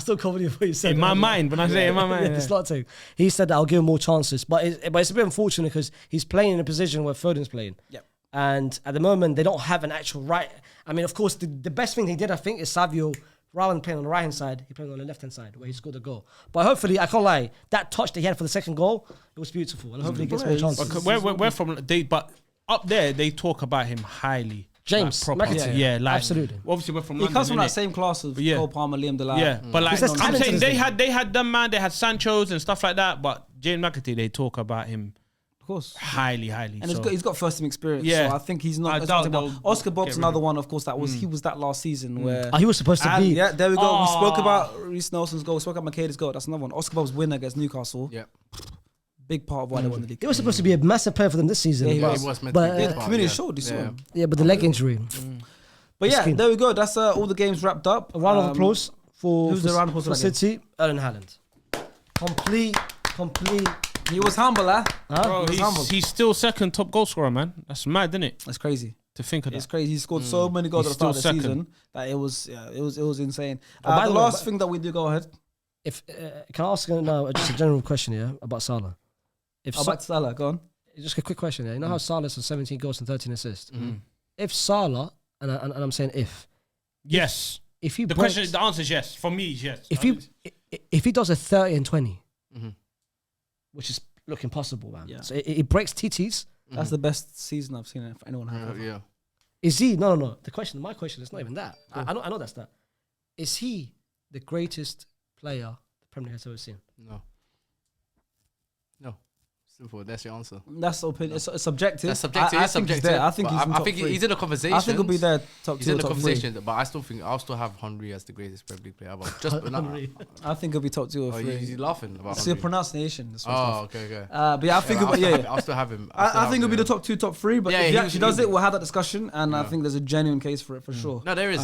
still can't believe what he said. In my mind, when I say in my mind. It's not thing. He said that I'll give him more chances. But it's a bit unfortunate because he's playing in a position where Foden's playing. Yep. And at the moment, they don't have an actual right. I mean, of course, the best thing he did, I think, is Savio, rather than playing on the right-hand side, he played on the left-hand side where he scored a goal. But hopefully, I can't lie, that touch that he had for the second goal, it was beautiful. And hopefully he gets more chances. We're from... But up there, they talk about him highly. James McAtee, absolutely. Obviously, we're from He London, comes from that same class as Cole Palmer, Liam Delap. Yeah, but like there's I'm talent saying, in they this had them, man. They had Sancho's and stuff like that. But James McAtee, they talk about him, of course, highly. And he's got first team experience. Yeah, so I think he's not. Oscar Bob's another one, of course. He was that last season where he was supposed to be. Yeah, there we go. We spoke about Reece Nelson's goal. We spoke about McKay's goal. That's another one. Oscar Bob's win against Newcastle. Yeah. Big part of why they won the league. He was supposed to be a massive player for them this season. Yeah, he was meant to be. Community showed. You saw him. Yeah, but the leg injury. But yeah, there we go. That's all the games wrapped up. A round of applause for City. Erling Haaland. Complete. He was humble, Bro, he's still second top goal scorer, man. That's mad, isn't it? That's crazy. To think of that. It's crazy. He scored so many goals at the start of the season that it was insane. The last thing that we do, go ahead. If can I ask now just a general question about Salah? Back to Salah, go on. Just a quick question. You know how Salah's on 17 goals and 13 assists. If Salah, and I'm saying yes. If he the answer is yes. For me, yes. If he does a 30 and 20, which is looking possible, man. Yeah. So it breaks TTs. That's the best season I've seen for anyone. Yeah. Is he? No. My question is not even that. I know that's that. Is he the greatest player the Premier League has ever seen? No. Simple. That's your answer. That's opinion. It's subjective. That's subjective. I think he's there. I think he's in the conversation. I think he'll be there. He's in the conversation, but I still think I'll still have Henry as the greatest Premier League player ever. I think he'll be top 2 or 3. He's laughing about. It's your pronunciation. Okay. But yeah, I think I'll still have him. I think it'll be the top 2, top 3. But if he actually does it, we'll have that discussion, and I think there's a genuine case for it for sure. No, there is.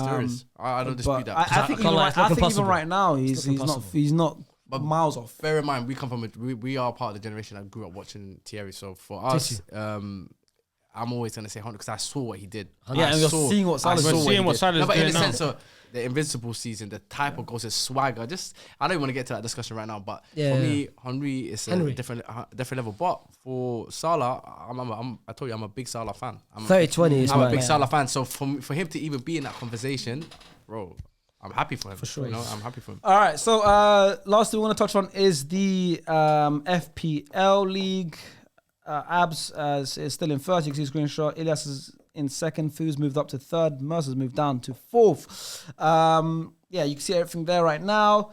I don't dispute that. I think even right now he's not. But miles off. Bear in mind, we come from we are part of the generation that grew up watching Thierry. So for us, I'm always gonna say Hunter because I saw what he did. Yeah, and you're seeing what Salah's doing. No, but in the sense of the invincible season, the type of goals, his swagger. I don't want to get to that discussion right now, but for me, Henry is a different level. But for Salah, I told you I'm a big Salah fan. 30-20 is I'm a big Salah fan. So for him to even be in that conversation, bro. I'm happy for him. For sure. I'm happy for him. All right. So last thing we want to touch on is the FPL league. Abs is still in first. You can see screenshot. Ilias is in second. Foos moved up to third. Mercer's moved down to fourth. You can see everything there right now.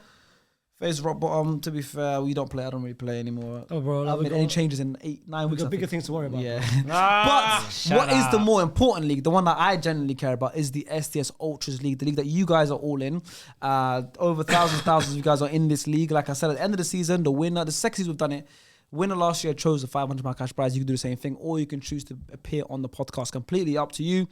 Face rock bottom. To be fair, we don't play. I don't really play anymore. Oh, bro, I haven't made any changes in 9 We weeks. got bigger things to worry about. Yeah. Ah, But what is the more important league? The one that I genuinely care about is the SDS Ultras League, the league that you guys are all in. Over thousands of you guys are in this league. Like I said, at the end of the season, the winner, the second season we've done it. Winner last year chose the £500 cash prize. You can do the same thing, or you can choose to appear on the podcast. Completely up to you.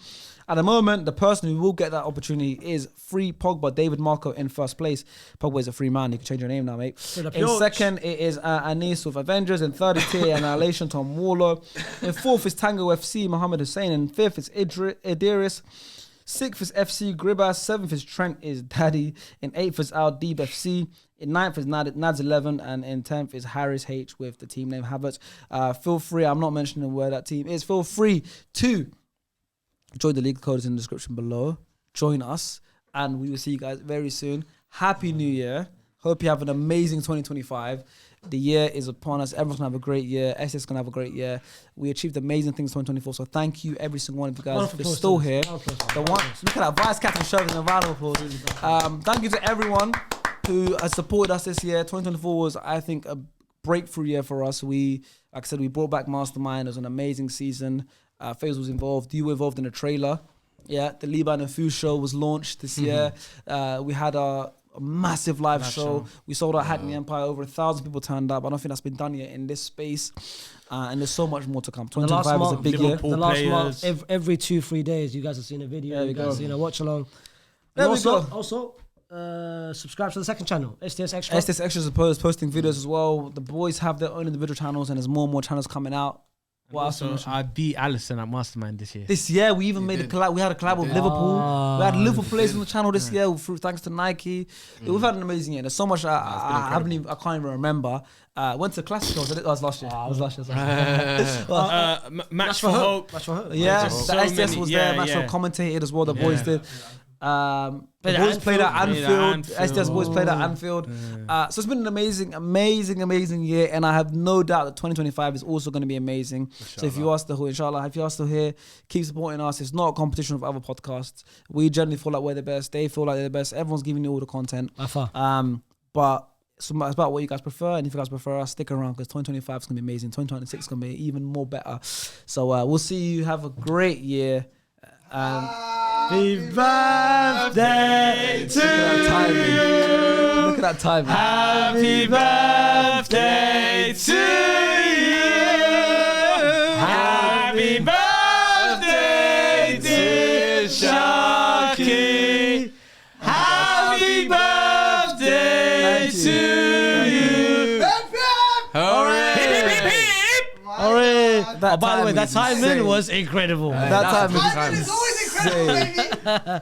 At the moment, the person who will get that opportunity is Free Pogba, David Marco in first place. Pogba is a free man. You can change your name now, mate. In second, it is Anis with Avengers. In third is Tia Annihilation, Tom Waller. In fourth is Tango FC, Mohammed Hussein. In fifth is Idris. Sixth is FC Gribas. Seventh is Trent is Daddy. In eighth is Al Deeb FC. In ninth is Nads 11, and in 10th is Harris H with the team name Havertz. Feel free, I'm not mentioning where that team is. Feel free to join the league. Code is in the description below. Join us, and we will see you guys very soon. Happy New Year. Hope you have an amazing 2025. The year is upon us. Everyone's going to have a great year. SS is going to have a great year. We achieved amazing things in 2024. So thank you, every single one of you guys. You're still here. The one, look at that. Vice Captain Shervin, a round of applause. Thank you to everyone who has supported us this year. 2024 was, I think, a breakthrough year for us. Like I said, we brought back Mastermind. It was an amazing season. Faze was involved. You were involved in a trailer. Yeah, the Liban and Food show was launched this year. We had a massive live show. We sold out Hackney Empire. Over 1,000 people turned up. I don't think that's been done yet in this space. And there's so much more to come. 2025 is a big year. The last month, every 2-3 days, you guys have seen a video. You guys have seen a watch along. There And we go. also, subscribe to the second channel, SDS Extra. SDS Extras is posting videos as well. The boys have their own individual channels, and there's more and more channels coming out. What else? Also, I beat Allison at Mastermind this year. This year, we even made a collab. We had a collab with Liverpool. We had Liverpool players on the channel this year, thanks to Nike. We've had an amazing year. There's so much I can't even remember. Went to Classic. It was last year. Match for Hope. Yeah, the So SDS many. was Yeah, there. Match for yeah. Hope commentated as well. The boys did. The Played boys at played at Anfield. Anfield. SDS boys played at Anfield. So it's been an amazing year, and I have no doubt that 2025 is also going to be amazing. So if you are still here, inshallah, if you are still here, keep supporting us. It's not a competition with other podcasts. We generally feel like we're the best. They feel like they're the best. Everyone's giving you all the content. But it's about what you guys prefer, and if you guys prefer us, stick around because 2025 is going to be amazing. 2026 is going to be even more better. So we'll see you. Have a great year. Happy birthday to you. Look at that timing. Happy birthday to you. Happy birthday, dear Sharky. Happy birthday to you. Hooray! Hooray! By the way, that timing was incredible. That timing It's always incredible, baby.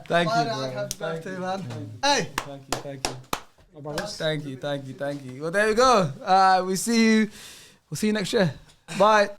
Thank you, Bro. happy birthday, man. Hey. Thank you. Well, there we go. We'll see you next year. Bye.